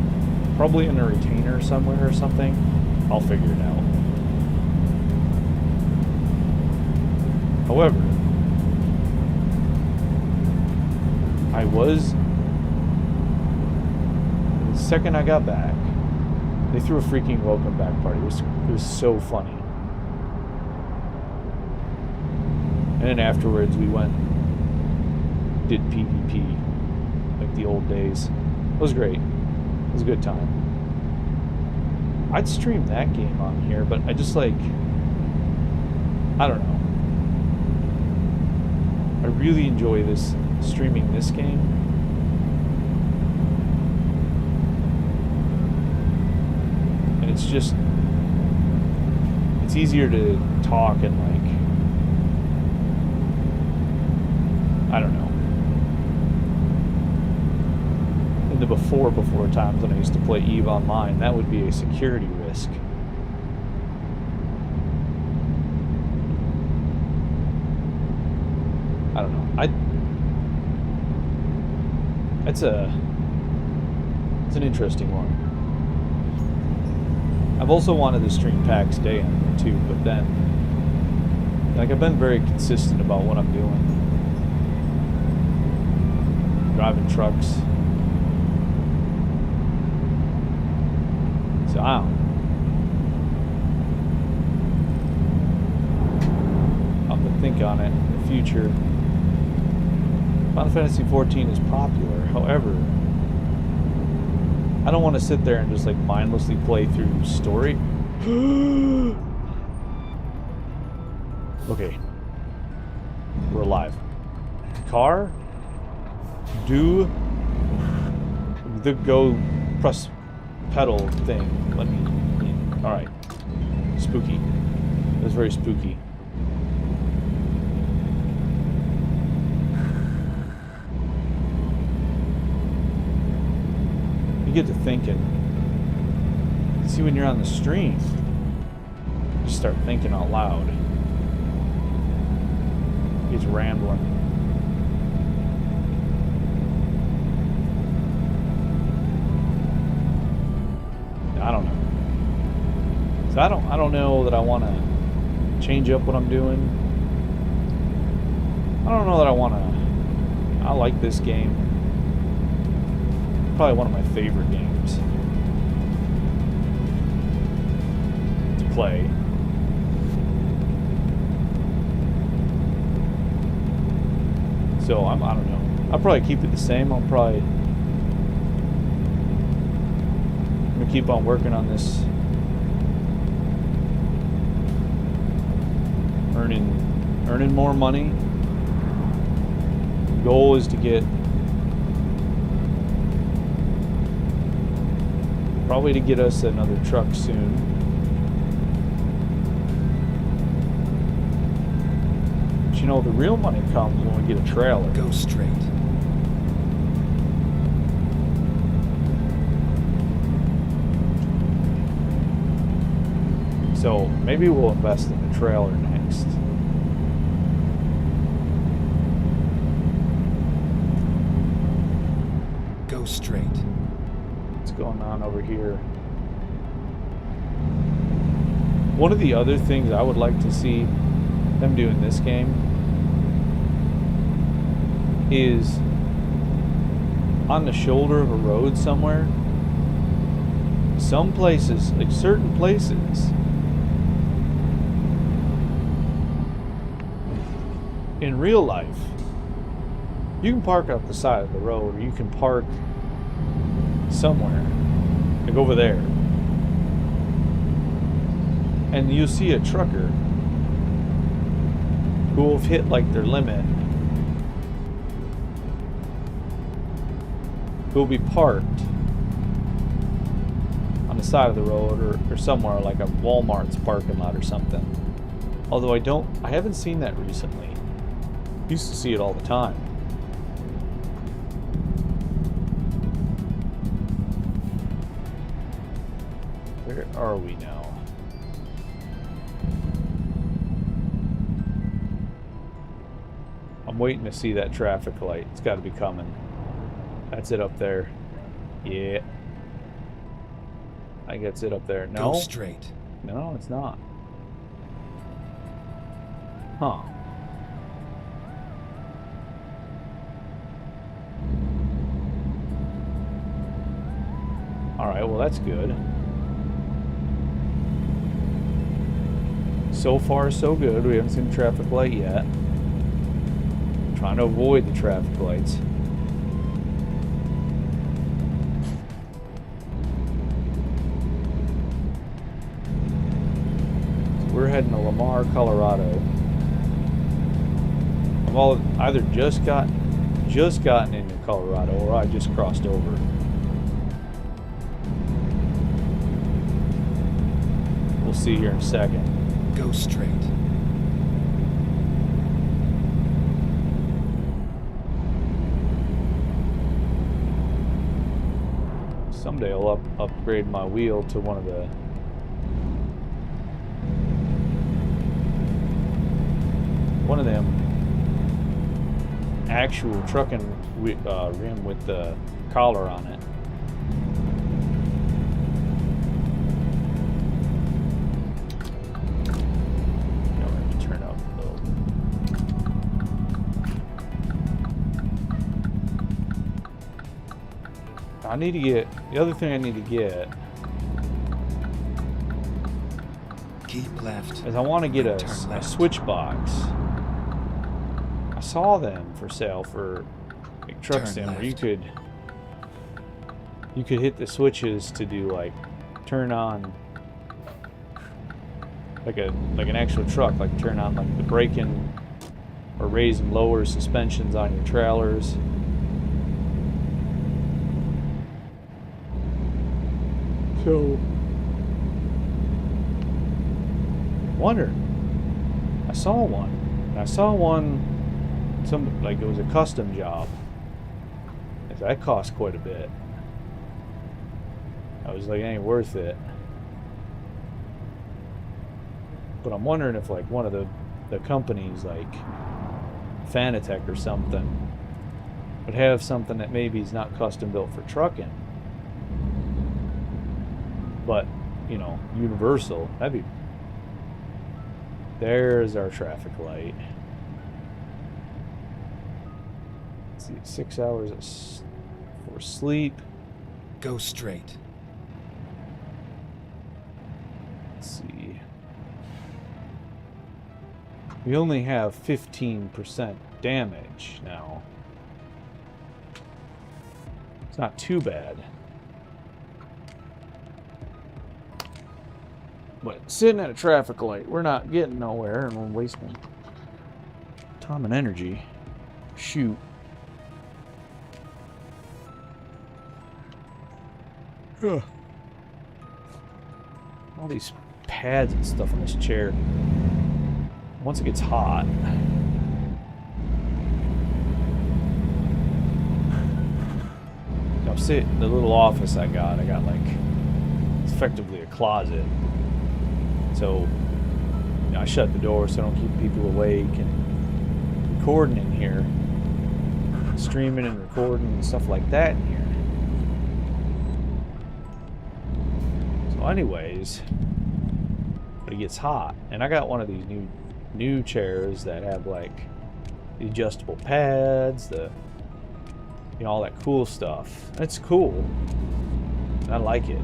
A: Probably in a retainer somewhere or something. I'll figure it out. However, the second I got back, they threw a freaking welcome back party. It was so funny. And then afterwards we went, did PvP, like the old days. It was great. It was a good time. I'd stream that game on here, but I just like, I don't know. I really enjoy this, streaming this game. And it's just, it's easier to talk and like, I don't know. In the before times when I used to play EVE Online, that would be a security risk. I don't know. It's an interesting one. I've also wanted to stream PAX Day on there too, but then, like, I've been very consistent about what I'm doing. Driving trucks. So I don't know. I'll have to think on it in the future. Final Fantasy XIV is popular, however, I don't want to sit there and just like mindlessly play through story. Okay. We're alive. Car? Do the go press pedal thing. Let me in. Alright. Spooky. It was very spooky. You get to thinking. See, when you're on the stream, you start thinking out loud. It's rambling. I don't know. So I don't know that I want to change up what I'm doing. I don't know that I want to. I like this game. Probably one of my favorite games to play. So I don't know. I'll probably keep it the same. I'm gonna keep on working on this, earning more money. The goal is to get probably to get us another truck soon. know, the real money comes when we get a trailer.
B: Go straight.
A: So maybe we'll invest in the trailer next.
B: Go straight.
A: What's going on over here? One of the other things I would like to see them do in this game is on the shoulder of a road somewhere, some places, like certain places in real life, you can park up the side of the road, or you can park somewhere, like over there, and you'll see a trucker who will have hit like their limit, who will be parked on the side of the road or somewhere like a Walmart's parking lot or something. Although I haven't seen that recently. Used to see it all the time. Where are we now? I'm waiting to see that traffic light. It's got to be coming. That's it up there. Yeah. I guess it up there. No.
B: Go straight.
A: No, it's not. Huh. Alright, well that's good. So far so good. We haven't seen the traffic light yet. Trying to avoid the traffic lights. So we're heading to Lamar, Colorado. I've either just gotten into Colorado or I just crossed over. We'll see here in a second.
B: Go straight.
A: Someday I'll upgrade my wheel to one of them actual trucking rim with the collar on it. Now we're going to turn up a little. I need to get, the other thing I need to get
B: Keep left.
A: is I want to get a switch box. I saw them for sale for like truck sim where you could hit the switches to do like turn on like an actual truck, like turn on like the braking or raise and lower suspensions on your trailers. So wonder, I saw one some like it was a custom job. That cost quite a bit. I was like, it ain't worth it. But I'm wondering if like one of the companies like Fanatec or something would have something that maybe is not custom built for trucking, but you know, universal. That'd be. There's our traffic light. Let's see, 6 hours for sleep.
B: Go straight.
A: Let's see. We only have 15% damage now. It's not too bad. But sitting at a traffic light, we're not getting nowhere and we're wasting time and energy. Shoot. Ugh. All these pads and stuff on this chair. Once it gets hot, the little office I got like, it's effectively a closet. So, you know, I shut the door so I don't keep people awake, and recording in here, streaming and recording and stuff like that in here. So anyways, but it gets hot, and I got one of these new chairs that have like the adjustable pads, the, you know, all that cool stuff. It's cool. I like it.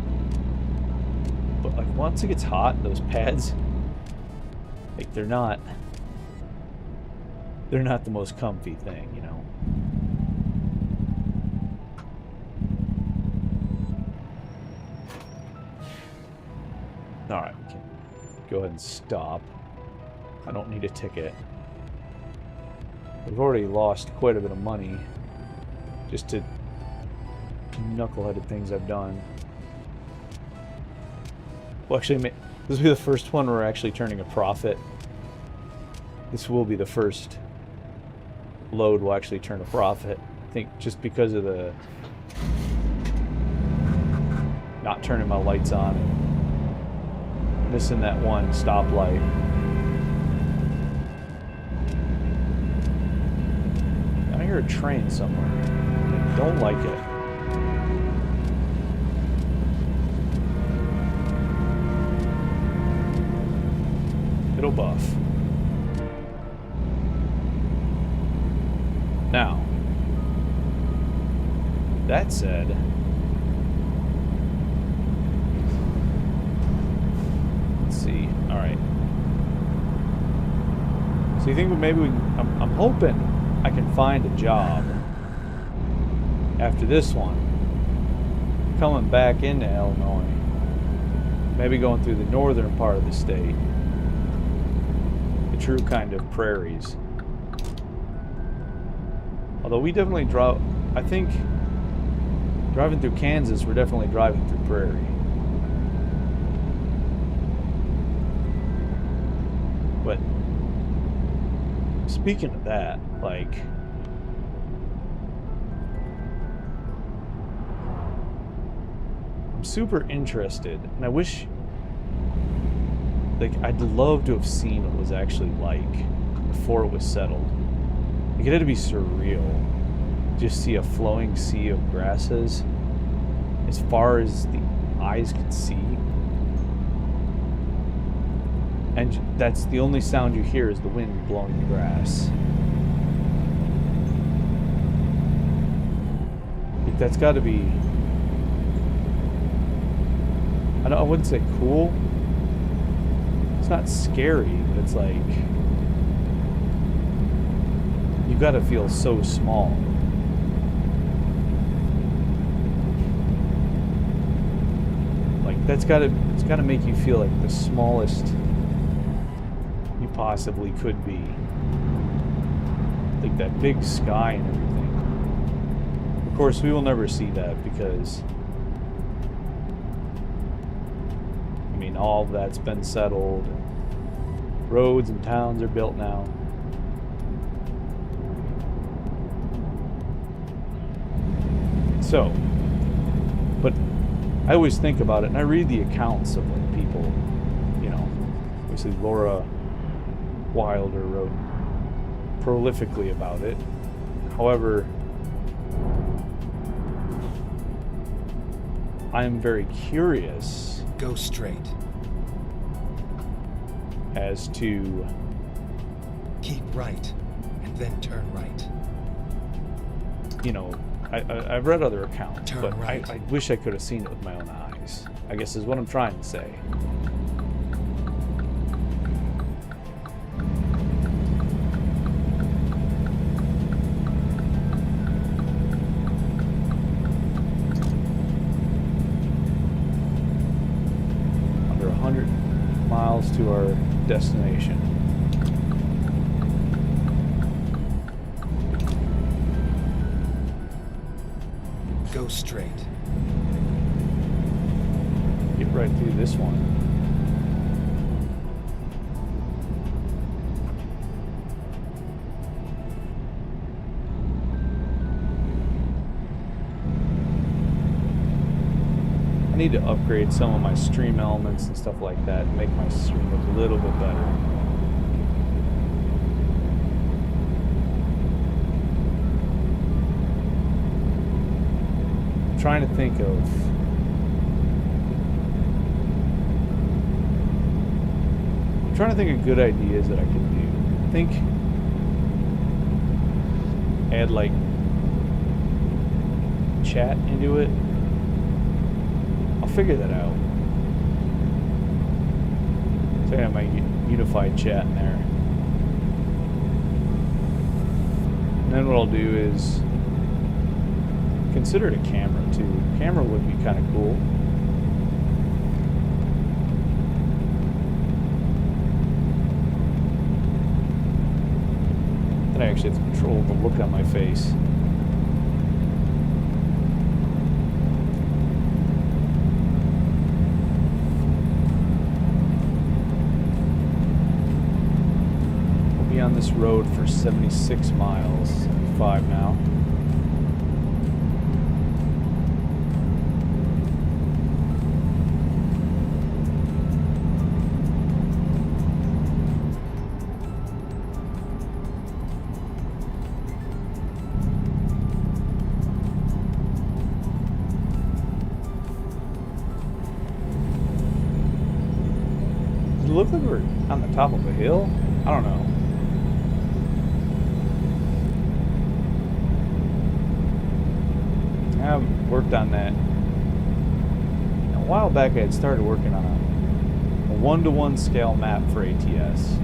A: But like once it gets hot, those pads, like they're not the most comfy thing, you know. All right, we can go ahead and stop. I don't need a ticket. We've already lost quite a bit of money just to knuckleheaded things I've done. Well, actually, this will be the first one where we're actually turning a profit. This will be the first load will actually turn a profit. I think just because of the not turning my lights on and missing that one stoplight. I hear a train somewhere. I don't like it. It'll buff. Now, that said, let's see. All right. So you think maybe we can, I'm hoping I can find a job after this one, coming back into Illinois, maybe going through the northern part of the state, the true kind of prairies. Although we definitely drove, I think driving through Kansas, we're definitely driving through prairie. But speaking of that, like, I'm super interested, and I wish, like, I'd love to have seen what it was actually like before it was settled. Like, it had to be surreal. Just see a flowing sea of grasses as far as the eyes could see. And that's the only sound you hear is the wind blowing the grass. Like, that's got to be, I wouldn't say cool. It's not scary, but it's like, you got to feel so small. Like, it's got to make you feel like the smallest you possibly could be. Like that big sky and everything. Of course, we will never see that because, I mean, all of that's been settled. Roads and towns are built now. So, but I always think about it, and I read the accounts of like people, you know, obviously Laura Wilder wrote prolifically about it. However, I am very curious.
B: Go straight.
A: As to
B: keep right, and then turn right.
A: You know, I've read other accounts,
B: Turn
A: but
B: right.
A: I wish I could have seen it with my own eyes, I guess is what I'm trying to say. Under 100 miles to our destination.
B: Go straight.
A: Get right through this one. need to upgrade some of my stream elements and stuff like that and make my stream look a little bit better. I'm trying to think of good ideas that I could do. I think add like chat into it. I'll figure that out. So I have my unified chat in there. And then what I'll do is consider it a camera too. Camera would be kind of cool. Then I actually have to control the look on my face. We'll be on this road for 76 miles, 75 now. Look like we're on the top of a hill. I don't know. I haven't worked on that. A while back I had started working on a 1-to-1 scale map for ATS.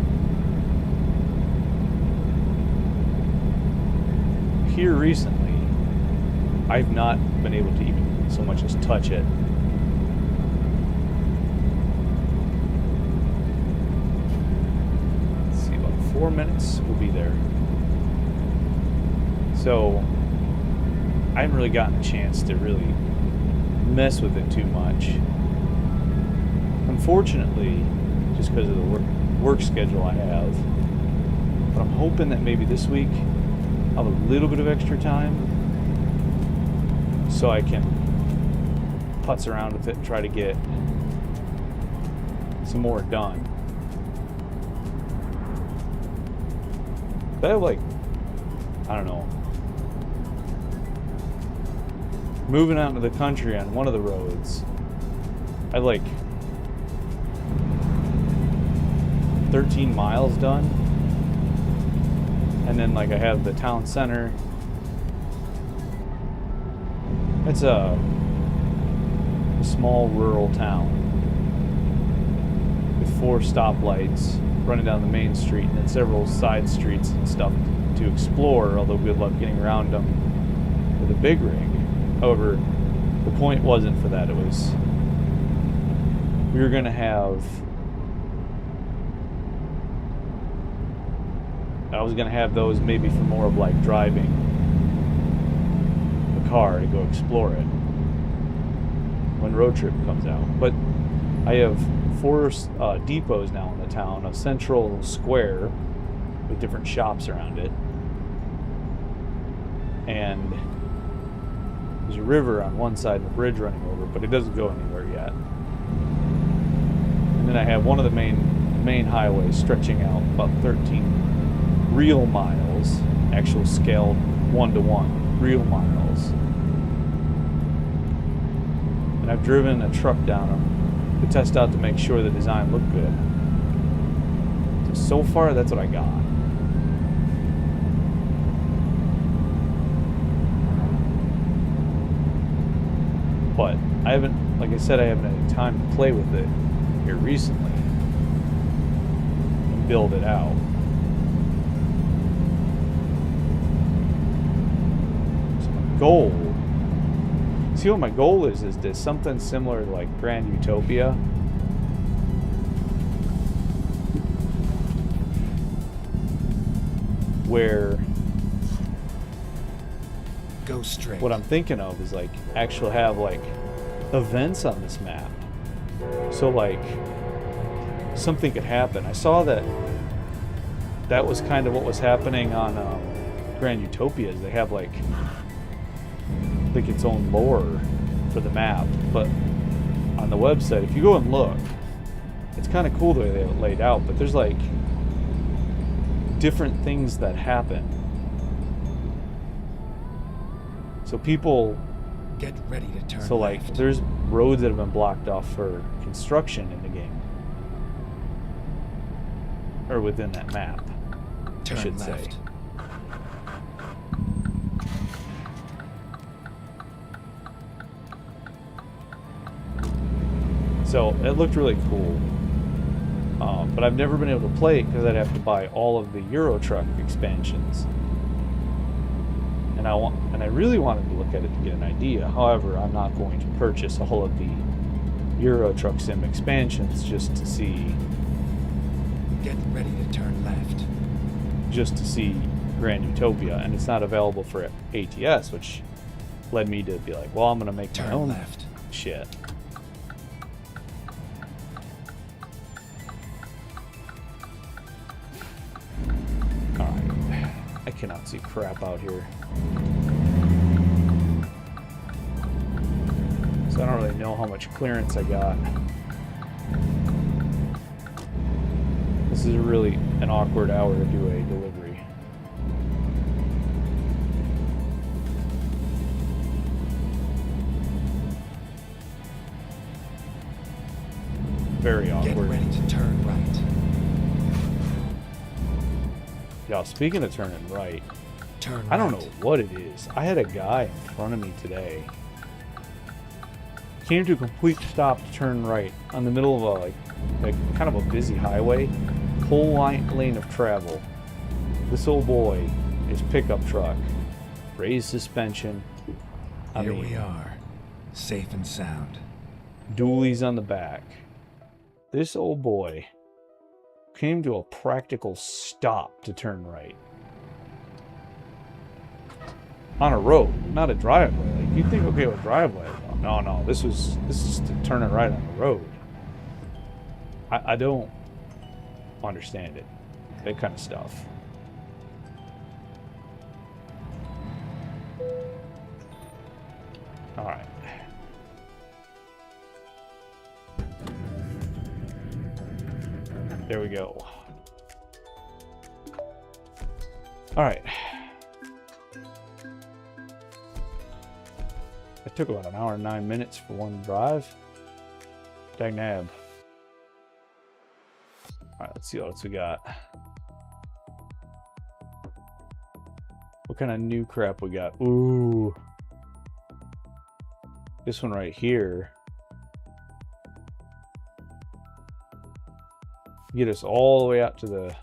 A: Here recently, I've not been able to even so much as touch it. Let's see, about 4 minutes, we'll be there. So, I haven't really gotten a chance to really mess with it too much. Unfortunately, just because of the work schedule I have. But I'm hoping that maybe this week I'll have a little bit of extra time so I can putz around with it and try to get some more done. But I have like, I don't know, moving out into the country on one of the roads, I have like 13 miles done. And then like I have the town center. It's a small rural town with 4 stoplights running down the main street and then several side streets and stuff to explore, although good luck getting around them with a big rig. However, the point wasn't for that. It was we were going to have I was going to have those maybe for more of like driving the car to go explore it when road trip comes out. But I have 4 depots now in the town, a central square with different shops around it. And there's a river on one side and a bridge running over, but it doesn't go anywhere yet. And then I have one of the main highways stretching out about 13 real miles, actual scaled 1-to-1 real miles. And I've driven a truck down them to test out to make sure the design looked good. So far, that's what I got. But I haven't, like I said, I haven't had time to play with it here recently and build it out. Goal. See what my goal is to something similar to like Grand Utopia. Where
B: go straight.
A: What I'm thinking of is like actually have like events on this map. So like something could happen. I saw that was kind of what was happening on Grand Utopia. Is they have like its own lore for the map, but the website, if you go and look, it's kind of cool the way they have it laid out, but there's like different things that happen. So people,
B: Get ready to turn
A: so like
B: left.
A: there's roads that have been blocked off for construction in the game. Or within that map,
B: Turn
A: I should
B: left.
A: say. So it looked really cool. But I've never been able to play it because I'd have to buy all of the Euro Truck expansions. And I really wanted to look at it to get an idea. However, I'm not going to purchase all of the Euro Truck Sim expansions just to see
B: Get ready to turn left.
A: Grand Utopia, and it's not available for ATS, which led me to be like, well, I'm gonna make my
B: Turn
A: own
B: left.
A: shit. Alright. I cannot see crap out here. So I don't really know how much clearance I got. This is really an awkward hour to do a delivery. Very awkward.
B: Get ready to turn right.
A: Yeah, speaking of turning right,
B: Turn
A: I don't
B: right.
A: know what it is. I had a guy in front of me today. Came to a complete stop to turn right on the middle of a kind of a busy highway. Whole lane of travel. This old boy, his pickup truck, raised suspension.
B: Here we are, safe and sound.
A: Dualies on the back. This old boy came to a practical stop to turn right. On a road, not a driveway. Like you'd think, okay, with driveway. No, this is to turn it right on the road. I don't understand it. That kind of stuff. All right. There we go. All right. It took about an hour and 9 minutes for one drive. Dang nab. All right, let's see what else we got. What kind of new crap we got? Ooh. This one right here. Get us all the way out to the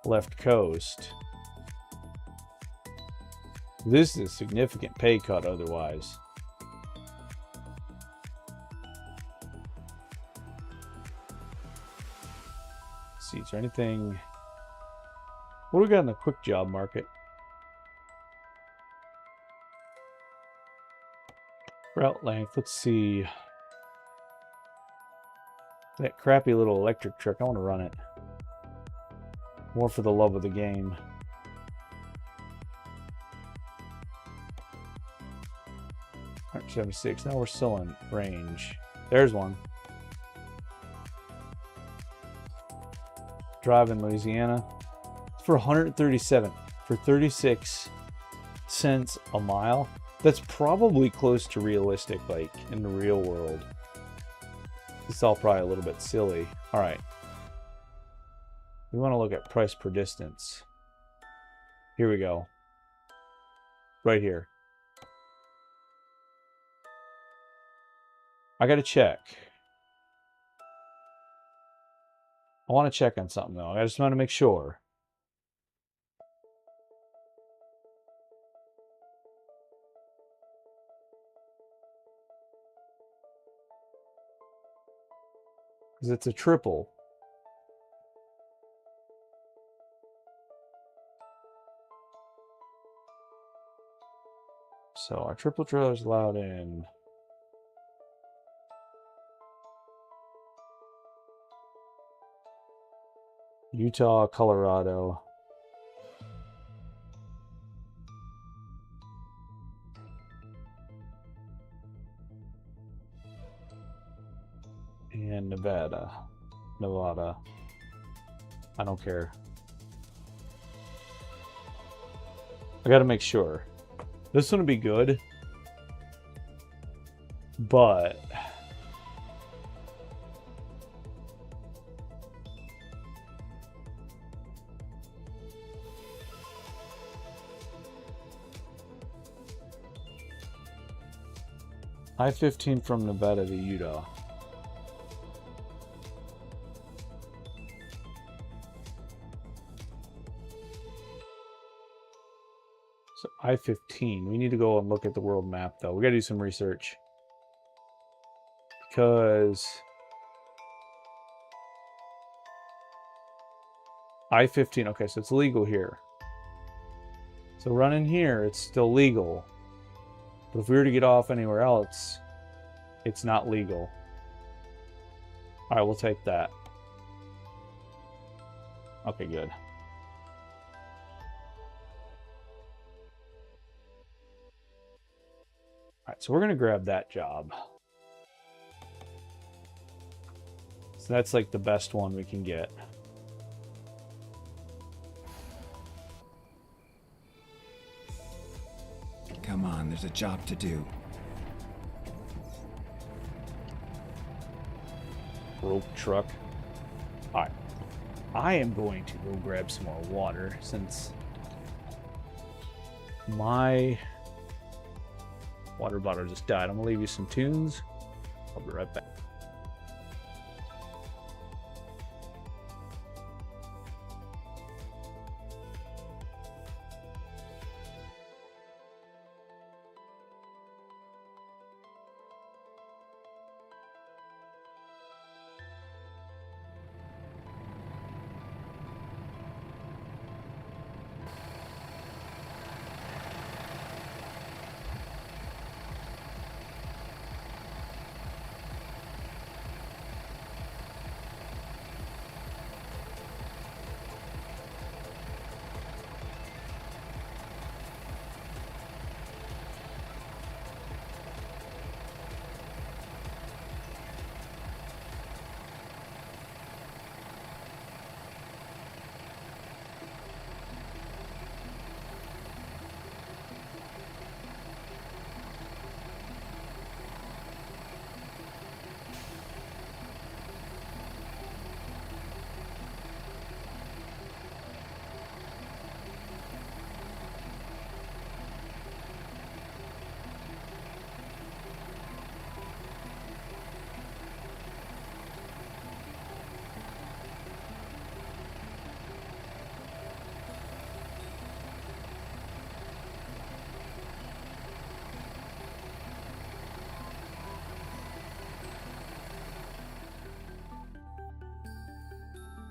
A: left coast. This is a significant pay cut otherwise. Let's see, is there anything? What do we got in the quick job market? Route length, let's see. That crappy little electric truck, I want to run it. More for the love of the game. $176. Now we're still in range. There's one. Drive in Louisiana. It's for 137 for 36 cents a mile. That's probably close to realistic, like in the real world. It's all probably a little bit silly. All right. We want to look at price per distance. Here we go. Right here. I got to check. I want to check on something though. I just want to make sure. Because it's a triple. So our triple trailer is allowed in. Utah, Colorado. Nevada. Nevada. I don't care. I gotta make sure. This one would be good. But... I-15 from Nevada to Utah. So I-15. We need to go and look at the world map, though. We gotta do some research. Because... I-15, okay, so it's legal here. So running here, it's still legal. But if we were to get off anywhere else, it's not legal. Alright, we'll take that. Okay, good. Alright, so we're going to grab that job. So that's like the best one we can get.
B: Come on, there's a job to do.
A: Rope truck. Alright. I am going to go grab some more water since my water bottle just died. I'm going to leave you some tunes. I'll be right back.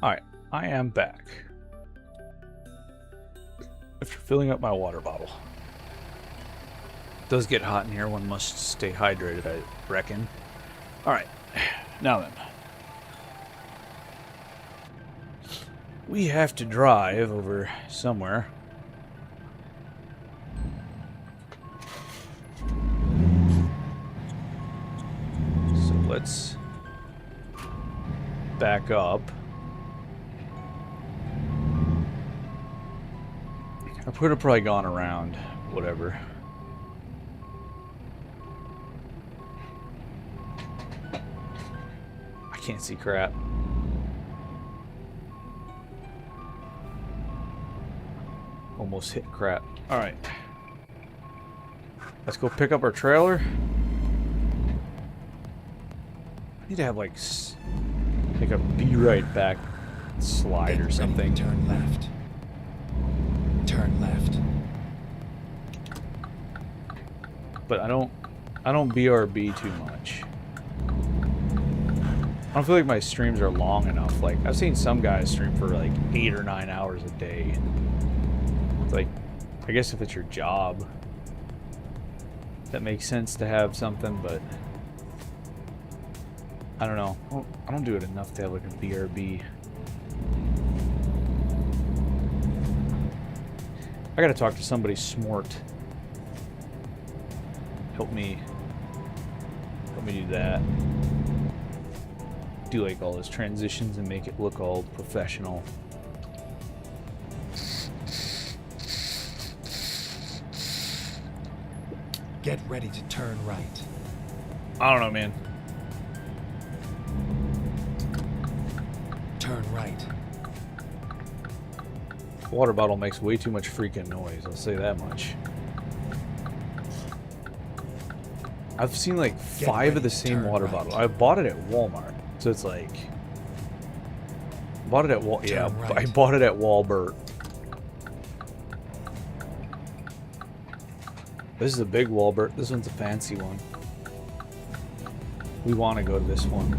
A: Alright, I am back. After filling up my water bottle. It does get hot in here, one must stay hydrated, I reckon. Alright, now then. We have to drive over somewhere. So let's back up. I could have probably gone around, whatever. I can't see crap. Almost hit crap. Alright. Let's go pick up our trailer. I need to have like a be right back slide or something.
B: Turn left. Turn left.
A: But I don't BRB too much. I don't feel like my streams are long enough. Like, I've seen some guys stream for like 8 or 9 hours a day. It's like, I guess if it's your job, that makes sense to have something, but I don't know. I don't do it enough to have like a BRB. I gotta talk to somebody smart. Help me do that. do like all those transitions and make it look all professional.
B: Get ready to turn right.
A: I don't know, man.
B: Turn right.
A: Water bottle makes way too much freaking noise, I'll say that much. I've seen like 5 of the same water bottle. I bought it at Walmart, so it's like bought it at I bought it at Walmart. This is a big Walmart. This one's a fancy one. We want to go to this one.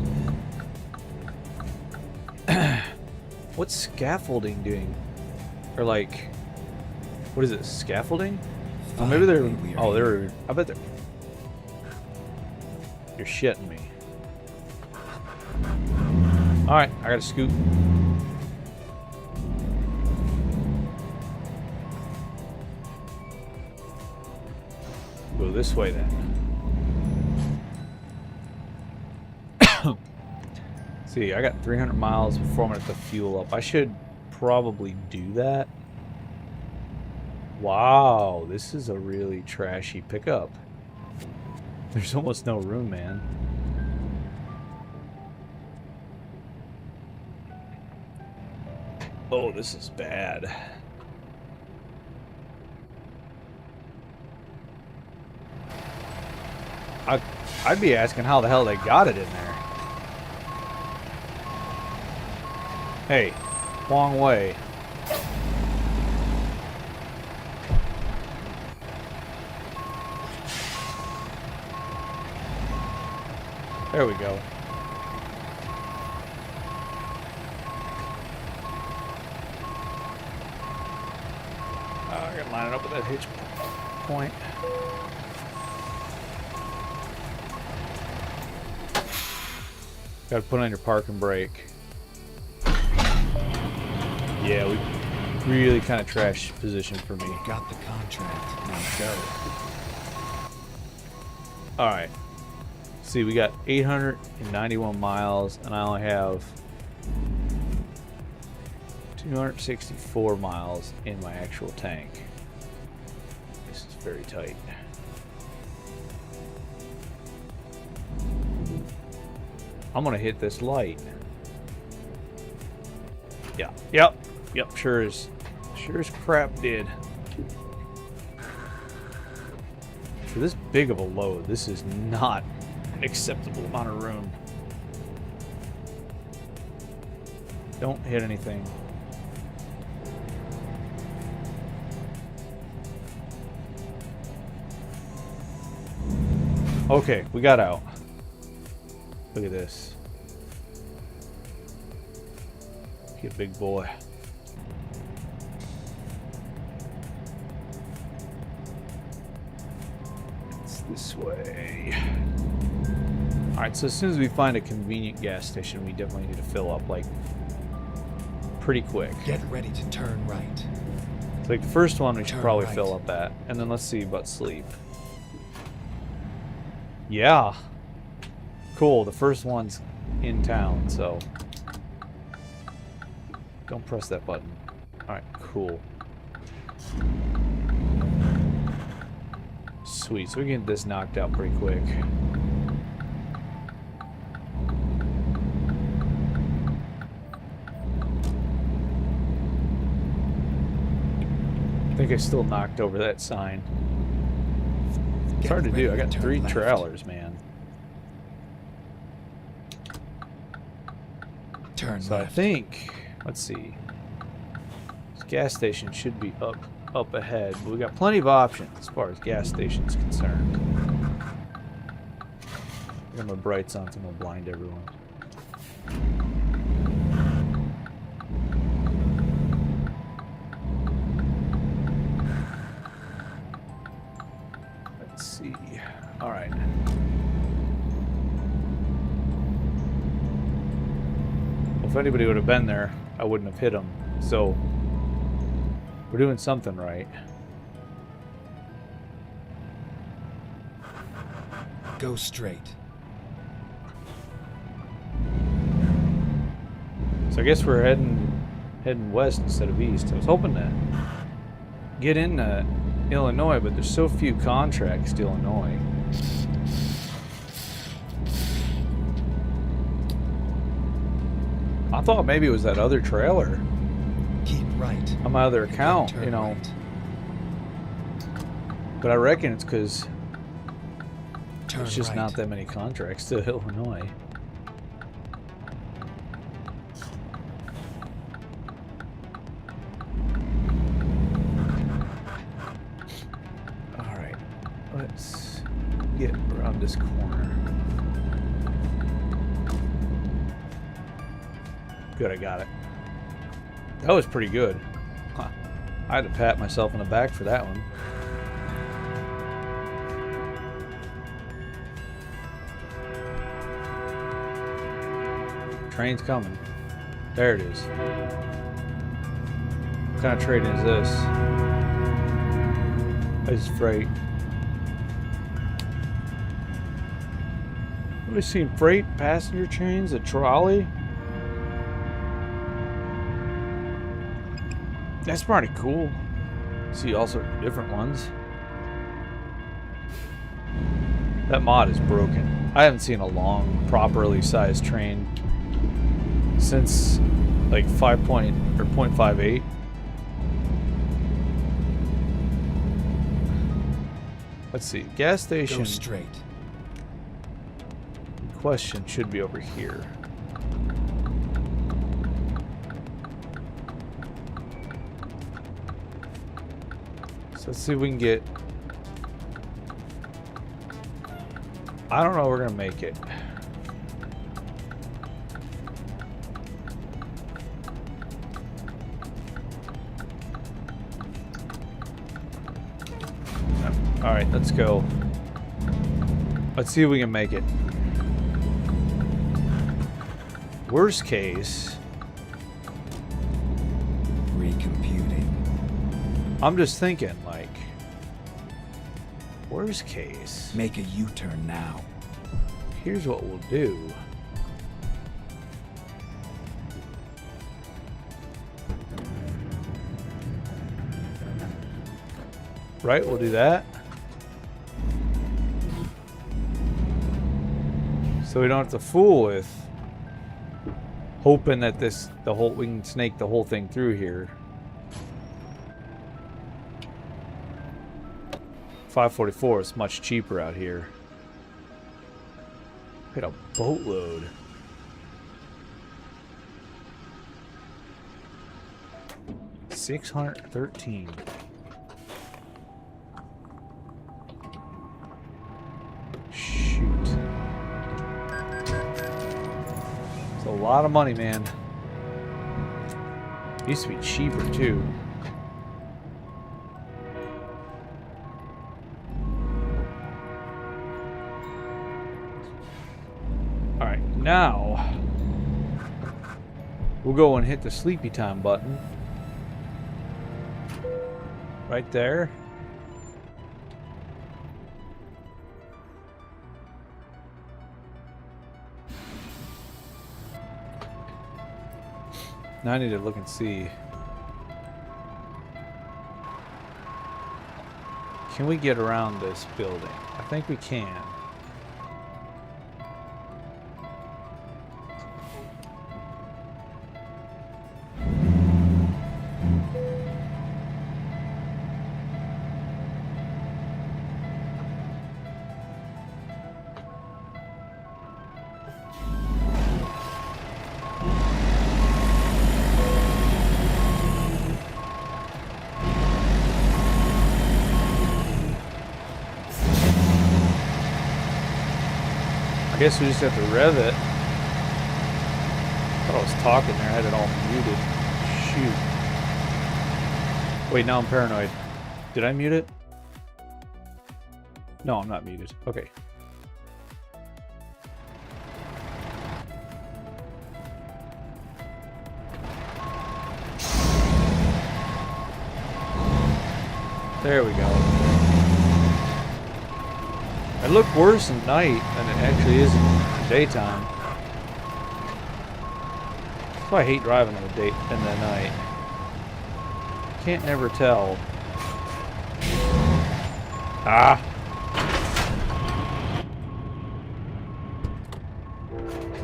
A: What's scaffolding doing? Or like, what is it? Scaffolding? Oh, maybe they're. Oh, they're. I bet they're. You're shitting me. All right, I gotta scoot. Go this way then. See, I got 300 miles before I'm gonna have to fuel up. I should probably do that. Wow, this is a really trashy pickup. There's almost no room, man. Oh, this is bad. I'd be asking how the hell they got it in there. Hey, wrong way. There we go. I gotta line it up with that hitch point. Gotta put on your park and brake. Yeah, we really kind of trash position for me.
B: Got the contract. Now go.
A: Alright. See, we got 891 miles, and I only have 264 miles in my actual tank. This is very tight. I'm gonna hit this light. Yeah. Yep. Sure as crap did. For this big of a load, this is not an acceptable amount of room. Don't hit anything. Okay, we got out. Look at this. Get big boy. It's this way. Alright, so as soon as we find a convenient gas station, we definitely need to fill up, like, pretty quick.
B: Get ready to turn right.
A: So, like, the first one we should probably
B: right.
A: fill up at, and then let's see about sleep. Yeah. Cool, the first one's in town, so don't press that button. Alright, cool. Sweet, so we can get this knocked out pretty quick. I think I still knocked over that sign. It's hard to do. I got 3 trailers, man.
B: Turn
A: so
B: left.
A: I think, let's see. This gas station should be up ahead, but we got plenty of options as far as gas stations concerned. I got my brights on, so I'm gonna blind everyone. Let's see. All right. If anybody would have been there, I wouldn't have hit them. So we're doing something right.
B: Go straight.
A: So I guess we're heading west instead of east. I was hoping to get into Illinois, but there's so few contracts to Illinois. I thought maybe it was that other trailer
B: Keep right.
A: on my other account,
B: Turn
A: you know.
B: right.
A: But I reckon it's because
B: Turn
A: there's just
B: right.
A: not that many contracts to Illinois. All right, let's get around this corner. Good, I got it. That was pretty good. Huh. I had to pat myself on the back for that one. Train's coming. There it is. What kind of trading is this? This is freight. Have we seen freight, passenger trains, a trolley? That's pretty cool. See all sorts of different ones. That mod is broken. I haven't seen a long, properly sized train since like 0.58. Let's see. Gas station.
B: Go straight.
A: Question should be over here. So let's see if we can get. I don't know. We're gonna make it. All right, let's go. Let's see if we can make it. Worst case,
B: Recomputing.
A: I'm just thinking, like, worst case,
B: Make a U-turn now.
A: here's what we'll do. Right, we'll do that. So we don't have to fool with hoping that we can snake the whole thing through here. 544 is much cheaper out here. Hit a boatload. $613. Shoot. It's a lot of money, man. Used to be cheaper too. Alright, now we'll go and hit the sleepy time button. Right there. Now I need to look and see. Can we get around this building? I think we can. I guess we just have to rev it. I thought I was talking there. I had it all muted. Shoot. Wait, now I'm paranoid. Did I mute it? No, I'm not muted. Okay. There we go. It looked worse at night than it actually is in the daytime. That's why I hate driving in the night. Can't ever tell. Ah!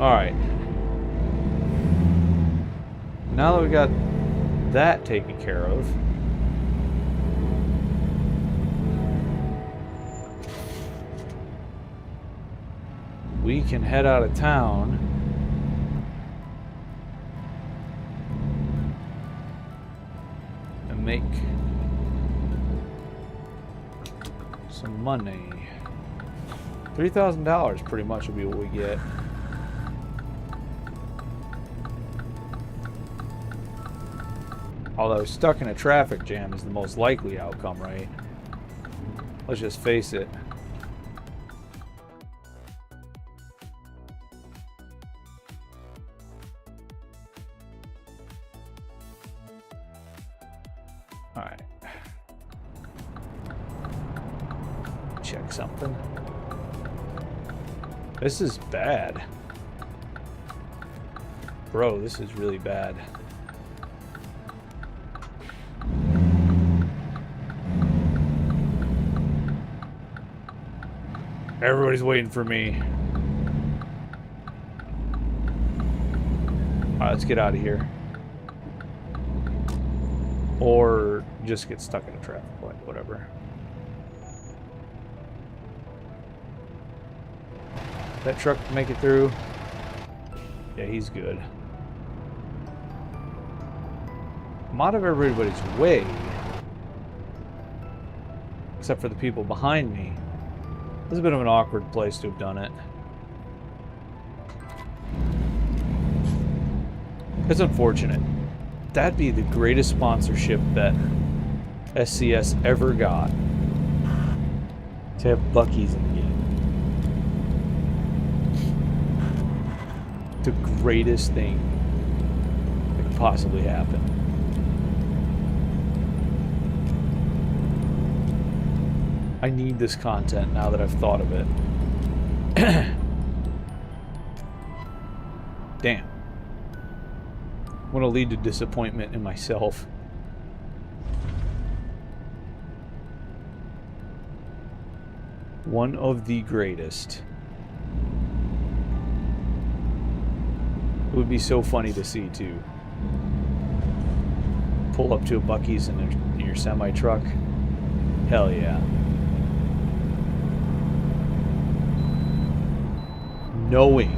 A: Alright. Now that we got that taken care of, we can head out of town and make some money. $3,000 pretty much will be what we get. Although stuck in a traffic jam is the most likely outcome, right? Let's just face it. Alright. Check something. This is bad. Bro, this is really bad. Everybody's waiting for me. Alright, let's get out of here. Or just get stuck in a traffic light, whatever. That truck can make it through. Yeah, he's good. I'm out of everybody's way. Except for the people behind me. This is a bit of an awkward place to have done it. It's unfortunate. That'd be the greatest sponsorship that SCS ever got. To have Buc-ee's in the game. The greatest thing that could possibly happen. I need this content now that I've thought of it. Damn. I'm gonna lead to disappointment in myself. One of the greatest. It would be so funny to see too. Pull up to a Buc-ee's in your semi truck. Hell yeah. Knowing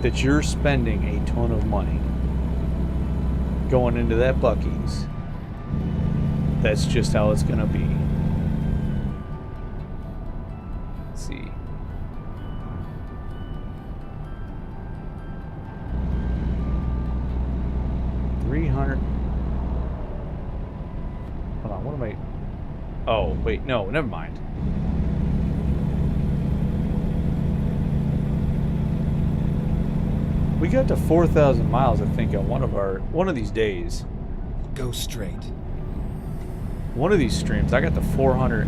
A: that you're spending a ton of money going into that Buc-ee's. That's just how it's gonna be. Let's see. $300. Hold on, what am I? Oh, wait, no, never mind. We got to 4,000 miles, I think, on one of these days.
B: Go straight.
A: One of these streams, I got to 400,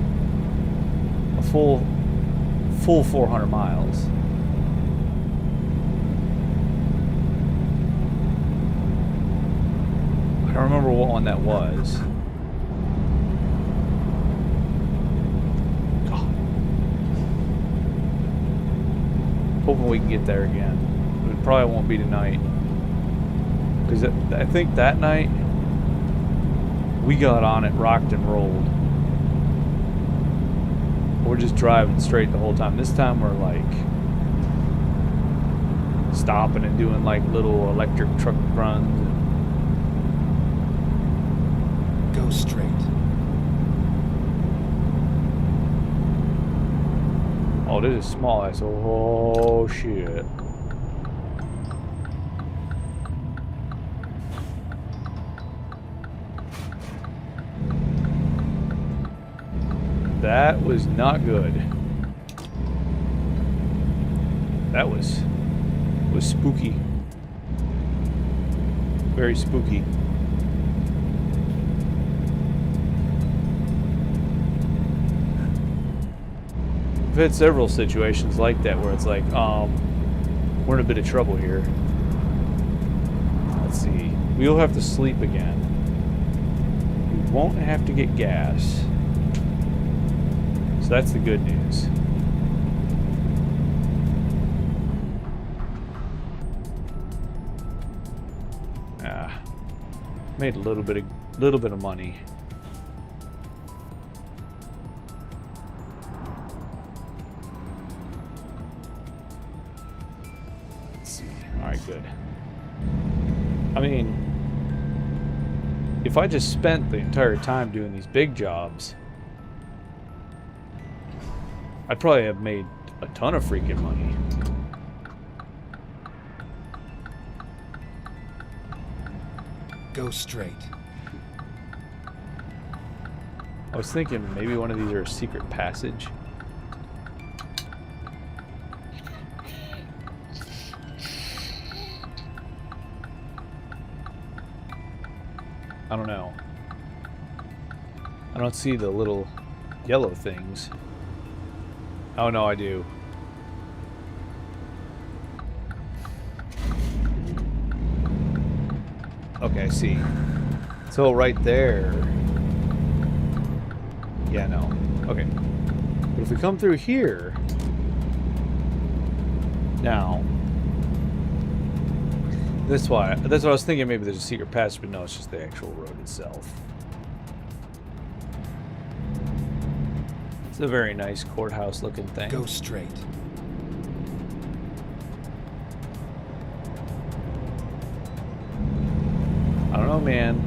A: a full 400 miles. I don't remember what one that was. God. Hoping we can get there again. It probably won't be tonight. Because I think that night, we got on it, rocked and rolled. We're just driving straight the whole time. This time we're like stopping and doing like little electric truck runs.
B: Go straight.
A: Oh, this is small ass. Oh shit. That was not good. That was spooky. Very spooky. I've had several situations like that where it's like, we're in a bit of trouble here. Let's see. We'll have to sleep again. We won't have to get gas. So that's the good news. Made a little bit of money. Let's see. All right, good. I mean, if I just spent the entire time doing these big jobs, I'd probably have made a ton of freaking money.
B: Go straight.
A: I was thinking maybe one of these are a secret passage. I don't know. I don't see the little yellow things. Oh no, I do. Okay, I see. So right there. Yeah, no. Okay. But if we come through here. Now. That's what I was thinking, maybe there's a secret passage, but no, it's just the actual road itself. It's a very nice courthouse looking thing.
B: Go straight.
A: I don't know, man.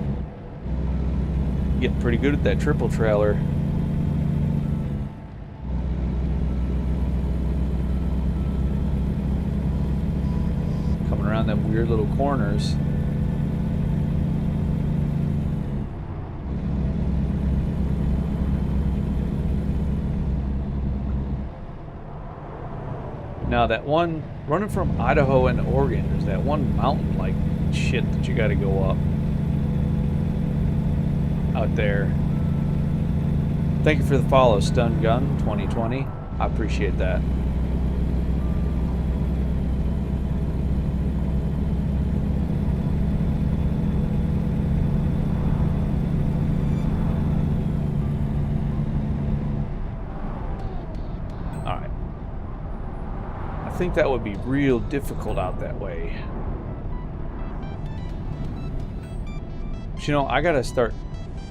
A: Getting pretty good at that triple trailer. Coming around them weird little corners. Now that one, running from Idaho and Oregon, there's that one mountain-like shit that you gotta go up. Out there. Thank you for the follow, Stun Gun 2020. I appreciate that. Alright. I think that would be real difficult out that way. But you know, I gotta start.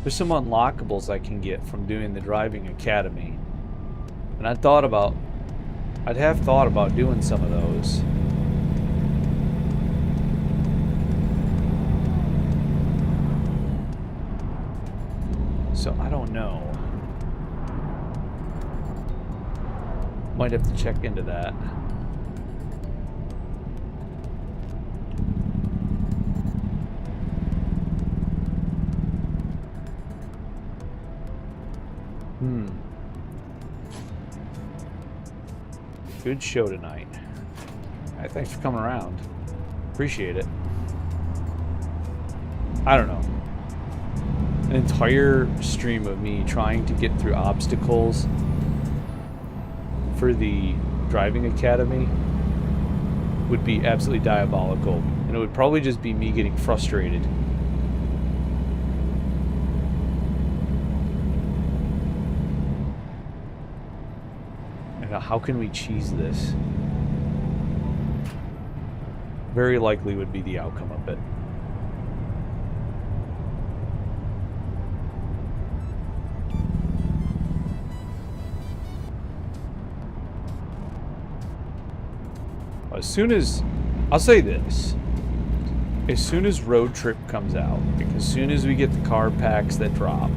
A: There's some unlockables I can get from doing the driving academy. And I'd have thought about doing some of those. So I don't know. Might have to check into that. Good show tonight. Hey, thanks for coming around. Appreciate it. I don't know. An entire stream of me trying to get through obstacles for the driving academy would be absolutely diabolical. And it would probably just be me getting frustrated. How can we cheese this? Very likely would be the outcome of it. As soon as, I'll say this, as soon as Road Trip comes out, like as soon as we get the card packs that drop,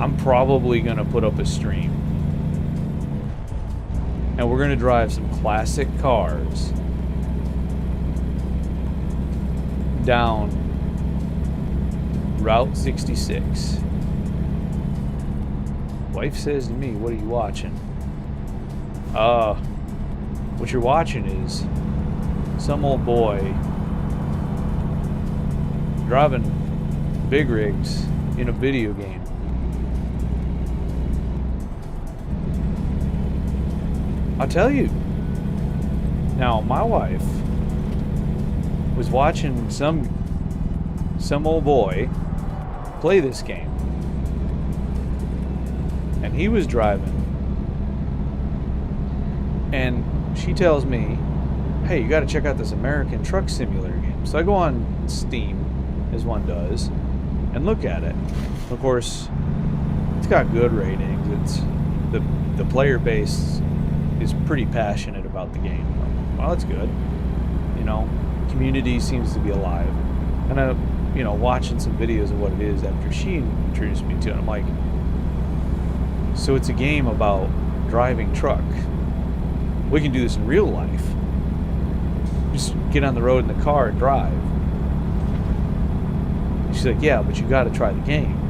A: I'm probably going to put up a stream. And we're going to drive some classic cars down Route 66. Wife says to me, what are you watching? What you're watching is some old boy driving big rigs in a video game. I'll tell you. Now, my wife was watching some old boy play this game. And he was driving. And she tells me, hey, you got to check out this American Truck Simulator game. So I go on Steam, as one does, and look at it. Of course, it's got good ratings. It's the player base is pretty passionate about the game. Well, that's good. You know, community seems to be alive. And I, you know, watching some videos of what it is after she introduced me to it, I'm like, so it's a game about driving truck. We can do this in real life. Just get on the road in the car and drive. She's like, yeah, but you got to try the game.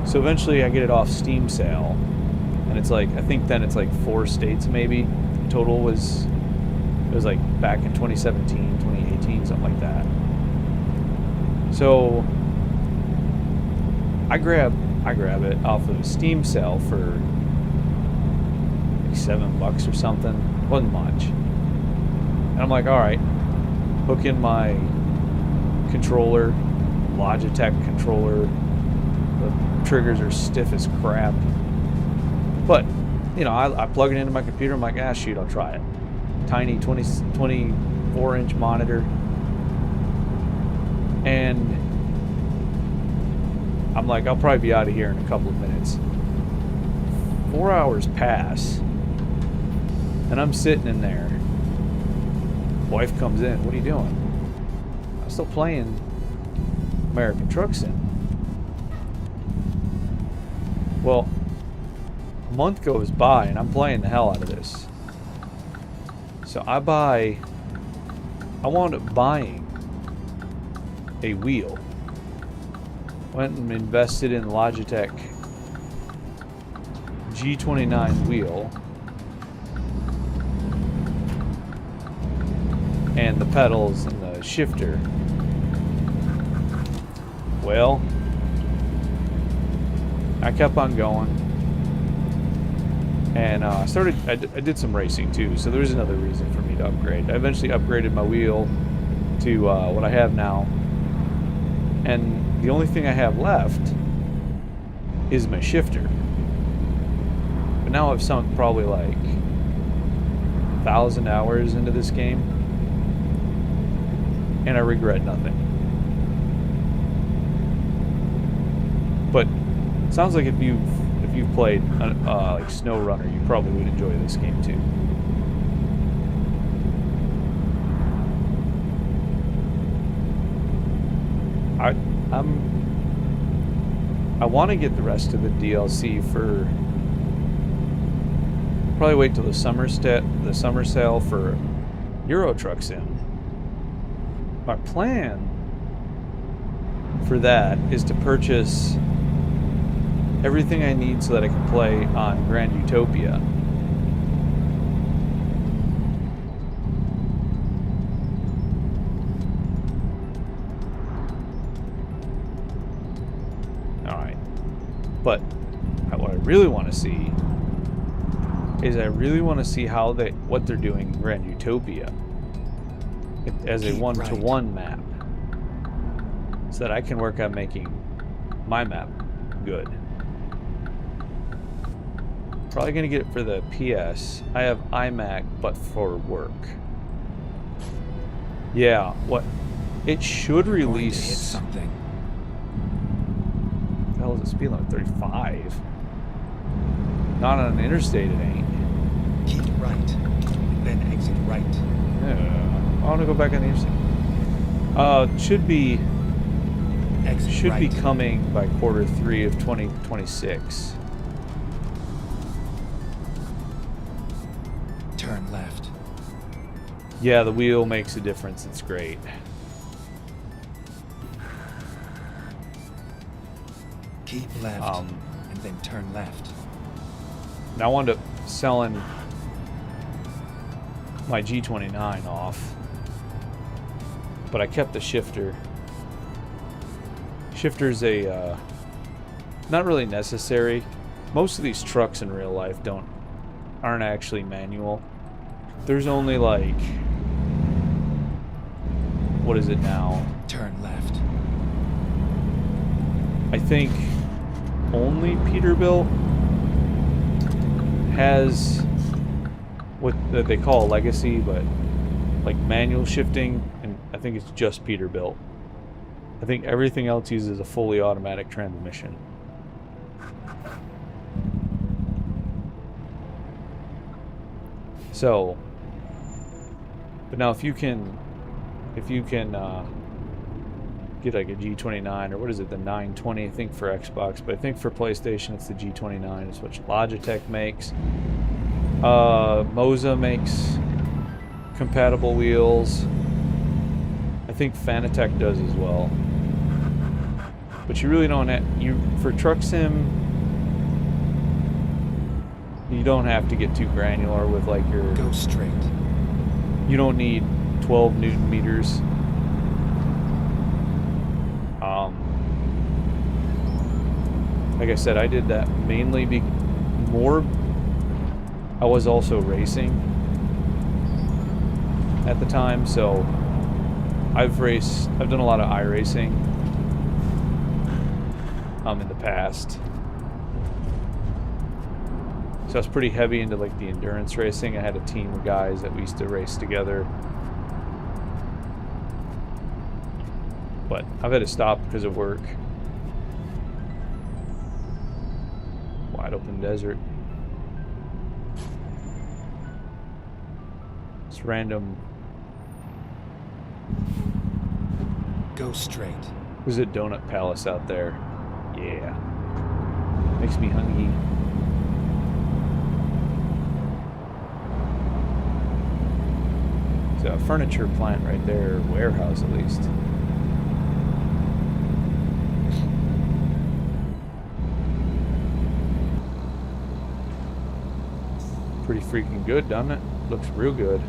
A: So eventually I get it off Steam sale, and it's like, I think then it's like 4 states maybe. Total was, it was like back in 2017, 2018, something like that. So I grab it off of a Steam sale for like $7 or something. Wasn't much. And I'm like, all right, hook in my controller, Logitech controller. The triggers are stiff as crap. But, you know, I plug it into my computer. I'm like, ah, shoot, I'll try it. Tiny 24-inch monitor. And I'm like, I'll probably be out of here in a couple of minutes. 4 hours pass. And I'm sitting in there. Wife comes in. What are you doing? I'm still playing American Truck Sim. Well, a month goes by and I'm playing the hell out of this. So I wound up buying a wheel. Went and invested in Logitech G29 wheel. And the pedals and the shifter. Well, I kept on going, and I did some racing too, so there's another reason for me to upgrade. I eventually upgraded my wheel to what I have now, and the only thing I have left is my shifter. But now I've sunk probably like 1,000 hours into this game, and I regret nothing. But it sounds like if you've played like Snow Runner, you probably would enjoy this game too. I want to get the rest of the DLC for, probably wait till the summer sale for Euro Truck Sim. My plan for that is to purchase everything I need so that I can play on Grand Utopia. Alright. But what I really want to see is what they're doing in Grand Utopia as a one-to-one map, so that I can work on making my map good. Probably gonna get it for the PS. I have iMac, but for work. Yeah, what? It should release
B: something.
A: What the hell is the speed limit? 35. Not on an interstate, it ain't.
B: Keep right, and then exit right.
A: Yeah. I want to go back on the interstate. Should be coming by Q3 of 2026.
B: Turn left.
A: Yeah, the wheel makes a difference. It's great.
B: Keep left, and then turn left.
A: Now I wound up selling my G29 off, but I kept the shifter. Shifter's not really necessary. Most of these trucks in real life aren't actually manual. There's only like what is it now?
B: Turn left.
A: I think only Peterbilt has what they call a legacy, but like manual shifting, and I think it's just Peterbilt. I think everything else uses a fully automatic transmission. So, but now if you can get like a G29, or what is it, the 920 I think for Xbox, but I think for PlayStation it's the G29. It's what Logitech makes. Moza makes compatible wheels. I think Fanatec does as well. But you really don't have, for truck sim, you don't have to get too granular with like your...
B: Go straight.
A: You don't need 12 Newton meters. Like I said, I did that mainly I was also racing at the time, so I've done a lot of iRacing in the past. So I was pretty heavy into like the endurance racing. I had a team of guys that we used to race together. But I've had to stop because of work. Wide open desert. It's random.
B: Go straight.
A: There's a donut palace out there. Yeah. Makes me hungry. There's a furniture plant right there, warehouse at least. Pretty freaking good, doesn't it? Looks real good.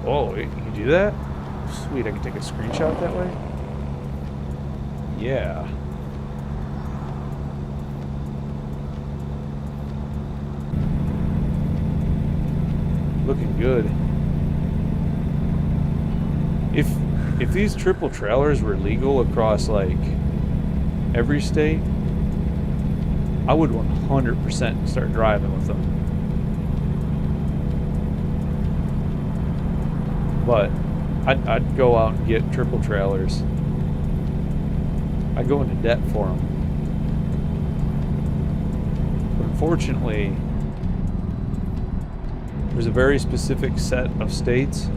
A: Oh, you can do that? Sweet, I can take a screenshot that way? Yeah. Looking good. If these triple trailers were legal across like every state, I would 100% start driving with them. But I'd go out and get triple trailers. I'd go into debt for them. But unfortunately, there's a very specific set of states.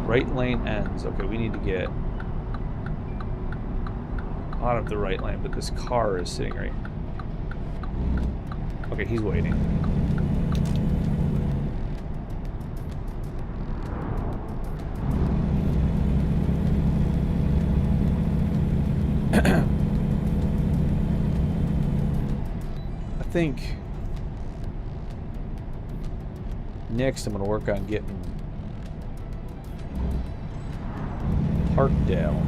A: Right lane ends. Okay, we need to get out of the right lane, but this car is sitting right. Okay, he's waiting. I think next I'm going to work on getting Parkdale.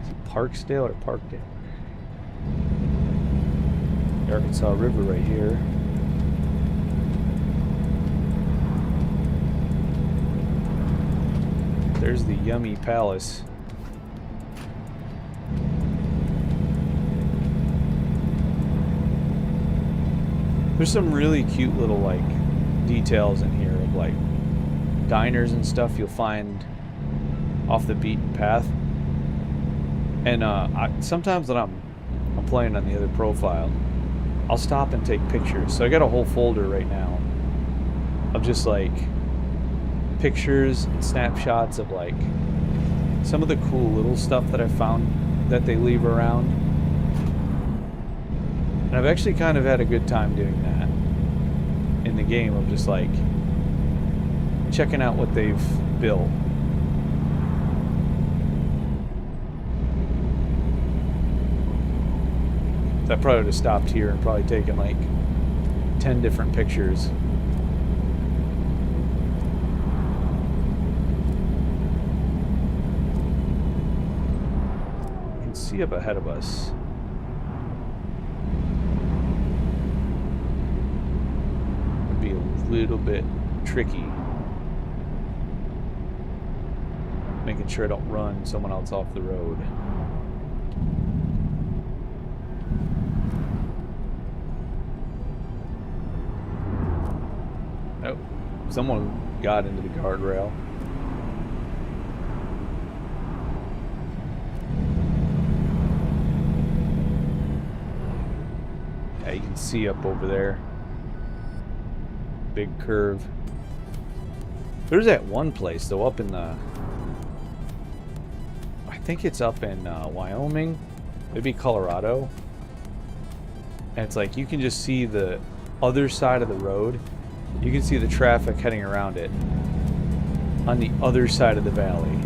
A: Is it Parksdale or Parkdale? The Arkansas River right here. There's the Yummy Palace. There's some really cute little like details in here of like diners and stuff you'll find off the beaten path. And sometimes when I'm playing on the other profile, I'll stop and take pictures. So I got a whole folder right now of just like pictures and snapshots of like some of the cool little stuff that I found that they leave around. And I've actually kind of had a good time doing that in the game, of just like checking out what they've built. I probably would have stopped here and probably taken like 10 different pictures. see up ahead of us? Would be a little bit tricky. Making sure I don't run someone else off the road. Oh, someone got into the guardrail. Yeah, you can see up over there. Big curve. There's that one place though up in the... I think it's up in Wyoming, maybe Colorado. And it's like you can just see the other side of the road. You can see the traffic heading around it on the other side of the valley.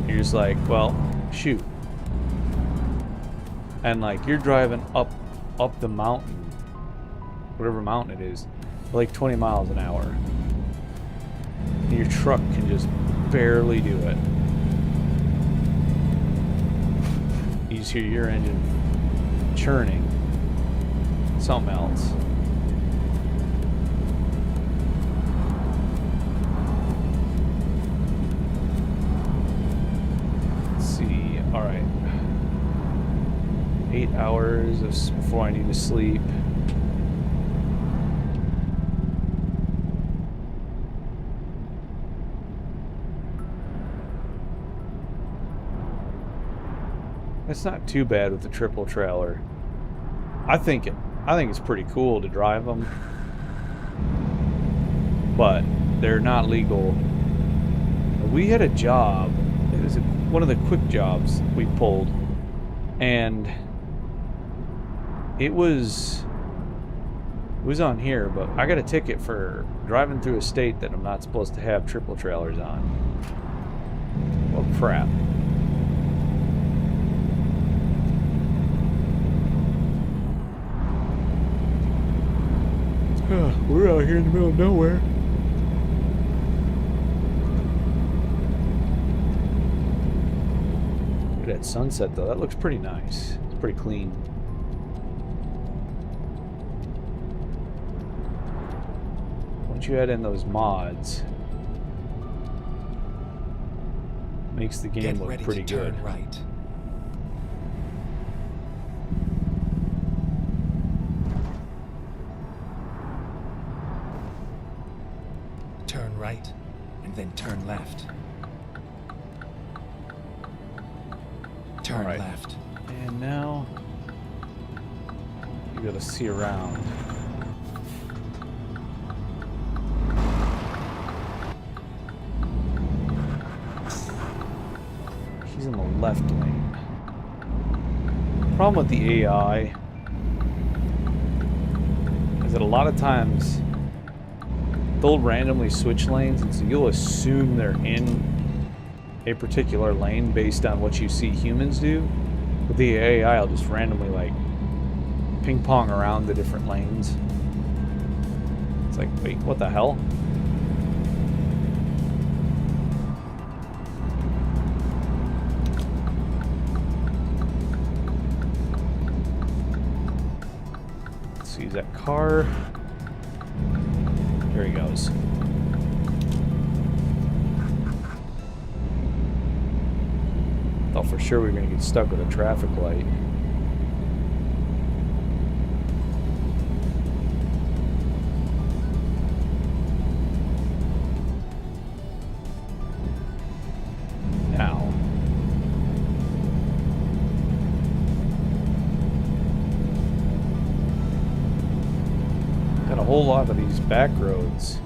A: You're just like, well, shoot. And like you're driving up the mountain, whatever mountain it is, like 20 miles an hour. And your truck can just barely do it. You just hear your engine churning. Something else. Let's see. All right. 8 hours before I need to sleep. It's not too bad with the triple trailer. I think it's pretty cool to drive them, but they're not legal. We had a job. It was one of the quick jobs we pulled, and it was on here, but I got a ticket for driving through a state that I'm not supposed to have triple trailers on. Well, crap. We're out here in the middle of nowhere. Look at that sunset, though. That looks pretty nice. It's pretty clean. Once you add in those mods, makes the game look pretty good.
B: Turn right. Turn right, and then turn left. Turn
A: All right.
B: left.
A: And now you gotta see around. She's in the left lane. Problem with the AI is that a lot of times they'll randomly switch lanes, and so you'll assume they're in a particular lane based on what you see humans do. But the AI will just randomly like ping pong around the different lanes. It's like, wait, what the hell? Let's use that car. Here he goes. Thought for sure we were going to get stuck with a traffic light. Now. Got a whole lot of these back roads.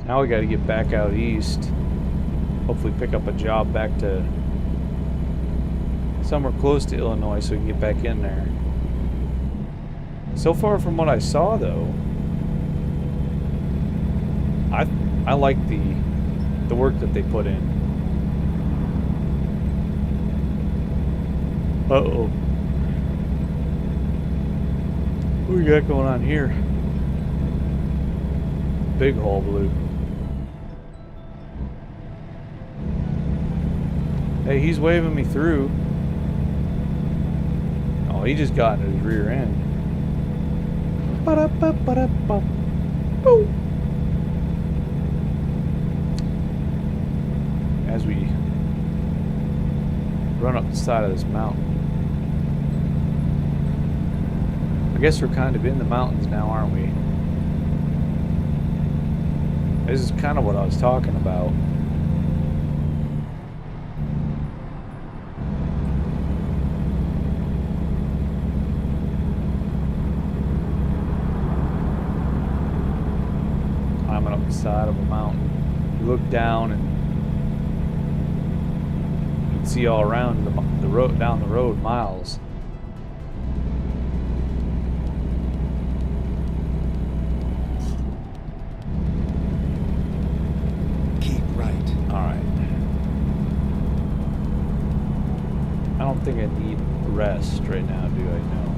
A: Now we got to get back out east. Hopefully pick up a job back to somewhere close to Illinois so we can get back in there. So far from what I saw though, I like the work that they put in. Uh-oh. What we got going on here? Big hole blue. Hey, he's waving me through. Oh, he just got into his rear end. Ba-da-ba-ba-da-ba. Boom. As we run up the side of this mountain. I guess we're kind of in the mountains now, aren't we? This is kind of what I was talking about. Climbing up the side of a mountain. You look down and you can see all around the road, down the road, miles. I don't think I need rest right now, do I? No.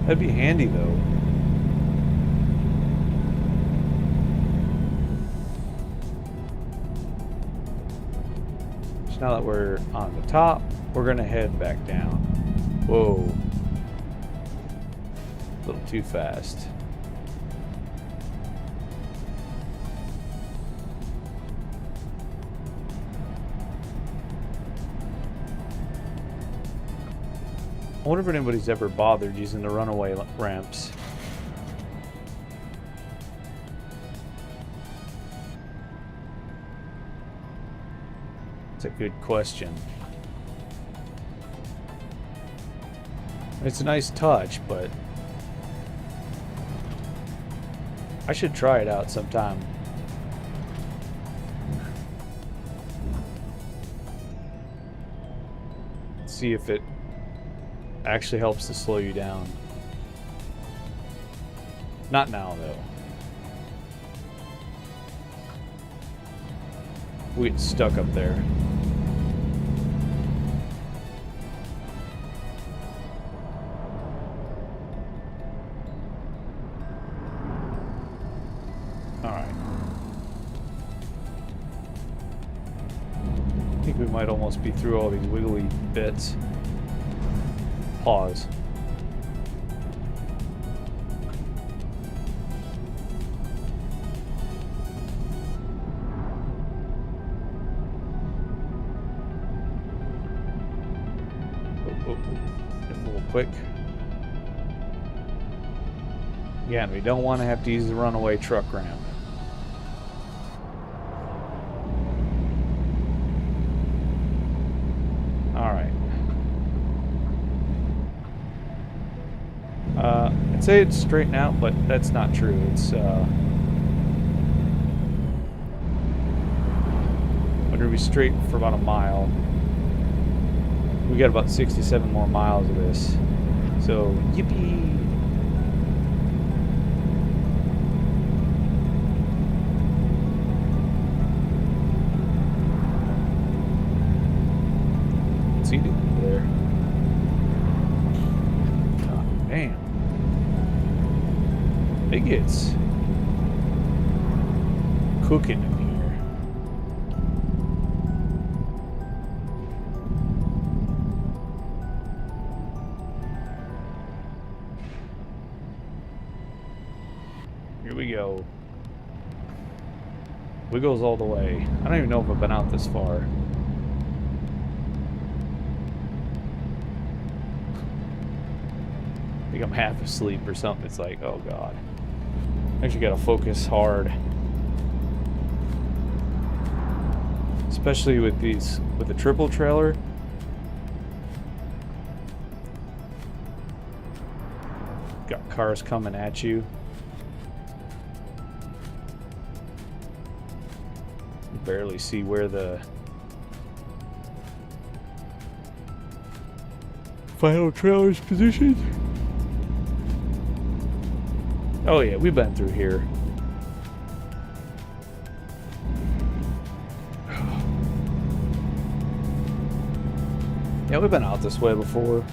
A: That'd be handy though. So now that we're on the top, we're gonna head back down. Whoa. A little too fast. I wonder if anybody's ever bothered using the runaway ramps. It's a good question. It's a nice touch, but I should try it out sometime. See if it actually helps to slow you down. Not now, though. We get stuck up there. Alright. I think we might almost be through all these wiggly bits. Pause. Oh, a little quick. Again, we don't want to have to use the runaway truck ramp. I'd say it's straightened out, but that's not true. It's going to be straight for about a mile. We got about 67 more miles of this. So, yippee! What's he doing over there? Oh, damn. It gets cooking in here. Here we go. Wiggles all the way. I don't even know if I've been out this far. I think I'm half asleep or something. It's like, oh god. Actually gotta focus hard. Especially with the triple trailer. Got cars coming at you. You barely see where the final trailer is positioned. Oh yeah, we've been through here. Yeah, we've been out this way before.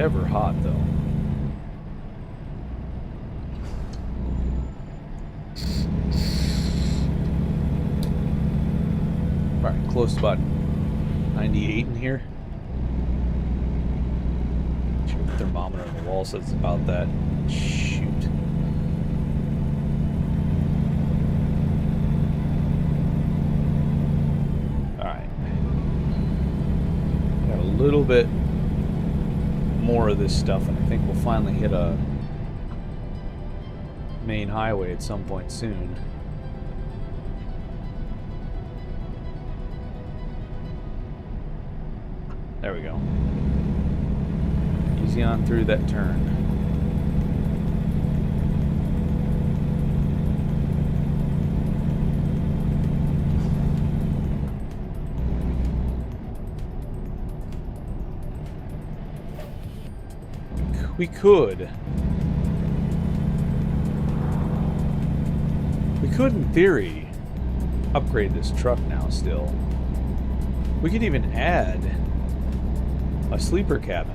A: ever hot, though. Alright, close to about 98 in here. Sure, the thermometer on the wall says it's about that. Shoot. Alright. Got a little bit more of this stuff, and I think we'll finally hit a main highway at some point soon. There we go. Easy on through that turn. We could, in theory, upgrade this truck now still. We could even add a sleeper cabin.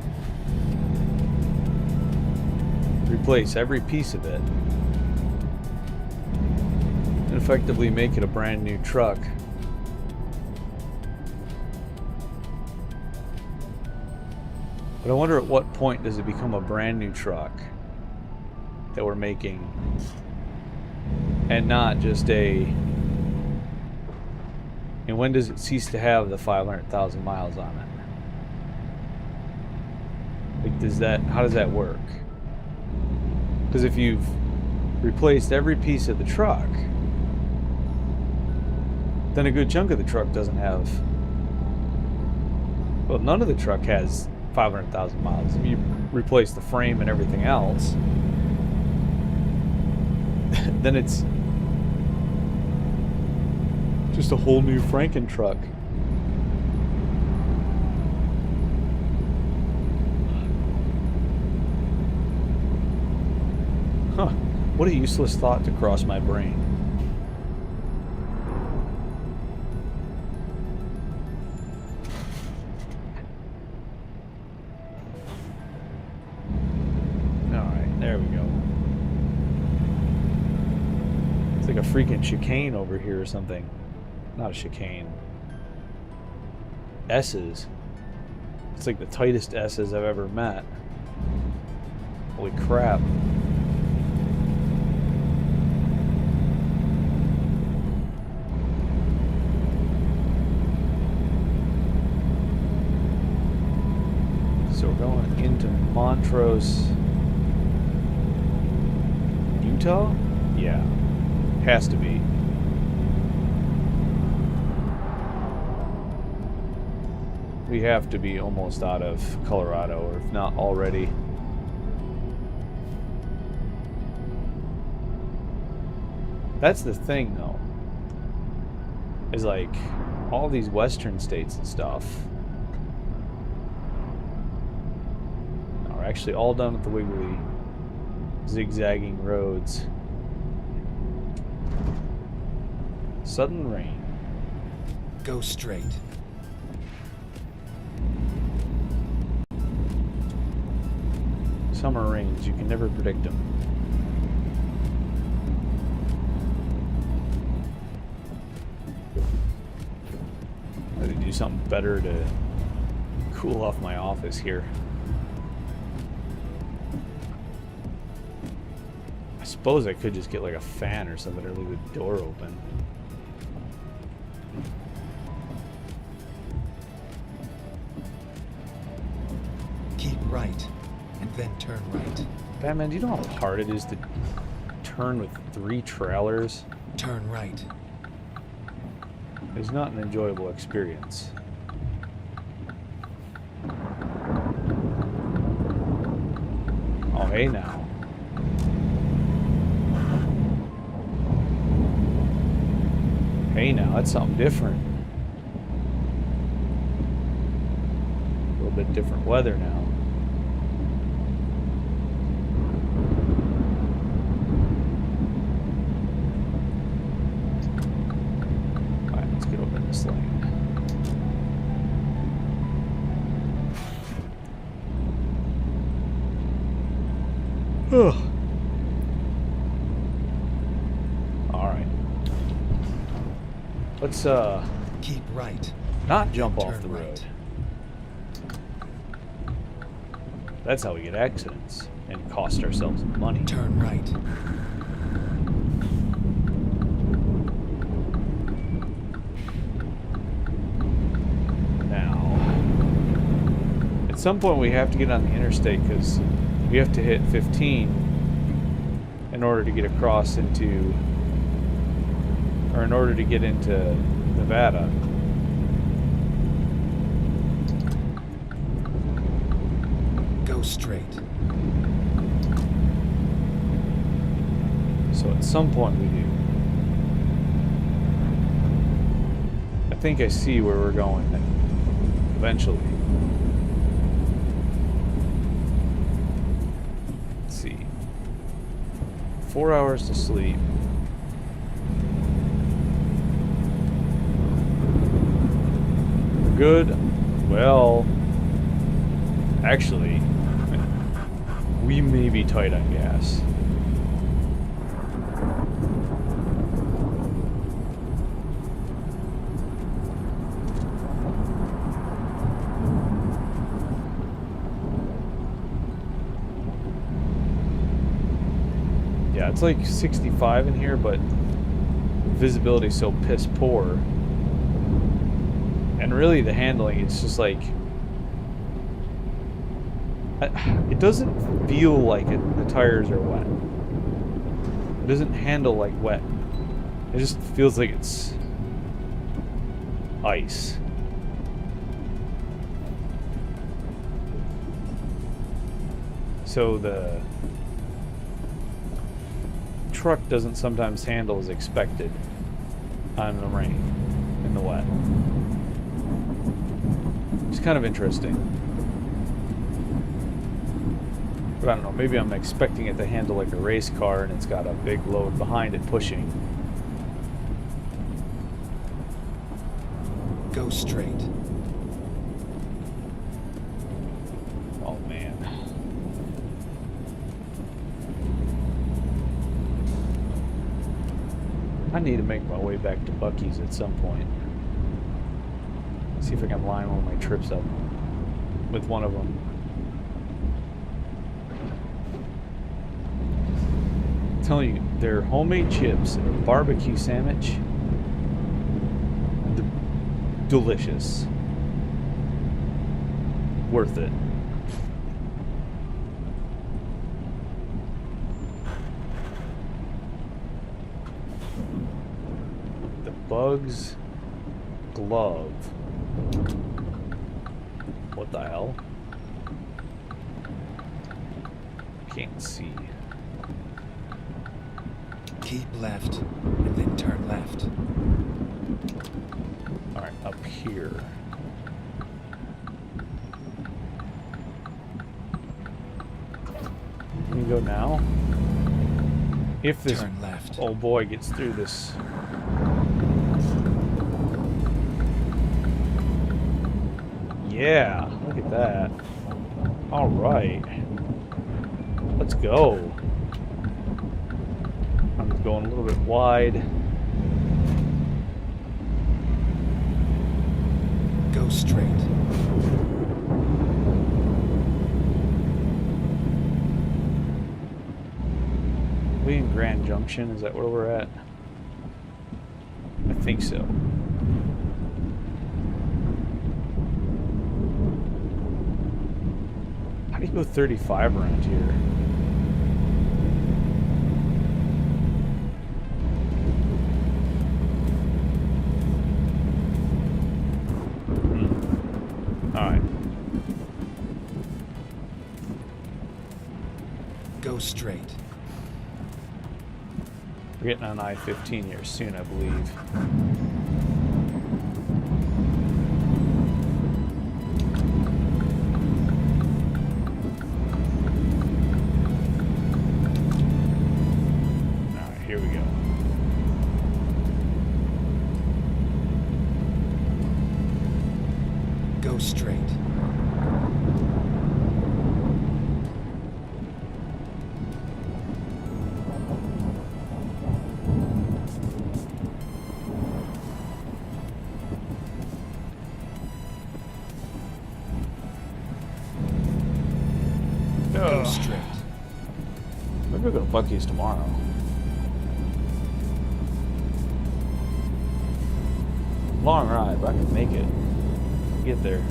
A: Replace every piece of it. And effectively make it a brand new truck. But I wonder at what point does it become a brand new truck that we're making and not just a... And when does it cease to have the 500,000 miles on it? Like, does that... How does that work? Because if you've replaced every piece of the truck, then a good chunk of the truck doesn't have... Well, none of the truck has 500,000 miles. If you replace the frame and everything else, then it's just a whole new Franken truck. Huh. What a useless thought to cross my brain. A freaking chicane over here or something. Not a chicane. S's. It's like the tightest S's I've ever met. Holy crap. So we're going into Montrose, Utah? Yeah. Has to be. We have to be almost out of Colorado, or if not already. That's the thing, though. Is like all these western states and stuff are actually all done with the wiggly, zigzagging roads. Sudden rain.
B: Go straight.
A: Summer rains, you can never predict them. I need to do something better to cool off my office here. I suppose I could just get like a fan or something or leave the door open.
B: Keep right, and then turn right.
A: Batman, do you know how hard it is to turn with 3 trailers?
B: Turn right.
A: It's not an enjoyable experience. Oh, hey now. Hey now, that's something different. A little bit different weather now. Alright, let's get over this lane. Let's
B: Keep right.
A: not jump off
B: Turn
A: the road.
B: right.
A: That's how we get accidents and cost ourselves money.
B: Turn right.
A: Now, at some point we have to get on the interstate because we have to hit 15 in order to get across into, or in order to get into Nevada.
B: Go straight.
A: So at some point we do. I think I see where we're going eventually. Let's see. 4 hours to sleep. Good. Well, actually, we may be tight on gas. Yeah, it's like 65 in here, but visibility is so piss poor. And really the handling, it's just like, it doesn't feel like the tires are wet. It doesn't handle like wet. It just feels like it's ice. So the truck doesn't sometimes handle as expected on the rain and the wet. It's kind of interesting. But I don't know, maybe I'm expecting it to handle like a race car and it's got a big load behind it pushing.
B: Go straight.
A: Oh man. I need to make my way back to Buc-ee's at some point. See if I can line one of my trips up with one of them. I'm telling you, their homemade chips and a barbecue sandwich, delicious. Worth it. The Bugs glove. What the hell? Can't see.
B: Keep left, and then turn left.
A: Alright, up here. Can you go now? If this
B: Turn left.
A: old boy gets through this. Yeah, look at that. Alright. Let's go. I'm going a little bit wide.
B: Go straight.
A: We in Grand Junction? Is that where we're at? I think so. How do you go 35 around here? Alright.
B: Go straight.
A: We're getting on I-15 here soon, I believe. Alright, here we go.
B: Go straight.
A: Maybe we'll go to Buc-ee's tomorrow. Long ride, but I can make it. Get there.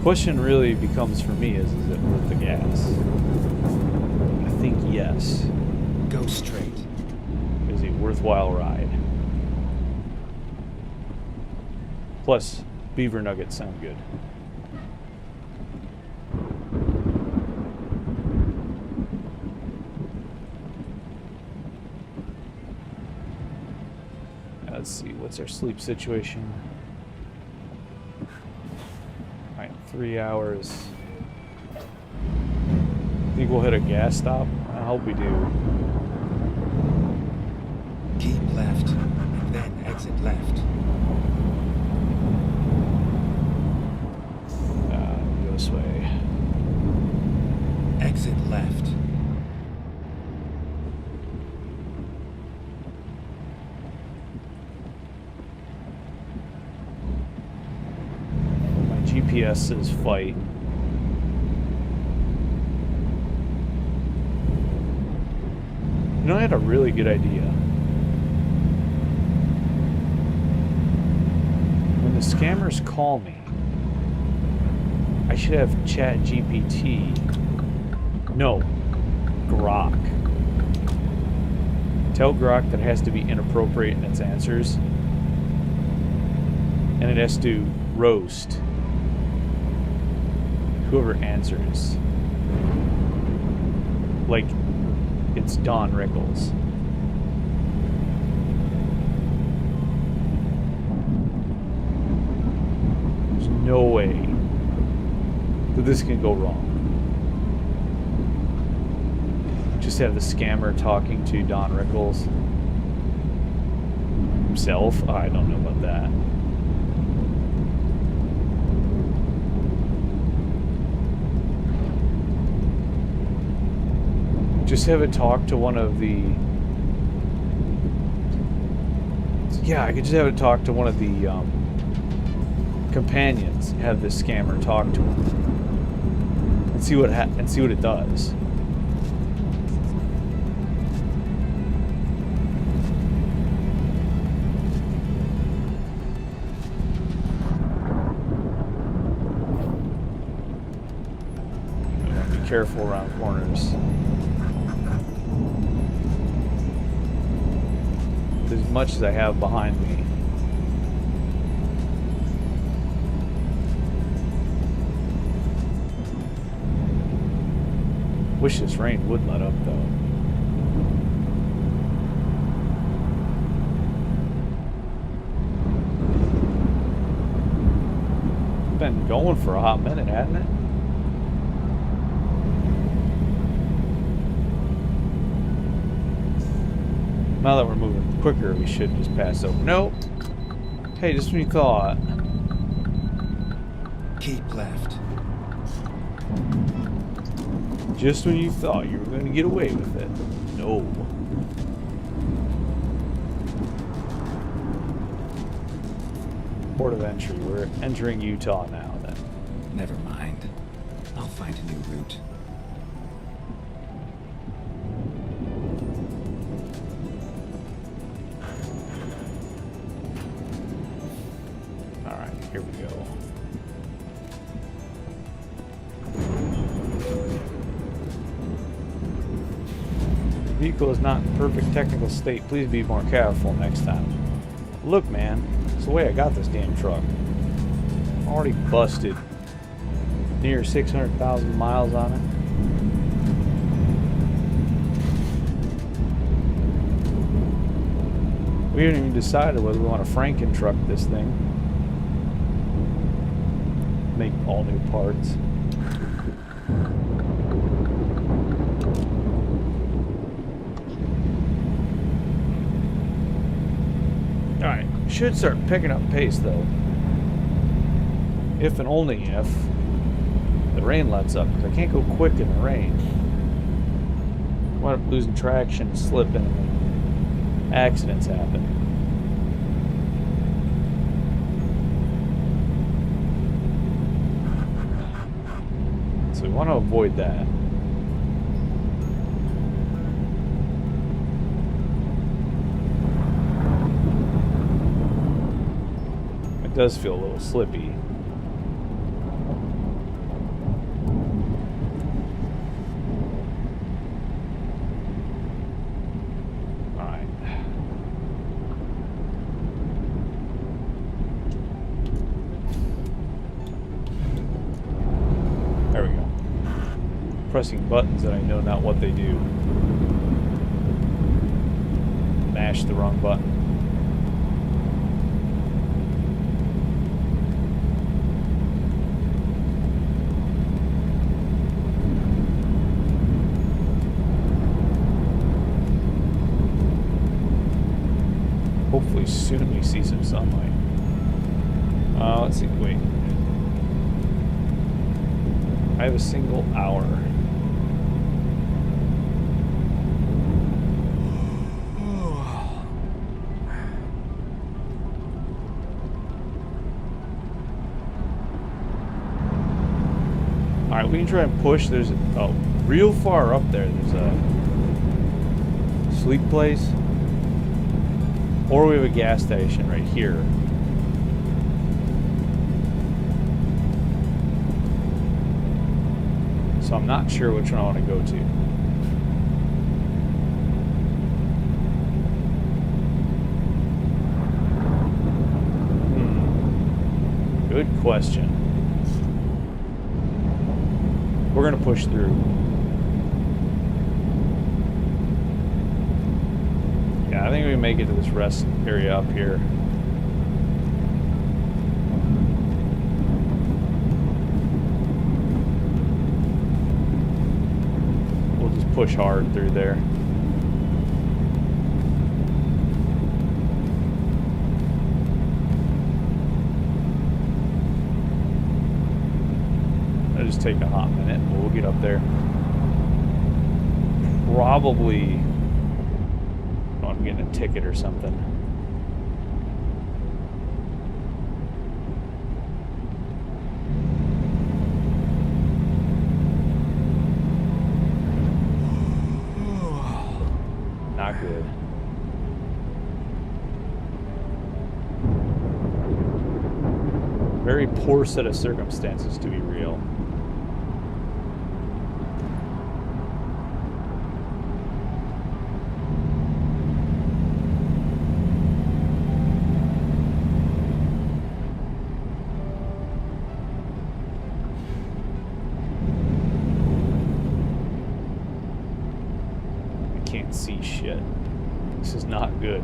A: Question really becomes for me is it worth the gas? I think yes.
B: Go straight.
A: It is a worthwhile ride. Plus, beaver nuggets sound good. Let's see, what's our sleep situation? Alright, 3 hours. Think we'll hit a gas stop? I hope we do.
B: Keep left, and then exit left.
A: Go this way.
B: Exit left.
A: GPS says fight. You know, I had a really good idea. When the scammers call me, I should have Chat GPT. No, Grok. Tell Grok that it has to be inappropriate in its answers. And it has to roast whoever answers. Like, it's Don Rickles. There's no way that this can go wrong. Just have the scammer talking to Don Rickles himself? I don't know about that. Just have it talk to one of the... Yeah, I could just have it talk to one of the companions. Have the scammer talk to him and see what it does. Be careful around corners. As much as I have behind me. Wish this rain would let up though. Been going for a hot minute, hasn't it? Now that we're moving quicker, we should just pass over. Nope. Hey, just when you thought.
B: Keep left.
A: Just when you thought you were going to get away with it. No. Port of entry. We're entering Utah now, then.
B: Never mind. I'll find a new route.
A: Here we go. The vehicle is not in perfect technical state. Please be more careful next time. Look, man, it's the way I got this damn truck. Already busted. Near 600,000 miles on it. We haven't even decided whether we want to Franken truck this thing. Make all new parts. Alright, should start picking up pace though. If and only if the rain lets up, because I can't go quick in the rain. I wind up losing traction, slipping, and accidents happen. So we want to avoid that. does feel a little slippy. Alright. There we go. Pressing buttons that I know not what they do. Mash the wrong button. Hopefully soon we see some sunlight. Let's see, wait. I have a single hour. Alright, we can try and push. There's real far up there, there's a sleep place. Or we have a gas station right here. So I'm not sure which one I want to go to. Good question. We're going to push through. Yeah, I think we can make it to this rest area up here. We'll just push hard through there. It'll just take a hot minute, but we'll get up there. Probably I'm getting a ticket or something. Not good. Very poor set of circumstances to be real. See shit. This is not good.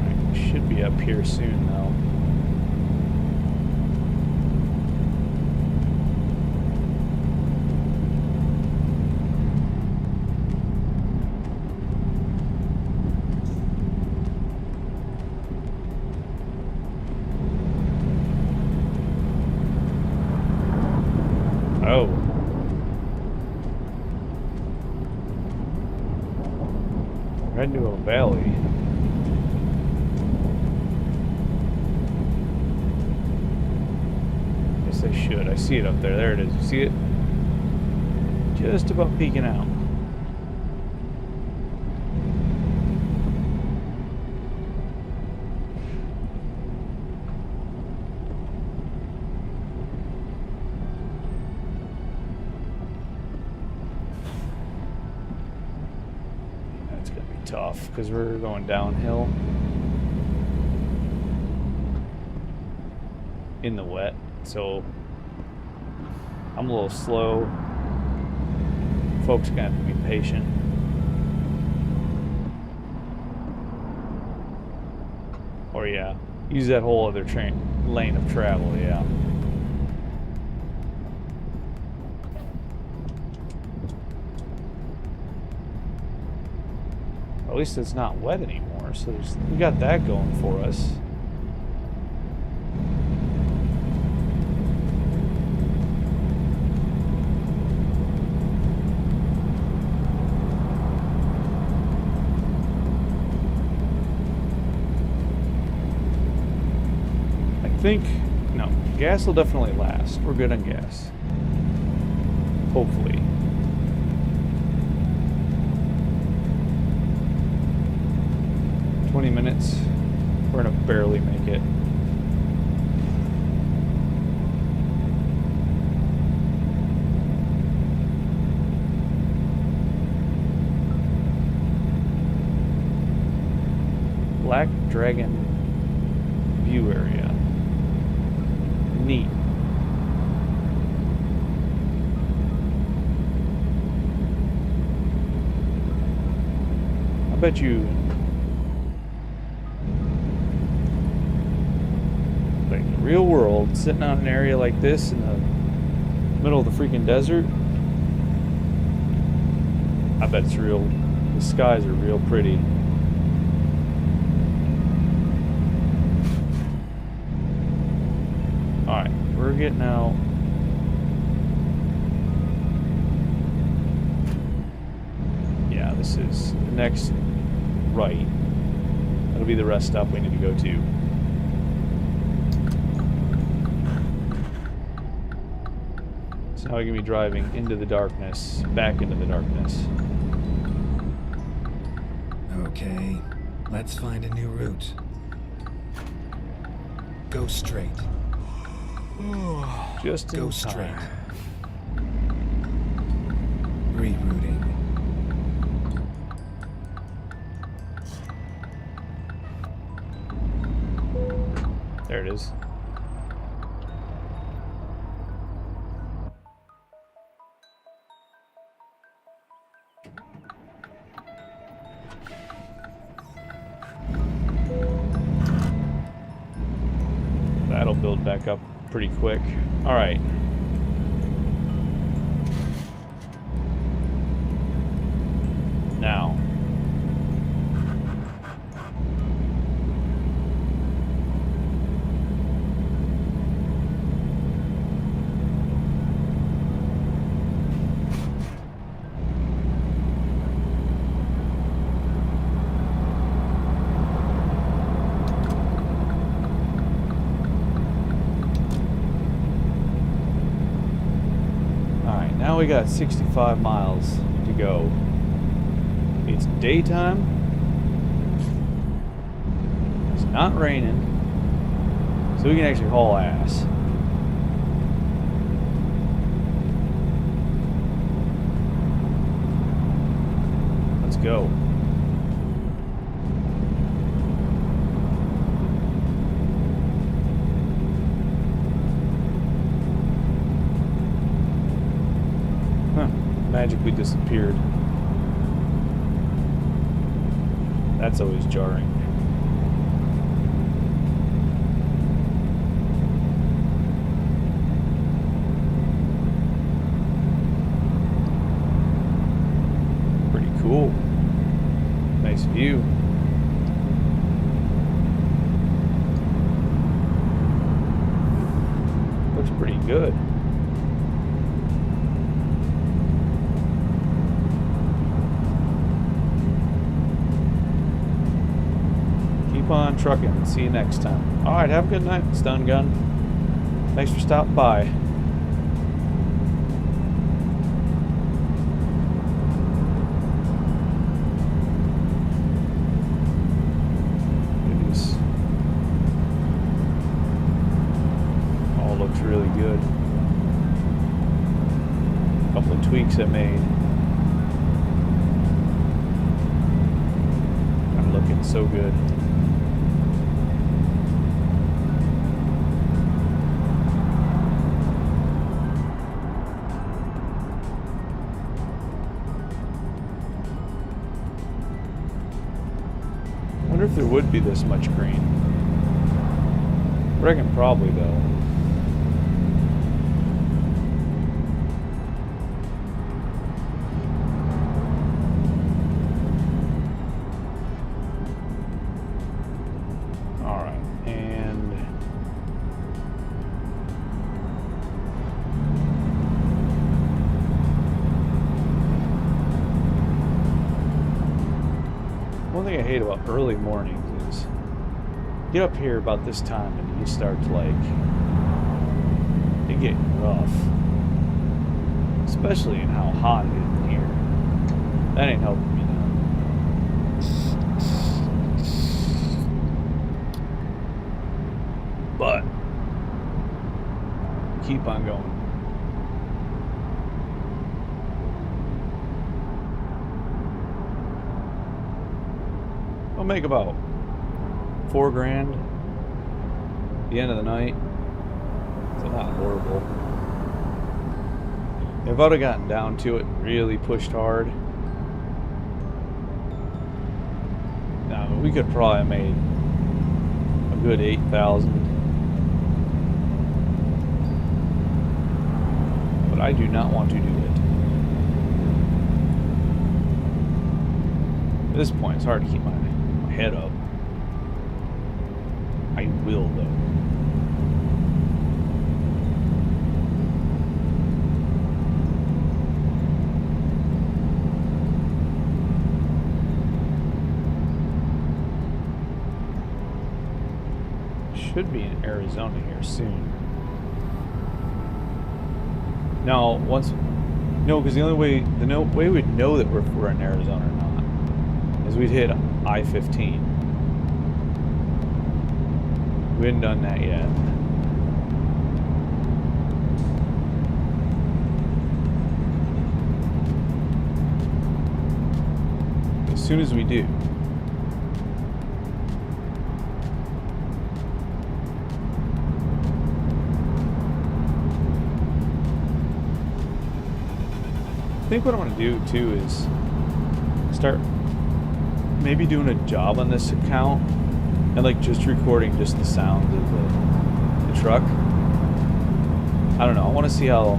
A: Right, we should be up here soon though. Oh. Right into a valley. Guess I should. I see it up there. There it is. You see it? Just about peeking out. Tough because we're going downhill in the wet, so I'm a little slow. Folks gonna have to be patient. Or yeah, use that whole other lane of travel. Yeah. At least it's not wet anymore, so we got that going for us. I think, no, gas will definitely last. We're good on gas. Hopefully. 20 minutes. We're gonna barely make it. Black Dragon view area. Neat. I bet you, like in the real world, sitting on an area like this in the middle of the freaking desert, I bet it's real. The skies are real pretty. Alright, we're getting out. Yeah, this is the next right. That'll be the rest stop we need to go to. So now we're going to be driving into the darkness, back into the darkness.
B: Okay, let's find a new route. Go straight.
A: Just in
B: Go
A: time.
B: straight. Rerouting.
A: There it is. That'll build back up pretty quick. All right. Now. Now we got 65 miles to go. It's daytime. It's not raining. So we can actually haul ass. Let's go. Magically disappeared. That's always jarring. Pretty cool. Nice view. Looks pretty good. On trucking. See you next time. Alright, have a good night, Stun Gun. Thanks for stopping by. It is all looks really good. A couple of tweaks I made. I'm looking so good. I wonder if there would be this much green. I reckon probably though. Alright, and one thing I hate about early mornings is get up here about this time and you start to like it getting rough, especially in how hot it is in here. That ain't helping me none. But keep on going. I'll make about $4,000 at the end of the night. So not horrible. If I'd have gotten down to it, really pushed hard, now we could probably have made a good 8,000. But I do not want to do it. At this point, it's hard to keep my head up. I will, though. Should be in Arizona here soon. Now, because the way we'd know that we're in Arizona or not is we'd hit I-15. We hadn't done that yet. As soon as we do, I think what I'm going to do too is start maybe doing a job on this account and like just recording just the sound of the truck. I don't know. I want to see how.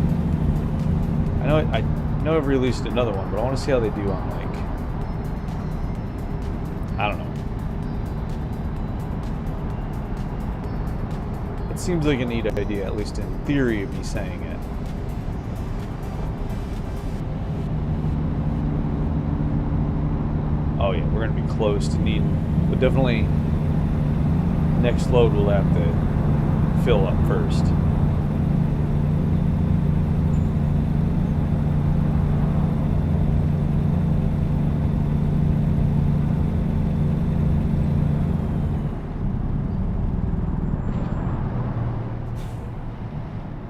A: I know I've released another one, but I want to see how they do on like. I don't know. It seems like a neat idea, at least in theory, of me saying it. Oh yeah, we're gonna be close to needing, but definitely next load we'll have to fill up first.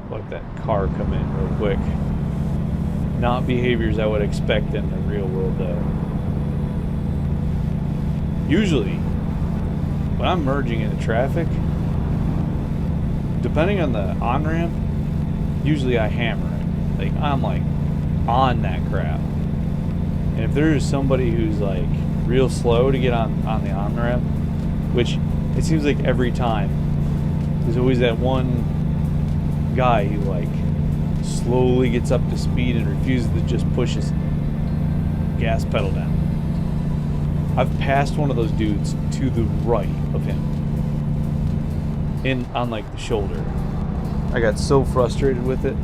A: Let that car come in real quick. Not behaviors I would expect in the real world though. Usually, when I'm merging into traffic, depending on the on-ramp, usually I hammer it. Like, I'm like on that crap. And if there is somebody who's like real slow to get on the on-ramp, which it seems like every time, there's always that one guy who like slowly gets up to speed and refuses to just push his gas pedal down. I've passed one of those dudes to the right of him, on like the shoulder. I got so frustrated with it,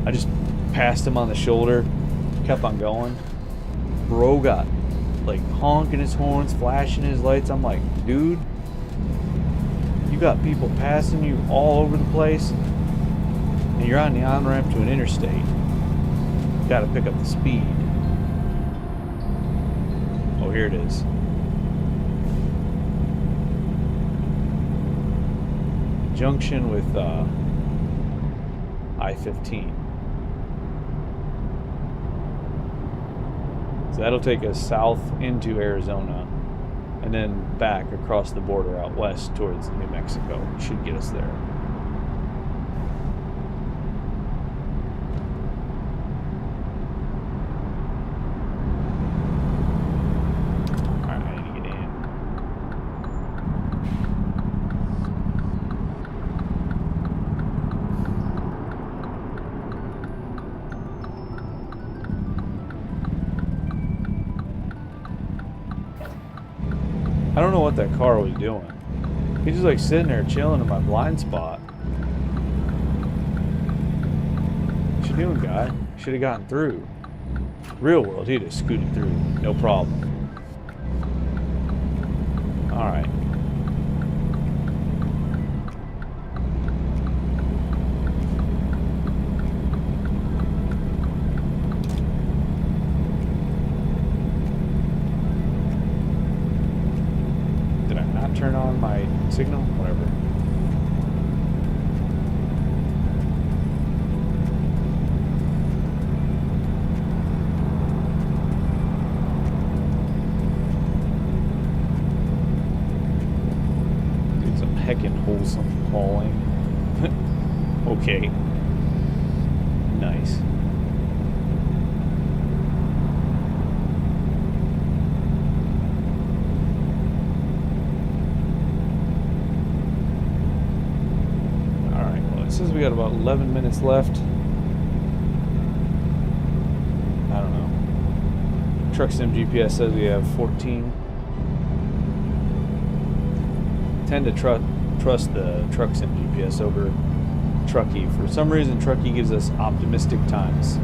A: I just passed him on the shoulder, kept on going. Bro got like honking his horns, flashing his lights. I'm like, dude, you got people passing you all over the place, and you're on the on-ramp to an interstate. You gotta pick up the speed. Oh, here it is. Junction with I-15. So that'll take us south into Arizona and then back across the border out west towards New Mexico. Should get us there. I don't know what that car was doing. He's just like sitting there chilling in my blind spot. What you doing, guy? Should have gotten through. Real world, he'd have scooted through, no problem. Alright. Turn on my signal, whatever. Wholesome hauling. Okay. Nice. Alright, well, it says we got about 11 minutes left. I don't know. Truck Sim GPS says we have 14. Tend to trust the Truck Sim GPS over Truckee. For some reason, Truckee gives us optimistic times.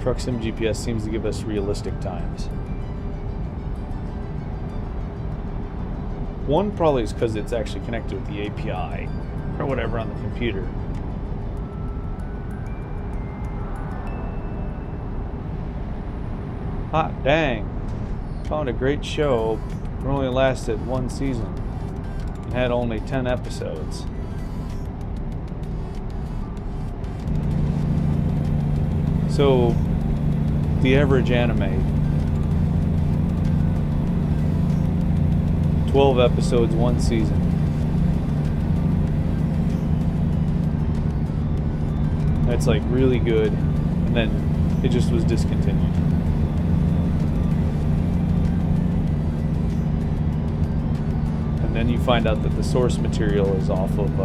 A: Truck Sim GPS seems to give us realistic times. One probably is because it's actually connected with the API or whatever on the computer. Hot dang. Found a great show. It only lasted one season. It had only 10 episodes. So, the average anime, 12 episodes, one season. That's like really good, and then it just was discontinued. And then you find out that the source material is off of,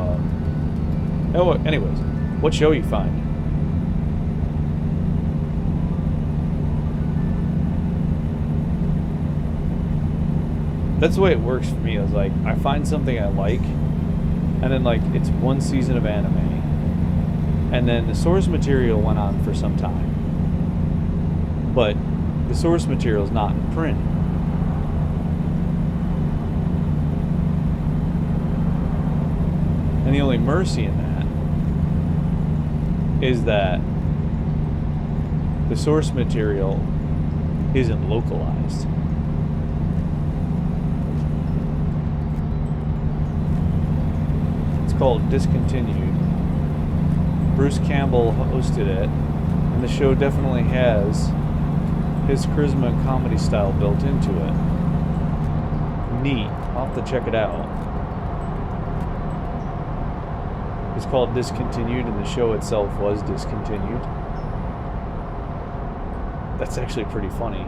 A: oh, anyways, what show you find? That's the way it works for me. I was like, I find something I like, and then like it's one season of anime, and then the source material went on for some time, but the source material is not in print. And the only mercy in that is that the source material isn't localized. Called Discontinued. Bruce Campbell hosted it, and the show definitely has his charisma and comedy style built into it. Neat. I'll have to check it out. It's called Discontinued, and the show itself was discontinued. That's actually pretty funny.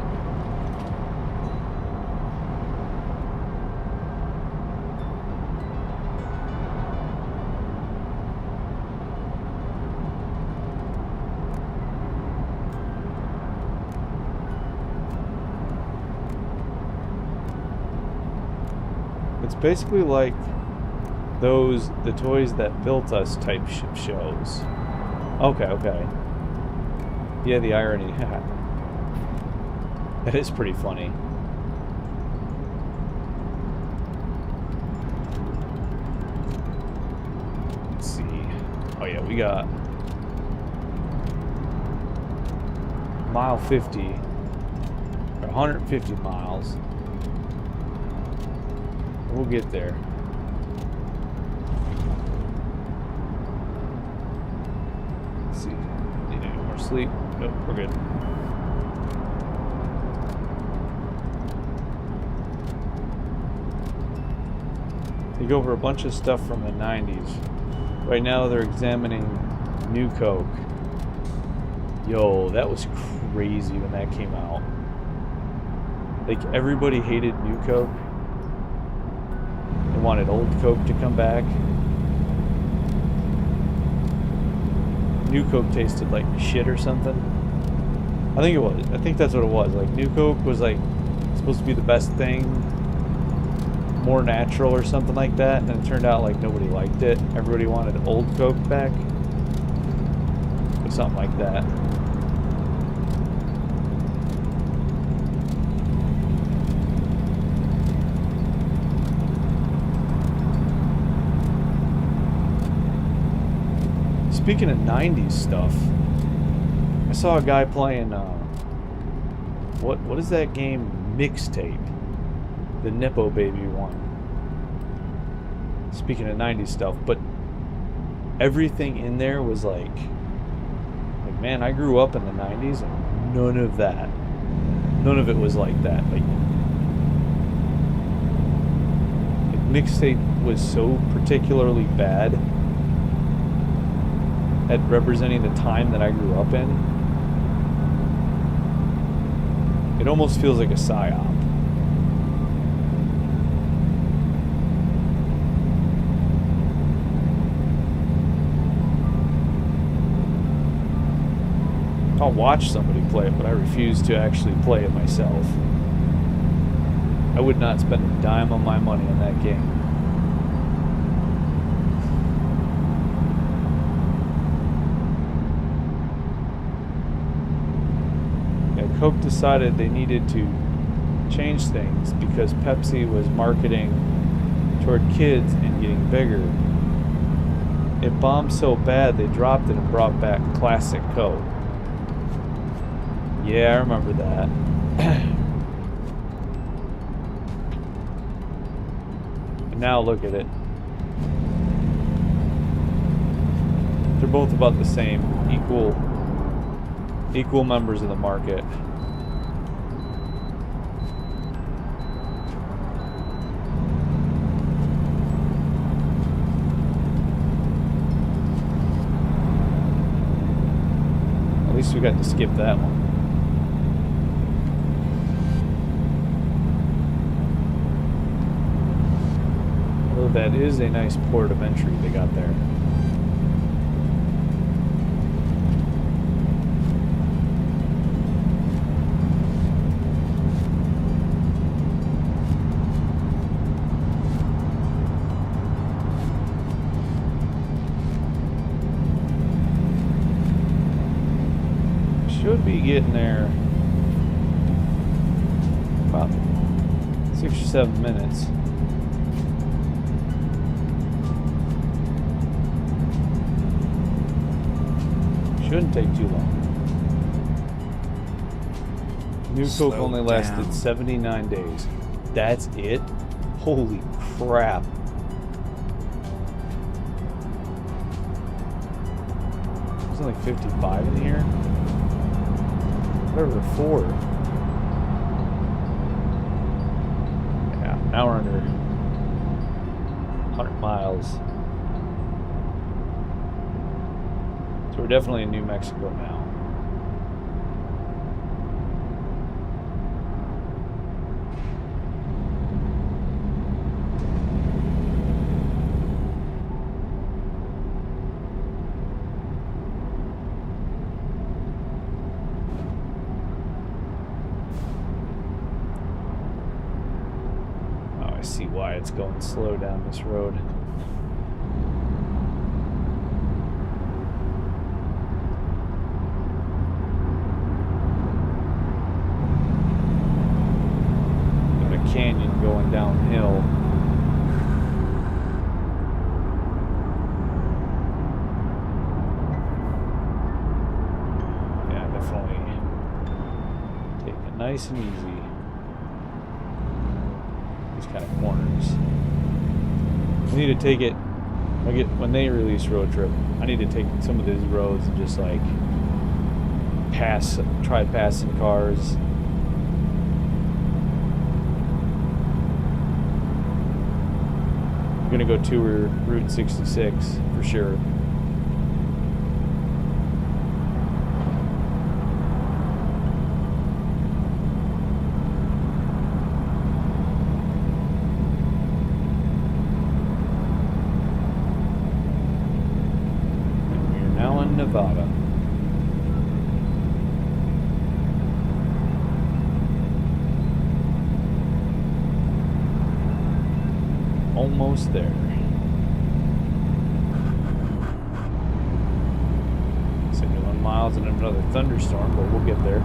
A: It's basically like the Toys That Built Us type shows. Okay. Yeah, the irony. That is pretty funny. Let's see. Oh yeah, we got mile 50, or 150 miles. We'll get there. Let's see. Need any more sleep? Nope, we're good. They go over a bunch of stuff from the 90s. Right now they're examining New Coke. Yo, that was crazy when that came out. Like, everybody hated New Coke. They wanted Old Coke to come back. New Coke tasted like shit or something. I think it was. I think that's what it was. Like, New Coke was like supposed to be the best thing, more natural or something like that, and it turned out like nobody liked it. Everybody wanted Old Coke back, or something like that. Speaking of 90s stuff, I saw a guy playing, what is that game? Mixtape. The Nepo Baby one. Speaking of 90s stuff, but everything in there was like, man, I grew up in the 90s and none of that. None of it was like that. Like mixtape was so particularly bad at representing the time that I grew up in. It almost feels like a psyop. I'll watch somebody play it, but I refuse to actually play it myself. I would not spend a dime of my money on that game. Yeah, Coke decided they needed to change things because Pepsi was marketing toward kids and getting bigger. It bombed so bad they dropped it and brought back Classic Coke. Yeah, I remember that. And now look at it. They're both about the same, equal members of the market. At least we got to skip that one. That is a nice port of entry they got there. Should be getting there about 6 or 7 minutes. Shouldn't take too long. New Coke only lasted 79 days. That's it? Holy crap. There's only 55 in here? Whatever, 4. Yeah, now we're under 100 miles. So we're definitely in New Mexico now. Oh, I see why it's going slow down this road. Canyon going downhill. Yeah, definitely take it nice and easy. These kind of corners. I need to take it when they release Road Trip. I need to take some of these roads and just like try passing cars. I'm gonna go tour Route 66 for sure. And we are now in Nevada. Almost there. 71 miles and another thunderstorm, but we'll get there.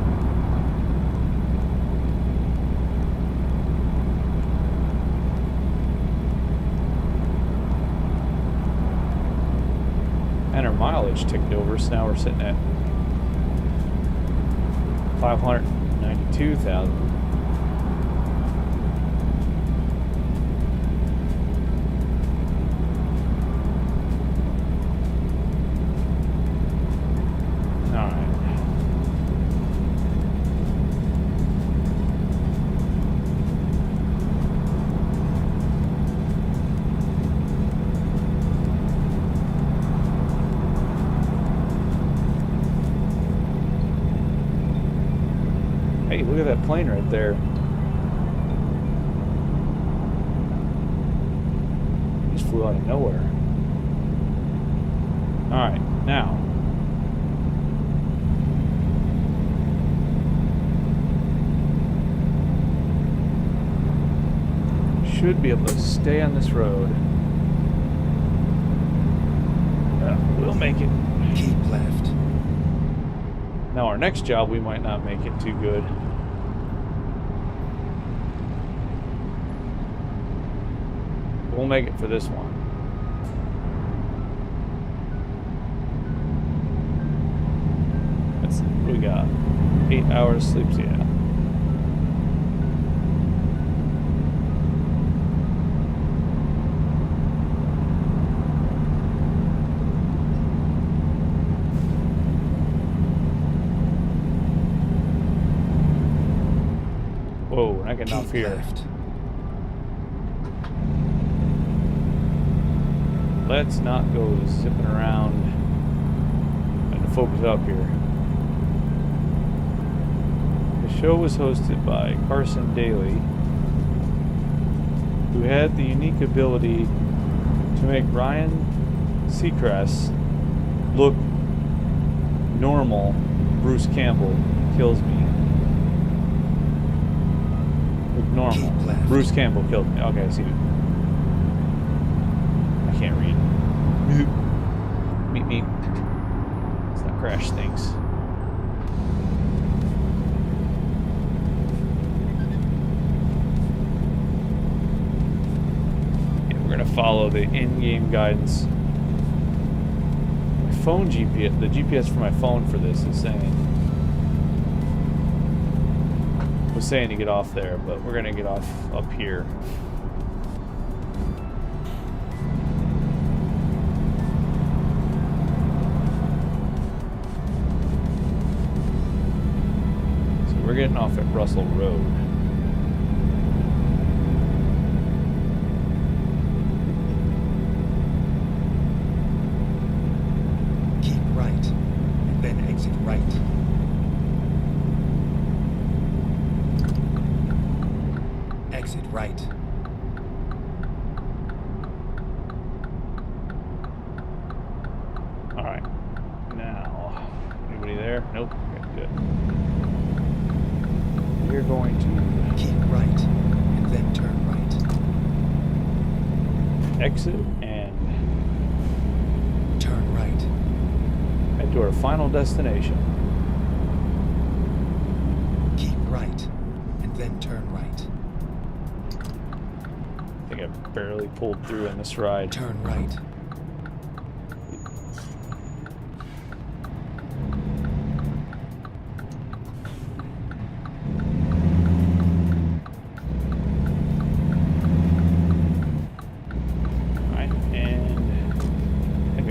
A: And our mileage ticked over, so now we're sitting at 592,000. Look at that plane right there. Just flew out of nowhere. Alright, now. Should be able to stay on this road. We'll make it.
B: Keep left.
A: Now our next job, we might not make it too good. We'll make it for this one. That's what we got. 8 hours sleep, yeah. Whoa, we're not getting off here.
B: Left.
A: Let's not go zipping around and to focus up here. The show was hosted by Carson Daly, who had the unique ability to make Ryan Seacrest look normal. Bruce Campbell kills me. Look normal. Bruce Campbell killed me. Okay, I see. I can't read. Meet me. Let's not crash things. Yeah, we're gonna follow the in-game guidance. My phone GPS, the GPS for my phone for this is saying, was saying to get off there, but we're gonna get off up here. We're getting off at Russell Road.
B: Keep right, and then exit right. Exit right.
A: All right. Now, anybody there? Nope. Okay, good. We're going to
B: keep right, and then turn right.
A: Exit and
B: turn right.
A: Head to our final destination.
B: Keep right, and then turn right.
A: I think I barely pulled through in this ride.
B: Turn right.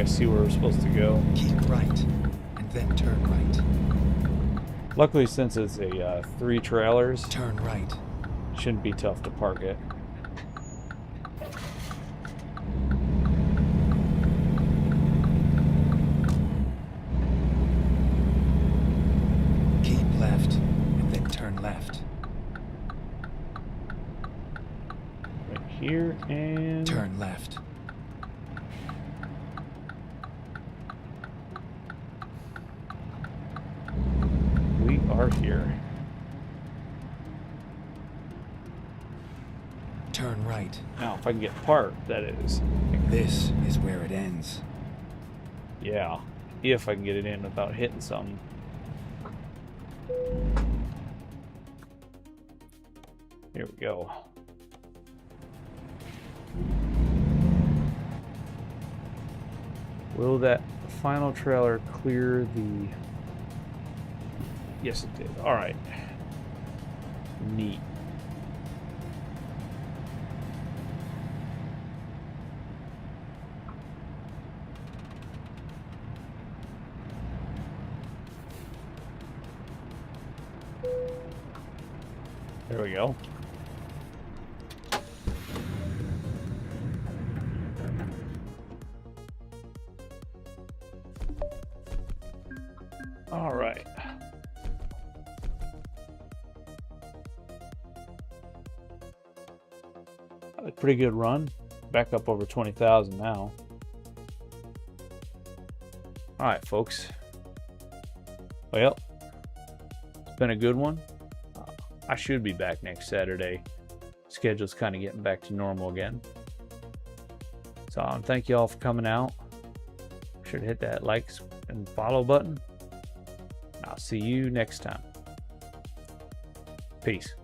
A: See where we're supposed to go.
B: Keep right, and then turn right.
A: Luckily, since it's a 3 trailers,
B: turn right.
A: Shouldn't be tough to park it.
B: Keep left, and then turn left.
A: Right here and
B: turn left.
A: We are here.
B: Turn right.
A: Now, if I can get parked, that is.
B: This is where it ends.
A: Yeah, if I can get it in without hitting something. Here we go. Will that final trailer clear the... Yes, it did. All right. Neat. There we go. All right. Pretty good run. Back up over 20,000 now. All right, folks. Well, it's been a good one. I should be back next Saturday. Schedule's kind of getting back to normal again. So thank you all for coming out. Be sure to hit that like and follow button. I'll see you next time. Peace.